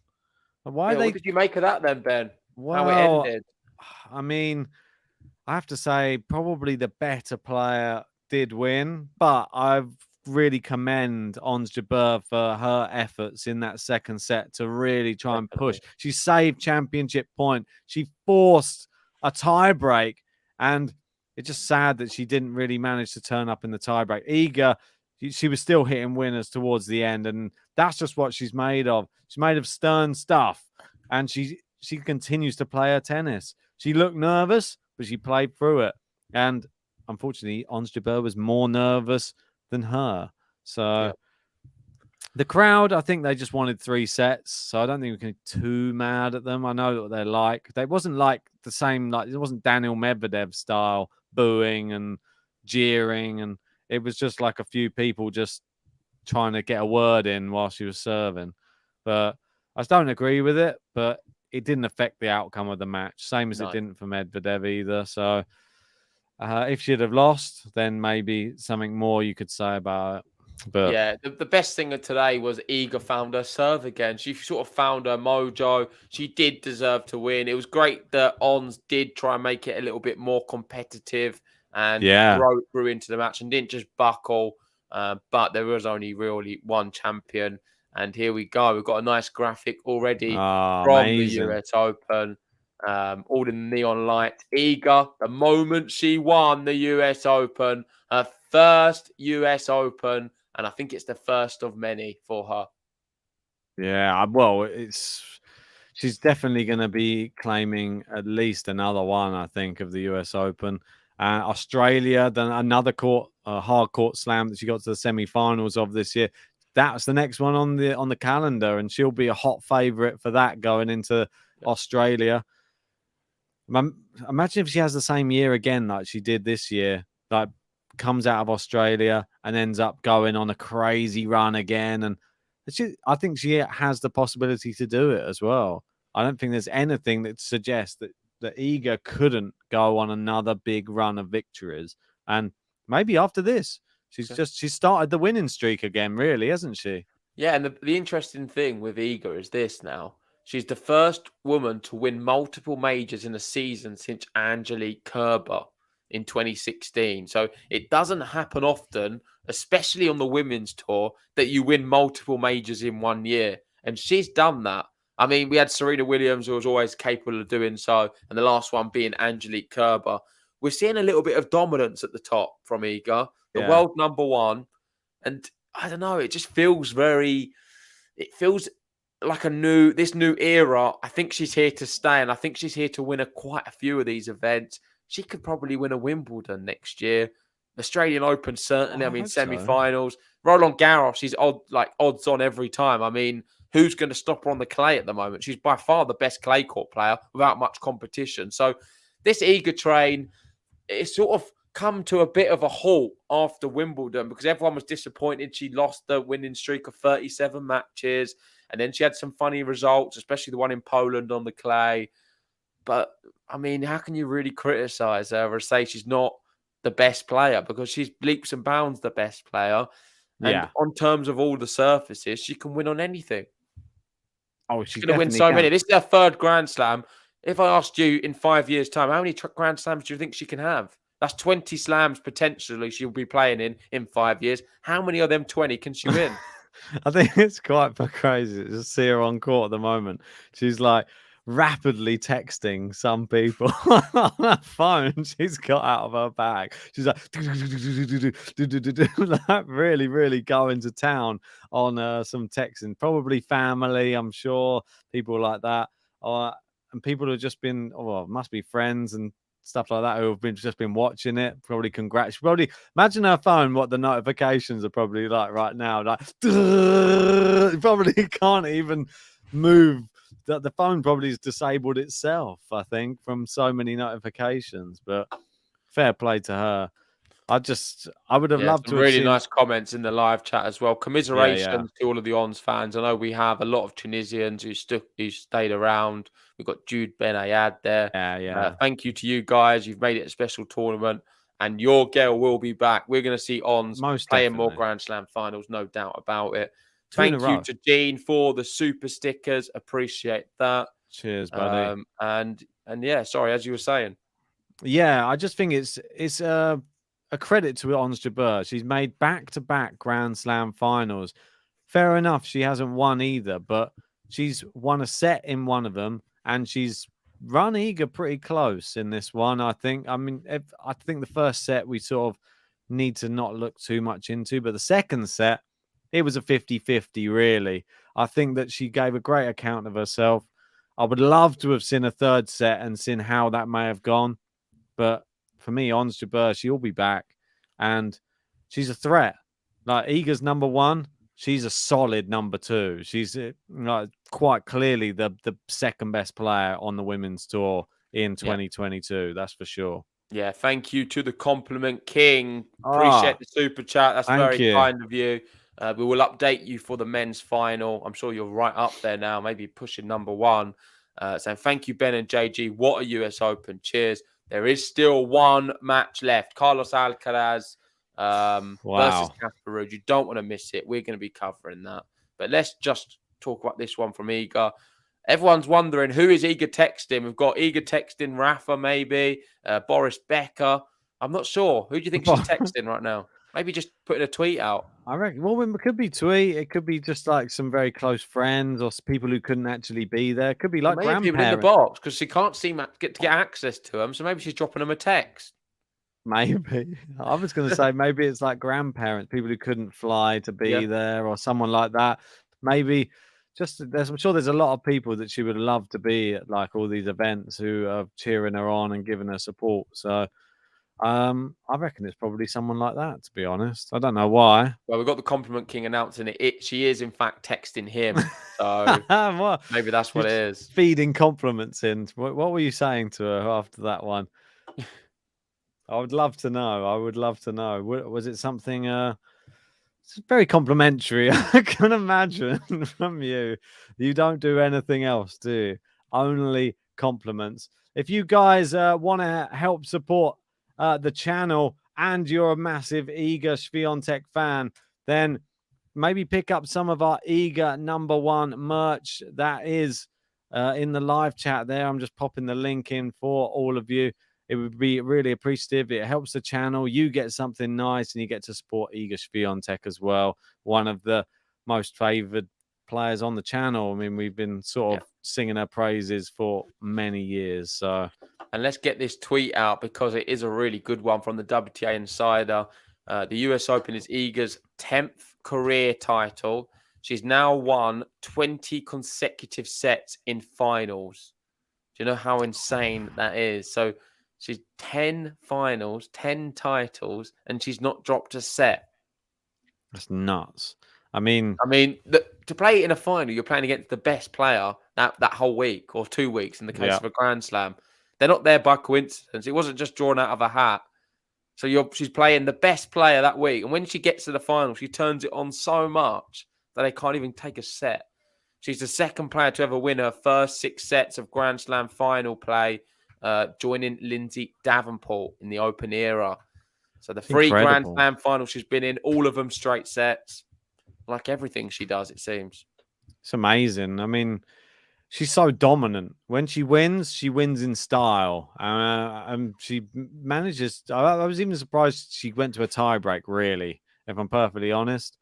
Why What did you make of that then, Ben? Well, how it ended? I mean, I have to say probably the better player did win, but I've really commend Ons Jabeur for her efforts in that second set to really try and push. She saved championship point. She forced a tie break, and it's just sad that she didn't really manage to turn up in the tie break. Iga, she was still hitting winners towards the end, and that's just what she's made of. She's made of stern stuff, and she continues to play her tennis. She looked nervous, but she played through it. And unfortunately, Ons Jabeur was more nervous than her. So the crowd, I think they just wanted 3 sets. So I don't think we can be too mad at them. I know what they're like. They wasn't like the same, like it wasn't Daniel Medvedev style booing and jeering. And it was just like a few people just trying to get a word in while she was serving. But I don't agree with it, but it didn't affect the outcome of the match. Same as it didn't for Medvedev either. So if she'd have lost, then maybe something more you could say about it. But yeah, the best thing of today was Iga found her serve again. She sort of found her mojo. She did deserve to win. It was great that Ons did try and make it a little bit more competitive and broke through into the match and didn't just buckle. But there was only really one champion. And here we go. We've got a nice graphic already from amazing. the US Open. All in neon light. Iga, the moment she won the US Open, her 1st US Open, and I think it's the 1st of many for her. Yeah, well, she's definitely going to be claiming at least another one, I think, of the US Open. Australia, then another hard court slam that she got to the semi-finals of this year. That's the next one on the calendar, and she'll be a hot favourite for that going into Australia. Imagine if she has the same year again like she did this year, like comes out of Australia and ends up going on a crazy run again. And I think she has the possibility to do it as well. I don't think there's anything that suggests that Iga couldn't go on another big run of victories. And maybe after this, she started the winning streak again, really, hasn't she? Yeah, and the interesting thing with Iga is this now. She's the first woman to win multiple majors in a season since Angelique Kerber in 2016. So it doesn't happen often, especially on the women's tour, that you win multiple majors in 1 year. And she's done that. I mean, we had Serena Williams, who was always capable of doing so, and the last one being Angelique Kerber. We're seeing a little bit of dominance at the top from Iga, the world number one. And I don't know, it just feels it feels like this new era. I think she's here to stay, and I think she's here to win quite a few of these events. She could probably win a Wimbledon next year. Australian Open, certainly. I mean, semi-finals. So. Roland Garros, she's odds on every time. I mean, who's going to stop her on the clay at the moment? She's by far the best clay court player without much competition. So this Iga train, it's sort of come to a bit of a halt after Wimbledon because everyone was disappointed. She lost the winning streak of 37 matches. And then she had some funny results, especially the one in Poland on the clay. But, I mean, how can you really criticize her or say she's not the best player because she's leaps and bounds the best player. And Yeah. on terms of all the surfaces, she can win on anything. Oh, She's she going to win definitely so can. many. This is her third Grand Slam. If I asked you in 5 years' time, how many Grand Slams do you think she can have? That's 20 slams potentially she'll be playing in 5 years. How many of them 20 can she win? I think it's quite crazy to see her on court at the moment. She's like rapidly texting some people on her phone she's got out of her bag. She's like, like really, really going to town on some texting. Probably family, I'm sure, people like that. And people who have just been, well, must be friends and stuff like that who have just been watching it. Probably imagine her phone, what the notifications are probably like right now. Like, probably can't even move. The phone probably has disabled itself, I think, from so many notifications. But fair play to her. I would have loved some to have really seen. nice comments in the live chat as well. Yeah. Commiserations to all of the ONS fans. I know we have a lot of Tunisians who stayed around. We've got Jude Ben Ayad there. Yeah. Thank you to you guys. You've made it a special tournament. And your girl will be back. We're going to see ONS Most playing more definitely. Grand Slam finals, no doubt about it. 2 in a Thank you row. to Jean for the super stickers. Appreciate that. Cheers, buddy. And yeah, sorry, as you were saying. Yeah, I just think it's a credit to Ons Jabeur. She's made back-to-back Grand Slam finals. Fair enough, she hasn't won either, but she's won a set in one of them, and she's run Iga pretty close in this one, I think. I mean, I think the first set we sort of need to not look too much into, but the second set, it was a 50-50, really. I think that she gave a great account of herself. I would love to have seen a third set and seen how that may have gone. But for me, Ons Jabeur, she'll be back. And she's a threat. Like, Iga's number one. She's a solid number two. She's quite clearly the second best player on the women's tour in 2022. That's for sure. Yeah, thank you to the Compliment King. Appreciate the super chat. That's very kind of you. We will update you for the men's final. I'm sure you're right up there now, maybe pushing number one. So thank you, Ben and JG. What a US Open. Cheers. There is still one match left. Carlos Alcaraz versus Casper Ruud. You don't want to miss it. We're going to be covering that. But let's just talk about this one from Iga. Everyone's wondering, who is Iga texting? We've got Iga texting Rafa, maybe. Boris Becker. I'm not sure. Who do you think she's texting right now? Maybe just putting a tweet out. I reckon. Well, it could be tweet. It could be just like some very close friends or people who couldn't actually be there. It could be like grandparents. People in the box because she can't get access to them. So maybe she's dropping them a text. Maybe. I was going to say maybe it's like grandparents, people who couldn't fly to be there or someone like that. Maybe I'm sure there's a lot of people that she would love to be at like all these events who are cheering her on and giving her support. So I reckon it's probably someone like that, to be honest. I don't know why. Well, we've got the Compliment King announcing it. She is, in fact, texting him. So maybe that's what it is. Feeding compliments in. What were you saying to her after that one? I would love to know. Was it something it's very complimentary? I can imagine from you. You don't do anything else, do you? Only compliments. If you guys want to help support the channel and you're a massive Iga Świątek fan, then maybe pick up some of our Iga #1 merch. That is in the live chat there. I'm just popping the link in for all of you. It would be really appreciative. It helps the channel. You get something nice and you get to support Iga Świątek as well. One of the most favored players on the channel. I mean, we've been sort of singing her praises for many years. So, and let's get this tweet out because it is a really good one from the WTA Insider. The US Open is Iga's 10th career title. She's now won 20 consecutive sets in finals. Do you know how insane that is? So she's 10 finals, 10 titles, and she's not dropped a set. That's nuts. I mean, to play in a final, you're playing against the best player that whole week or 2 weeks in the case of a Grand Slam. They're not there by coincidence. It wasn't just drawn out of a hat. So she's playing the best player that week. And when she gets to the final, she turns it on so much that they can't even take a set. She's the second player to ever win her first 6 sets of Grand Slam final play, joining Lindsay Davenport in the Open era. So the 3 Grand Incredible. Slam finals she's been in, all of them straight sets. Like everything she does, it seems. It's amazing. I mean, she's so dominant. When she wins in style. And she manages. I was even surprised she went to a tiebreak, really, if I'm perfectly honest.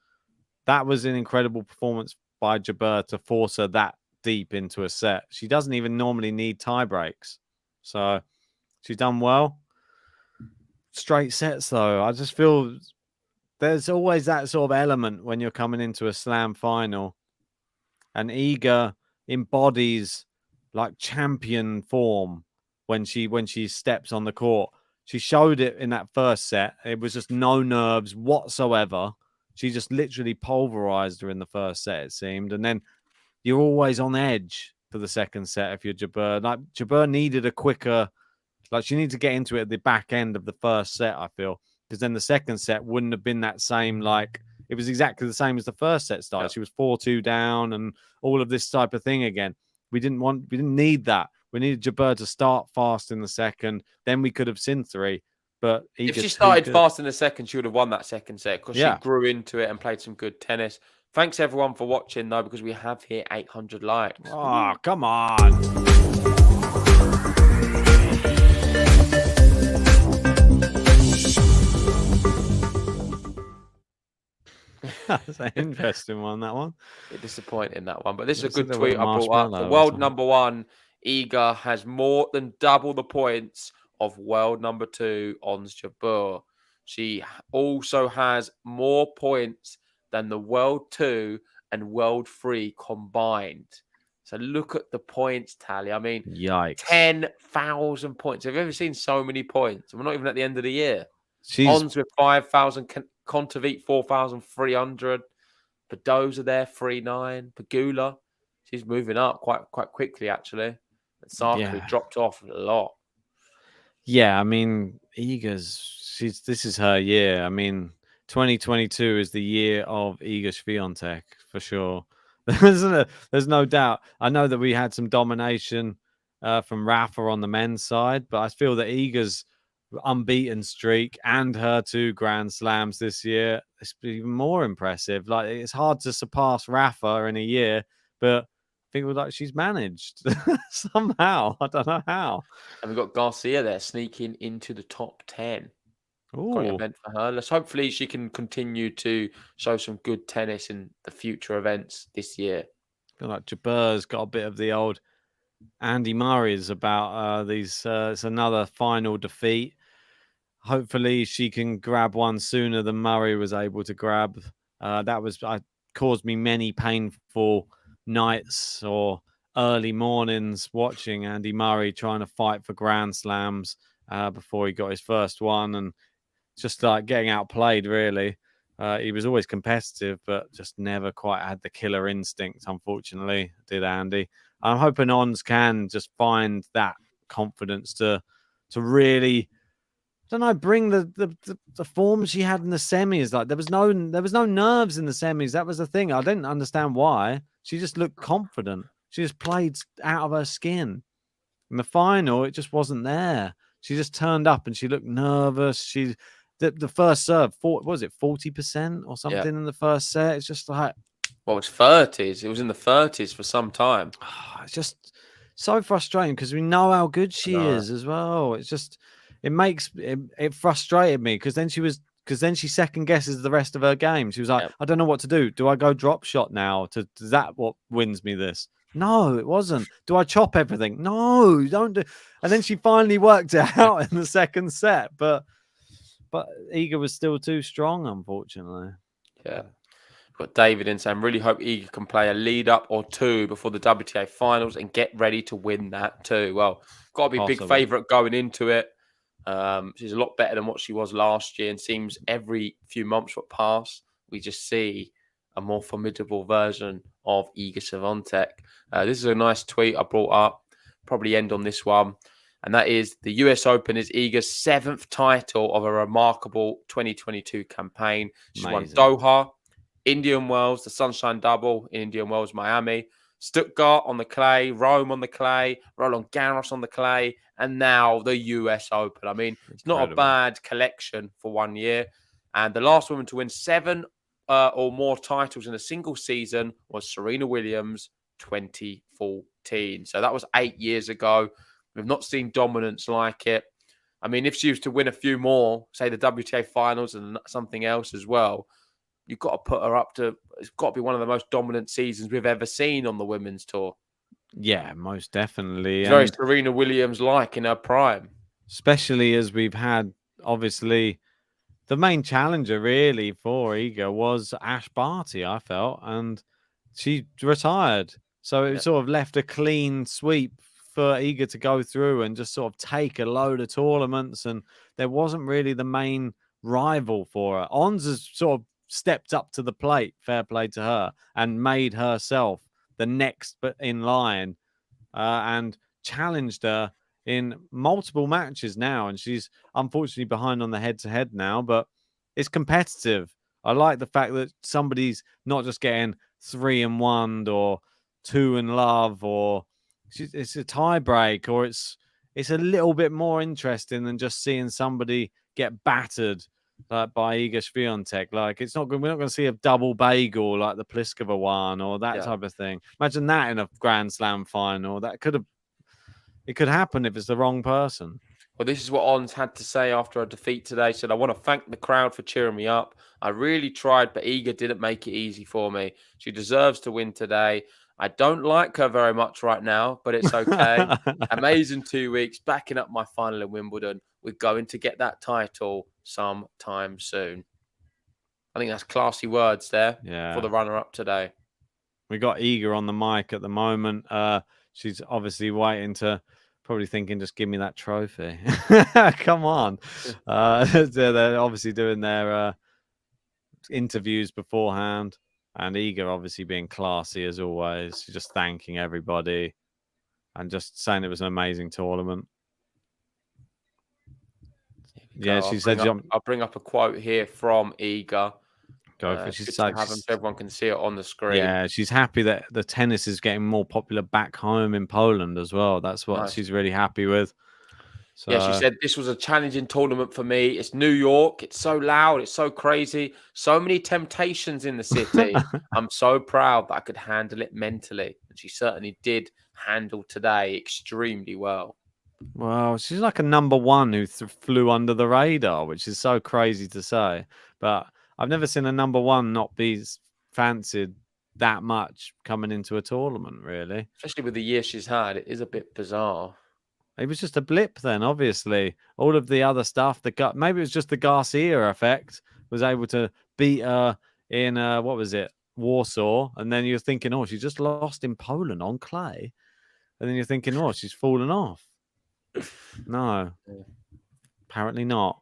That was an incredible performance by JABEUR to force her that deep into a set. She doesn't even normally need tie breaks. So she's done well. Straight sets, though. I just feel there's always that sort of element when you're coming into a slam final. And Iga embodies like champion form when she steps on the court. She showed it in that first set. It was just no nerves whatsoever. She just literally pulverized her in the first set, it seemed. And then you're always on edge for the second set if you're JABEUR. Like JABEUR needed a quicker, like she needed to get into it at the back end of the first set, I feel. Because then the second set wouldn't have been that same, like, it was exactly the same as the first set started. Yeah. She was 4-2 down and all of this type of thing again. We didn't need that. We needed JABEUR to start fast in the second. Then we could have seen 3. But if she started fast in the second, she would have won that second set because she grew into it and played some good tennis. Thanks everyone for watching, though, because we have hit 800 likes. Oh, come on. That's an interesting one, that one. A bit disappointing, that one. But this is a good tweet I brought up. The world number 1, Iga, has more than double the points of world number 2, Ons Jabeur. She also has more points than the world 2 and world 3 combined. So look at the points tally. I mean, yikes. 10,000 points. Have you ever seen so many points? We're not even at the end of the year. Ons with 5,000, Kontaveit 4,300. Badoza there 3,900. Pegula, she's moving up quite quickly actually. And Saku dropped off a lot. Yeah, I mean, this is her year. I mean, 2022 is the year of Iga Swiatek for sure. There's no doubt. I know that we had some domination from Rafa on the men's side, but I feel that Iga's unbeaten streak and her 2 Grand Slams this year is even more impressive. Like, it's hard to surpass Rafa in a year, but I think like she's managed somehow. I don't know how. And we've got Garcia there sneaking into the top 10. Great event for her. Hopefully she can continue to show some good tennis in the future events this year. I feel like JABEUR's got a bit of the old Andy Murray's about these. It's another final defeat. Hopefully she can grab one sooner than Murray was able to grab. That caused me many painful nights or early mornings watching Andy Murray trying to fight for Grand Slams before he got his first one, and just like getting outplayed, really. He was always competitive, but just never quite had the killer instinct, unfortunately, did Andy. I'm hoping Ons can just find that confidence to really, I don't know, bring the form she had in the semis. Like there was no nerves in the semis. That was the thing. I didn't understand why. She just looked confident. She just played out of her skin. In the final, it just wasn't there. She just turned up and she looked nervous. The first serve, was it 40% or something in the first set? It's just like, well, it's 30s. It was in the 30s for some time. It's just so frustrating because we know how good she is as well. It's just, it frustrated me because then she second guesses the rest of her game. She was like, I don't know what to do. Do I go drop shot now? Is that what wins me this? No, it wasn't. Do I chop everything? No, don't do. And then she finally worked it out in the second set, but Iga was still too strong, unfortunately. Yeah. Got David in saying, really hope Iga can play a lead up or 2 before the WTA finals and get ready to win that too. Well, got to be big favourite going into it. She's a lot better than what she was last year, and seems every few months that pass, we just see a more formidable version of Iga Swiatek. This is a nice tweet I brought up. Probably end on this one. And that is, the US Open is Iga's 7th title of a remarkable 2022 campaign. She won Doha, Indian Wells, the Sunshine Double in Indian Wells, Miami, Stuttgart on the clay, Rome on the clay, Roland Garros on the clay, and now the US Open. I mean, it's not a bad collection for 1 year. And the last woman to win 7 or more titles in a single season was Serena Williams, 2014. So that was 8 years ago. We've not seen dominance like it. I mean, if she was to win a few more, say the WTA finals and something else as well, you've got to put her up to, it's got to be one of the most dominant seasons we've ever seen on the women's tour. Yeah, most definitely. It's very Serena Williams-like in her prime. Especially as we've had, obviously, the main challenger really for Iga was Ash Barty, I felt, and she retired. So it sort of left a clean sweep for Iga to go through and just sort of take a load of tournaments, and there wasn't really the main rival for her. Ons has sort of stepped up to the plate, fair play to her, and made herself the next in line and challenged her in multiple matches now. And she's unfortunately behind on the head-to-head now, but it's competitive. I like the fact that somebody's not just getting 3-1 or 2 in love, or it's a tie break, or it's a little bit more interesting than just seeing somebody get battered by Iga Swiatek. Like, it's not good. We're not going to see a double bagel like the Pliskova one or that type of thing. Imagine that in a Grand Slam final. It could happen if it's the wrong person. Well, this is what Ons had to say after a defeat today. He said, I want to thank the crowd for cheering me up. I really tried, but Iga didn't make it easy for me. She deserves to win today. I don't like her very much right now, but it's okay. Amazing 2 weeks, backing up my final in Wimbledon. We're going to get that title sometime soon. I think that's classy words there for the runner-up today. We got Iga on the mic at the moment. She's obviously waiting to, probably thinking, just give me that trophy. Come on. They're obviously doing their interviews beforehand. And Iga obviously being classy as always. She's just thanking everybody and just saying it was an amazing tournament. Yeah, she said... I'll bring up a quote here from Iga. Go for it. She's so everyone can see it on the screen. Yeah, she's happy that the tennis is getting more popular back home in Poland as well. That's what she's really happy with. So, yeah, she said, this was a challenging tournament for me. It's New York. It's so loud. It's so crazy. So many temptations in the city. I'm so proud that I could handle it mentally. And she certainly did handle today extremely well. Well, she's like a number one who flew under the radar, which is so crazy to say. But I've never seen a number one not be fancied that much coming into a tournament, really. Especially with the year she's had. It is a bit bizarre. It was just a blip then, obviously. All of the other stuff, maybe it was just the Garcia effect, was able to beat her in, what was it, Warsaw. And then you're thinking, oh, she just lost in Poland on clay. And then you're thinking, oh, she's fallen off. No, apparently not.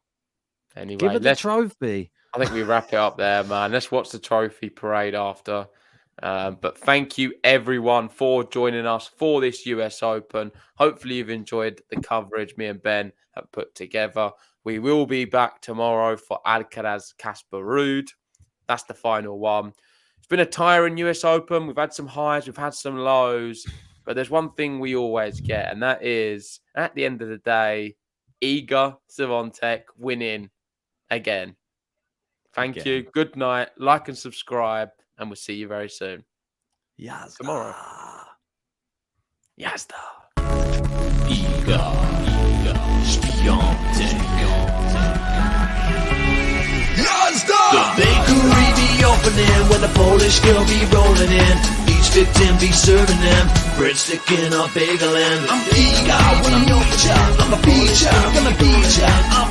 Anyway, give her the trophy. I think we wrap it up there, man. Let's watch the trophy parade after. But thank you, everyone, for joining us for this US Open. Hopefully you've enjoyed the coverage me and Ben have put together. We will be back tomorrow for Alcaraz Casper Ruud. That's the final one. It's been a tiring US Open. We've had some highs, we've had some lows. But there's one thing we always get, and that is, at the end of the day, Iga Swiatek winning again. Thank you. Good night. Like and subscribe, and we'll see you very soon. Yazda. Tomorrow. Yazda. Iga Swiatek. Yazda. The bakery be opening when the Polish girl be rolling in. Each victim be serving them breadstick in a bagel. And I'm Iga when I'm your child. I'm a beat child, gonna beat child.